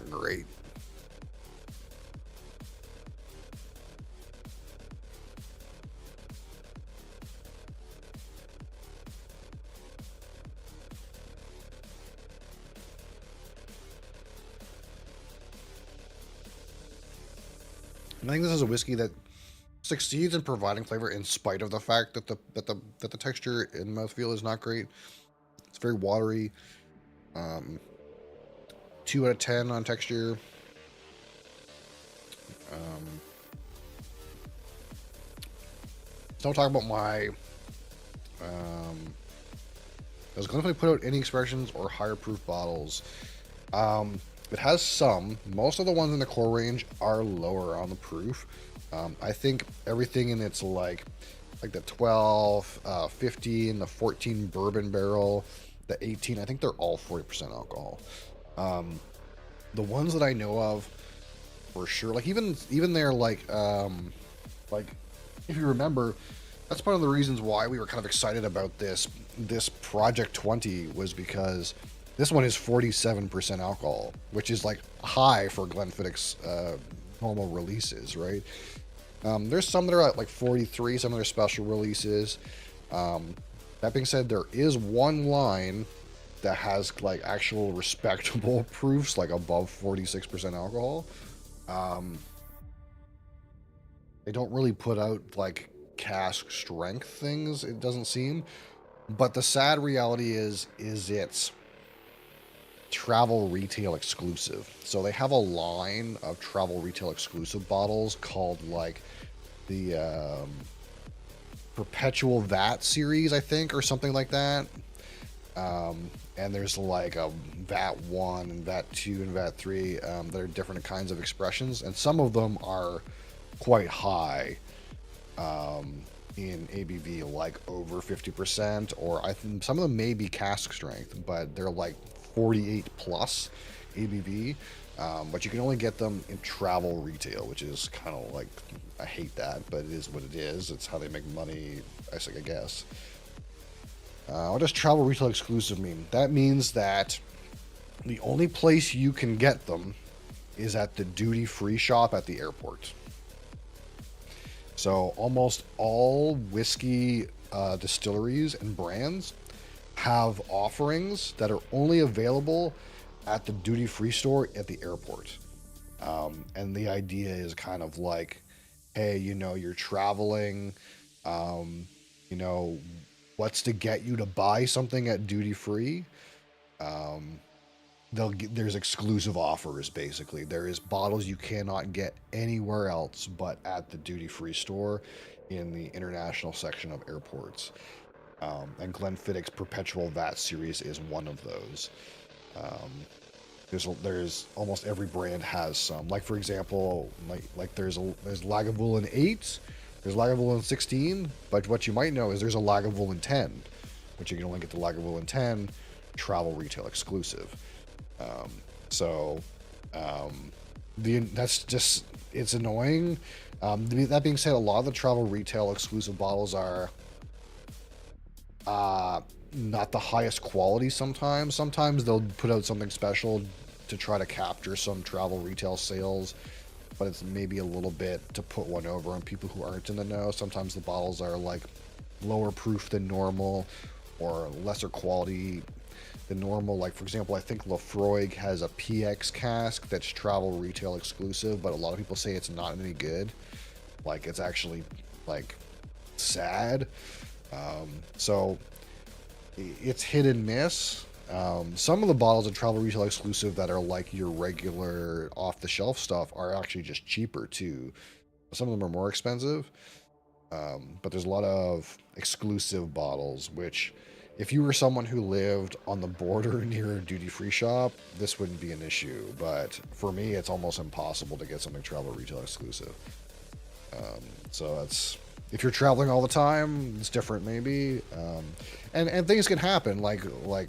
great. I think this is a whiskey that succeeds in providing flavor in spite of the fact that the texture and mouthfeel is not great. It's very watery. 2 out of 10 on texture. So I'll talk about my. Does Glenfiddich put out any expressions or higher proof bottles? It has some. Most of the ones in the core range are lower on the proof. I think everything in its like the 12, 15, the 14 bourbon barrel, the 18, I think they're all 40% alcohol. The ones that I know of for sure, like even they're like if you remember, that's one of the reasons why we were kind of excited about this Project 20 was because this one is 47% alcohol, which is like high for Glenfiddich's normal releases, right? There's some that are at like 43, some of their special releases. That being said, there is one line that has like actual respectable proofs, like above 46% alcohol. They don't really put out like cask strength things, it doesn't seem. But the sad reality is it's travel retail exclusive. So they have a line of travel retail exclusive bottles called like the Perpetual VAT series, I think, or something like that. And there's like a VAT 1 and VAT 2 and VAT 3 that are different kinds of expressions, and some of them are quite high in ABV, like over 50%, or I think some of them may be cask strength, but they're like 48 plus ABV. But you can only get them in travel retail, which is kind of like, I hate that, but it is what it is. It's how they make money, I guess. What does travel retail exclusive mean? That means that the only place you can get them is at the duty-free shop at the airport. So almost all whiskey distilleries and brands have offerings that are only available at the duty-free store at the airport. And the idea is kind of like, hey, you know, you're traveling, you know, what's to get you to buy something at duty-free? There's exclusive offers, basically. There is bottles you cannot get anywhere else but at the duty-free store in the international section of airports. And Glenfiddich's Perpetual VAT series is one of those. There's almost every brand has some. Like, for example, like there's Lagavulin 8, there's Lagavulin 16, but what you might know is there's a Lagavulin 10, which you can only get the Lagavulin 10 travel retail exclusive. That's just, it's annoying. That being said, a lot of the travel retail exclusive bottles are not the highest quality sometimes. Sometimes they'll put out something special to try to capture some travel retail sales, but it's maybe a little bit to put one over on people who aren't in the know. Sometimes the bottles are like lower proof than normal or lesser quality than normal. Like, for example, I think Lafroig has a PX cask that's travel retail exclusive, but a lot of people say it's not any good. Like, it's actually like sad. So it's hit and miss. Some of the bottles of travel retail exclusive that are like your regular off the shelf stuff are actually just cheaper too. Some of them are more expensive. But there's a lot of exclusive bottles, which if you were someone who lived on the border near a duty-free shop, this wouldn't be an issue. But for me, it's almost impossible to get something travel retail exclusive. So that's, if you're traveling all the time, it's different maybe. And things can happen. Like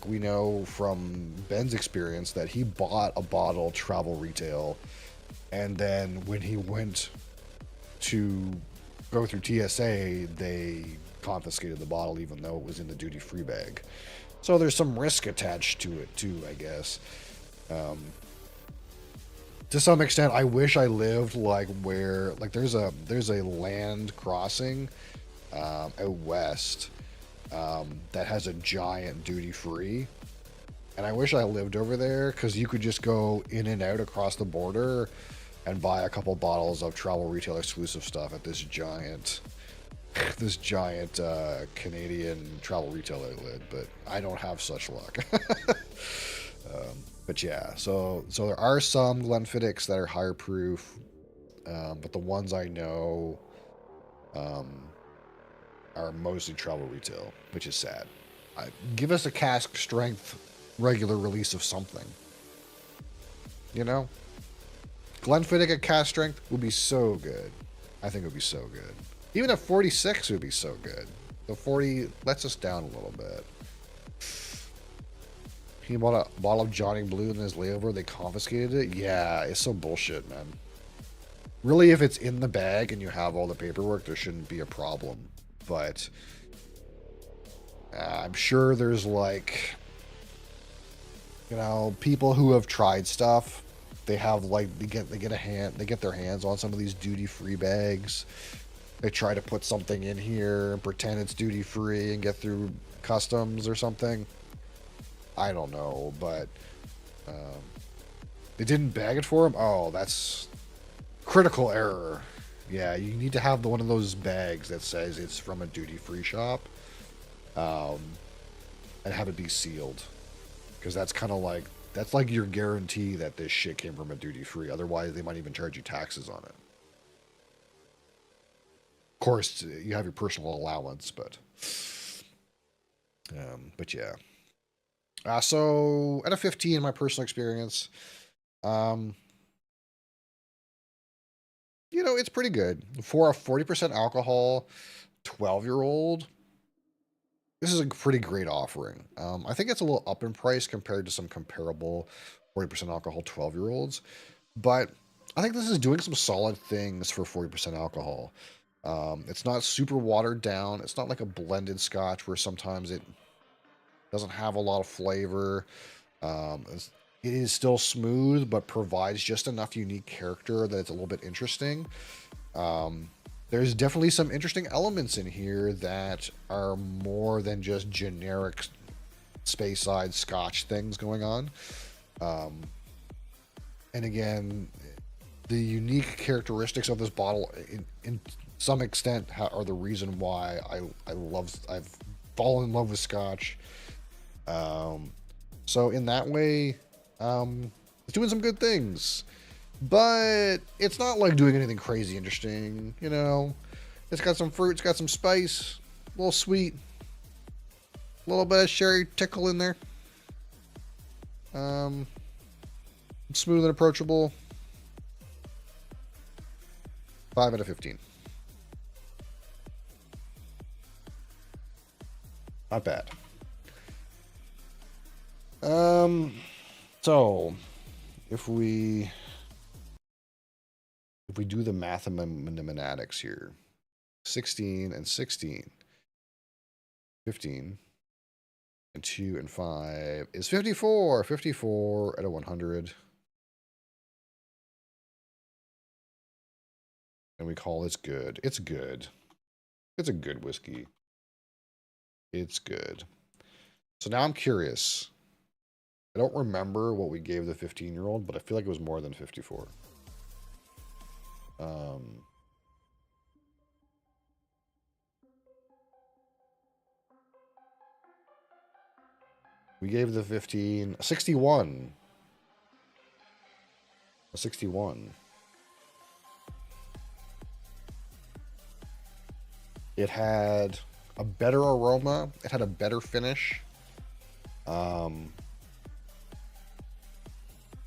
we know from Ben's experience that he bought a bottle travel retail, and then when he went to go through TSA, they confiscated the bottle even though it was in the duty-free bag. So there's some risk attached to it too, I guess. To some extent, I wish I lived like where, like there's a land crossing out west that has a giant duty-free. And I wish I lived over there because you could just go in and out across the border and buy a couple bottles of travel retail exclusive stuff at this giant Canadian travel retail outlet. But I don't have such luck. But yeah, so there are some Glenfiddichs that are higher proof, but the ones I know are mostly travel retail, which is sad. Give us a cask strength regular release of something. You know? Glenfiddich at cask strength would be so good. I think it would be so good. Even at 46 would be so good. The 40 lets us down a little bit. He bought a bottle of Johnny Blue in his layover. They confiscated it. Yeah, it's so bullshit, man. Really, if it's in the bag and you have all the paperwork, there shouldn't be a problem. But I'm sure there's like, you know, people who have tried stuff. They have like they get their hands on some of these duty-free bags. They try to put something in here and pretend it's duty-free and get through customs or something. I don't know, but they didn't bag it for him. Oh, that's critical error. Yeah, you need to have one of those bags that says it's from a duty-free shop, and have it be sealed, because that's kind of like your guarantee that this shit came from a duty-free. Otherwise, they might even charge you taxes on it. Of course, you have your personal allowance, but yeah. So, at a 15, in my personal experience, you know, it's pretty good. For a 40% alcohol 12-year-old, this is a pretty great offering. I think it's a little up in price compared to some comparable 40% alcohol 12-year-olds, but I think this is doing some solid things for 40% alcohol. It's not super watered down. It's not like a blended scotch where sometimes it doesn't have a lot of flavor. It is still smooth, but provides just enough unique character that it's a little bit interesting. There's definitely some interesting elements in here that are more than just generic Speyside Scotch things going on. And again, the unique characteristics of this bottle, in some extent, are the reason why I've fallen in love with Scotch. So in that way, it's doing some good things, but it's not like doing anything crazy interesting, you know. It's got some fruit, it's got some spice, a little sweet, a little bit of sherry tickle in there. Smooth and approachable. 5 out of 15. Not bad. So if we do the mathematics here, 16 and 16, 15 and 2 and 5 is 54. 54 out of 100. And we call this good. It's good. It's a good whiskey. It's good. So now I'm curious. I don't remember what we gave the 15-year-old, but I feel like it was more than 54. We gave the 15 a 61. A 61. It had a better aroma. It had a better finish.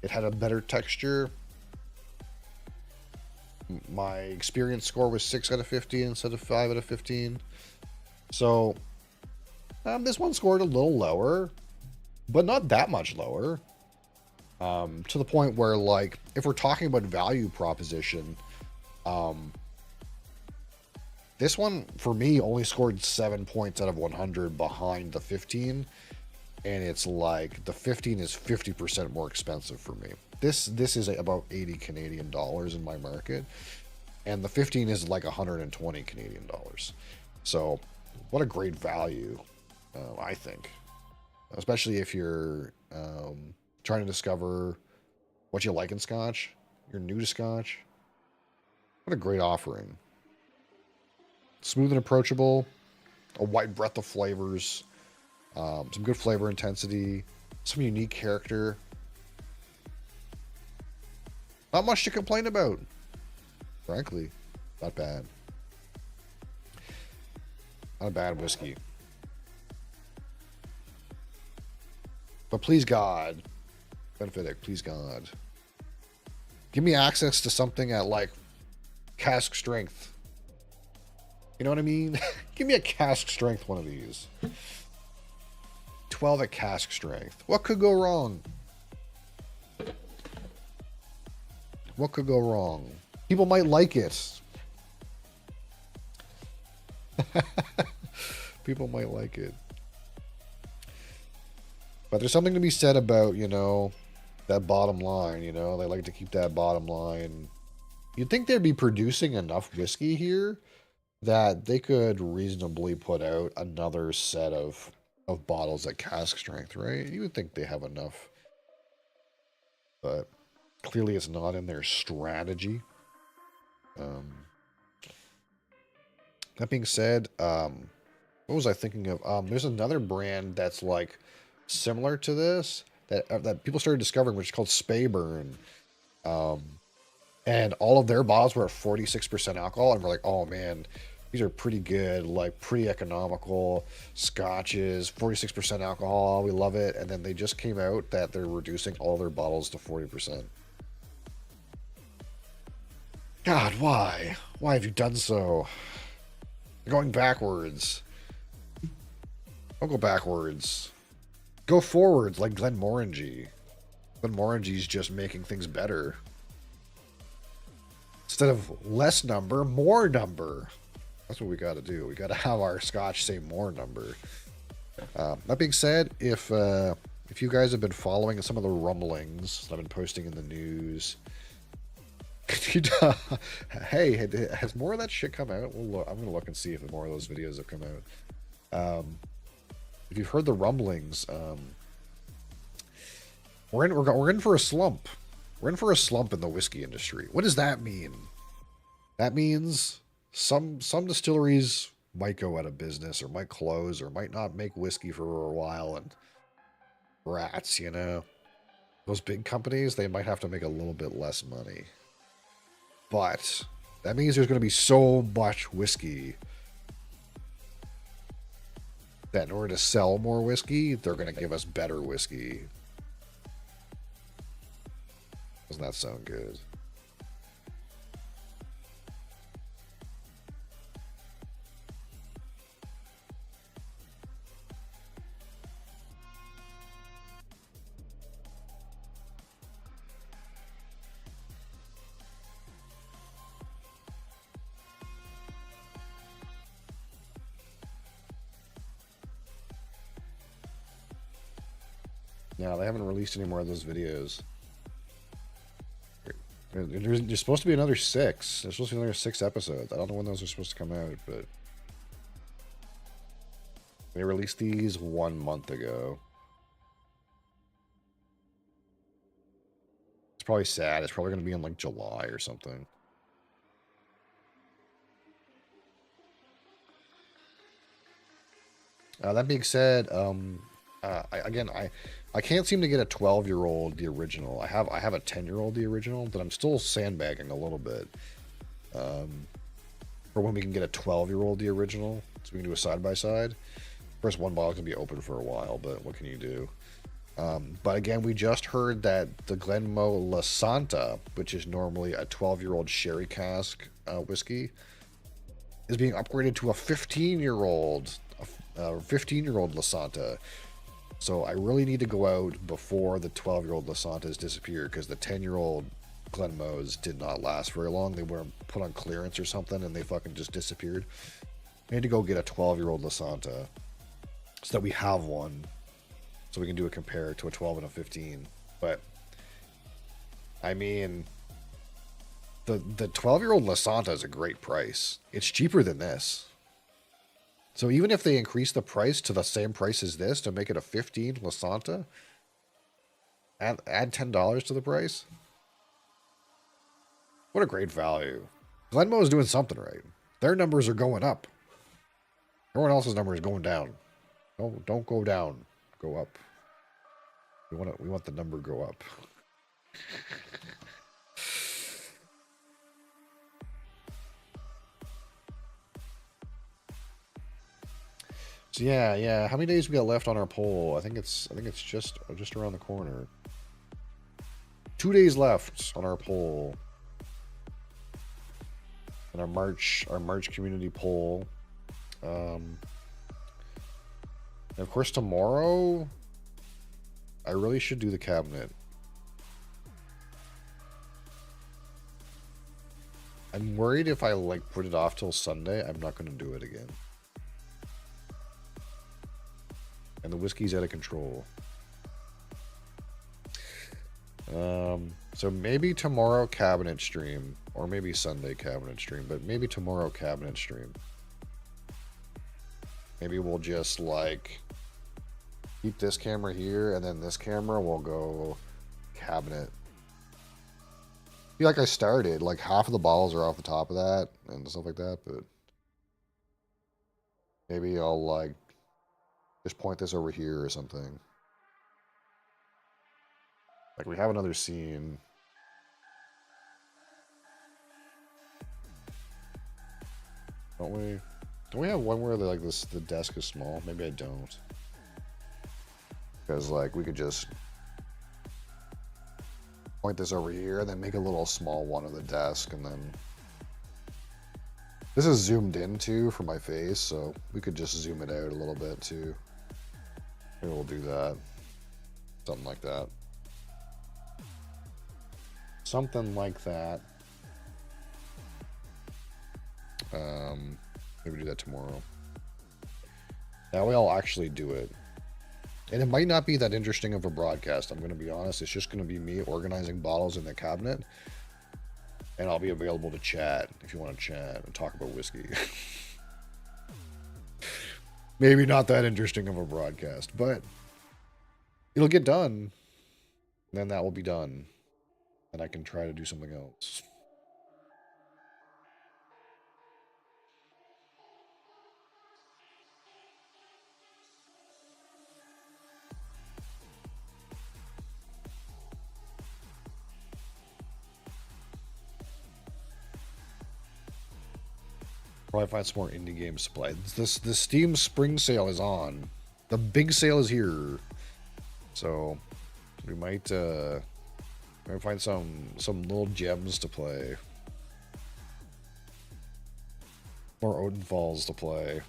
It had a better texture. My experience score was 6 out of 15 instead of 5 out of 15. So this one scored a little lower, but not that much lower. To the point where, like, if we're talking about value proposition, This one, for me, only scored 7 points out of 100 behind the 15. And it's like, the 15 is 50% more expensive for me. This is about 80 Canadian dollars in my market. And the 15 is like 120 Canadian dollars. So, what a great value, I think. Especially if you're trying to discover what you like in Scotch. You're new to Scotch. What a great offering. Smooth and approachable. A wide breadth of flavors. Some good flavor intensity. Some unique character. Not much to complain about. Frankly. Not bad. Not a bad whiskey. But please God, Benefitic, please God, give me access to something at like cask strength. You know what I mean? Give me a cask strength one of these. 12 at cask strength. What could go wrong? What could go wrong? People might like it. People might like it. But there's something to be said about, you know, that bottom line, you know. They like to keep that bottom line. You'd think they'd be producing enough whiskey here that they could reasonably put out another set of bottles at cask strength, right? You would think they have enough. But clearly it's not in their strategy. That being said, what was I thinking of? There's another brand that's like similar to this that people started discovering, which is called Speyburn. And all of their bottles were at 46% alcohol, and we're like, oh man, these are pretty good, like pretty economical scotches, 46% alcohol, we love it. And then they just came out that they're reducing all their bottles to 40%. God, why? Why have you done so? You're going backwards. Don't go backwards. Go forwards like Glenmorangie. Glenmorangie's just making things better. Instead of less number, more number. That's what we got to do. We got to have our scotch say more number. That being said, if you guys have been following some of the rumblings that I've been posting in the news, could you, hey, has more of that shit come out? We'll look, I'm gonna look and see if more of those videos have come out. If you've heard the rumblings, we're in for a slump. We're in for a slump in the whiskey industry. What does that mean? That means some distilleries might go out of business or might close or might not make whiskey for a while, and rats, you know. Those big companies, they might have to make a little bit less money. But that means there's going to be so much whiskey that in order to sell more whiskey, they're going to give us better whiskey. Doesn't that sound good? Yeah, they haven't released any more of those videos. There's supposed to be another 6. There's supposed to be another 6 episodes. I don't know when those are supposed to come out, but they released these 1 month ago. It's probably sad. It's probably going to be in like July or something. That being said, I can't seem to get a 12-year-old the original. I have a 10-year-old the original, but I'm still sandbagging a little bit. For when we can get a 12-year-old the original, so we can do a side-by-side. First, one bottle can be open for a while, but what can you do? But again, we just heard that the Glenmoe La Santa, which is normally a 12-year-old sherry cask whiskey, is being upgraded to a 15-year-old La Santa. So I really need to go out before the 12-year-old La Santas disappear, because the 10-year-old Glenmoe's did not last very long. They were put on clearance or something, and they fucking just disappeared. I need to go get a 12-year-old Lasanta so that we have one, so we can do a compare to a 12 and a 15. But I mean, the 12-year-old Lasanta is a great price. It's cheaper than this. So even if they increase the price to the same price as this to make it a 15 Lasanta, add $10 to the price. What a great value. Glenmoe is doing something right. Their numbers are going up. Everyone else's number is going down. Don't go down. Go up. We want the number to go up. So yeah. How many days we got left on our poll? I think it's just around the corner. 2 days left on our poll. And our March community poll. And of course tomorrow I really should do the cabinet. I'm worried if I like put it off till Sunday, I'm not going to do it again. And the whiskey's out of control. So maybe tomorrow cabinet stream, or maybe Sunday cabinet stream, but maybe tomorrow cabinet stream. Maybe we'll just like keep this camera here, and then this camera will go cabinet. I feel like I started, like half of the bottles are off the top of that and stuff like that, but maybe I'll like just point this over here or something. Like we have another scene. Don't we? Don't we have one where the, like the desk is small? Maybe I don't. Because like we could just point this over here and then make a little small one of the desk, and then this is zoomed in too for my face, so we could just zoom it out a little bit too. Maybe we'll do that. Something like that. Something like that. Maybe do that tomorrow. That way I'll actually do it. And it might not be that interesting of a broadcast, I'm going to be honest. It's just going to be me organizing bottles in the cabinet. And I'll be available to chat if you want to chat and talk about whiskey. Maybe not that interesting of a broadcast, but it'll get done. And then that will be done. And I can try to do something else. Probably find some more indie games to play. The Steam Spring Sale is on. The big sale is here. So we might find some little gems to play. More Odin Falls to play.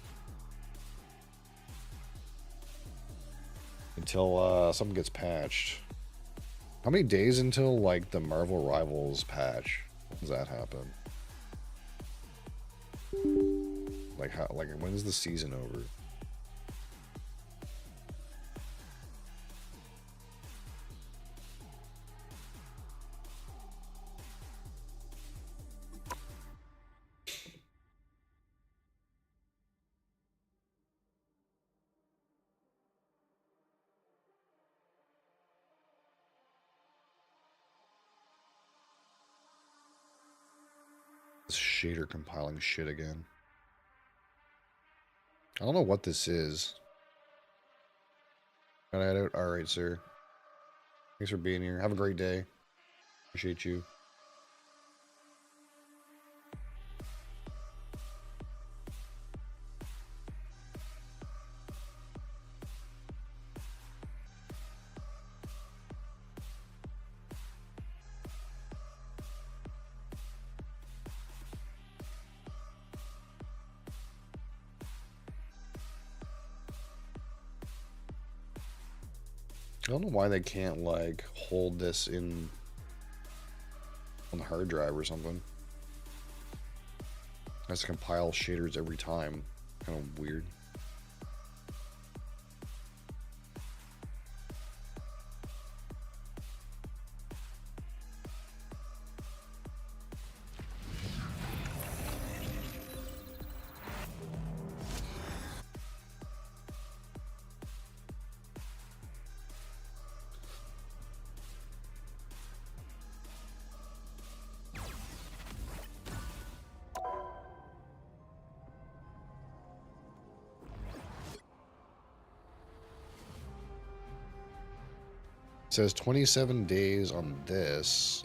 Until something gets patched. How many days until like the Marvel Rivals patch? When does that happen? Like how? Like when's the season over? This shader compiling shit again. I don't know what this is. Got it out? Alright, sir. Thanks for being here. Have a great day. Appreciate you. I don't know why they can't like hold this in on the hard drive or something. Has to compile shaders every time. Kind of weird. It says 27 days on this.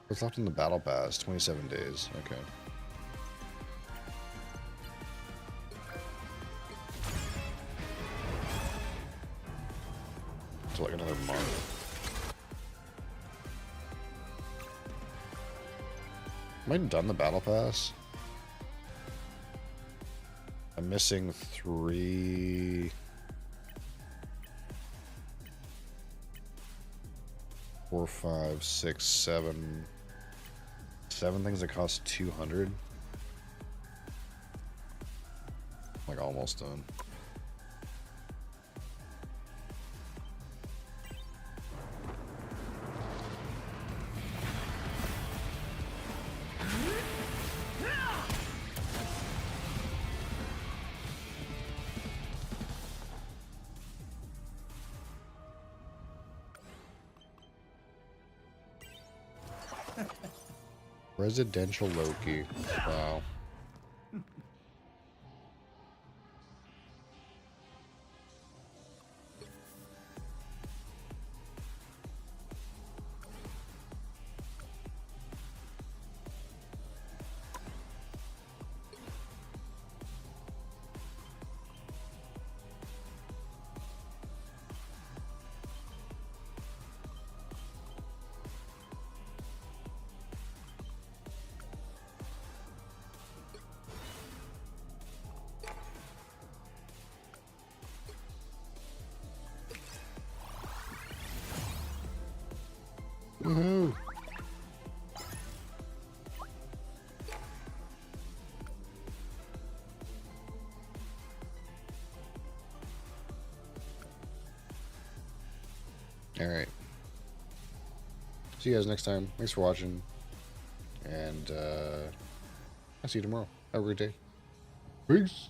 What's left in the battle pass? 27 days. Okay. So like another month. Am I done the battle pass? I'm missing 3... 4, 5, 6, 7. 7 things that cost 200. Like almost done. Residential Loki. Wow. Woohoo! Alright. See you guys next time. Thanks for watching. And I'll see you tomorrow. Have a great day. Peace!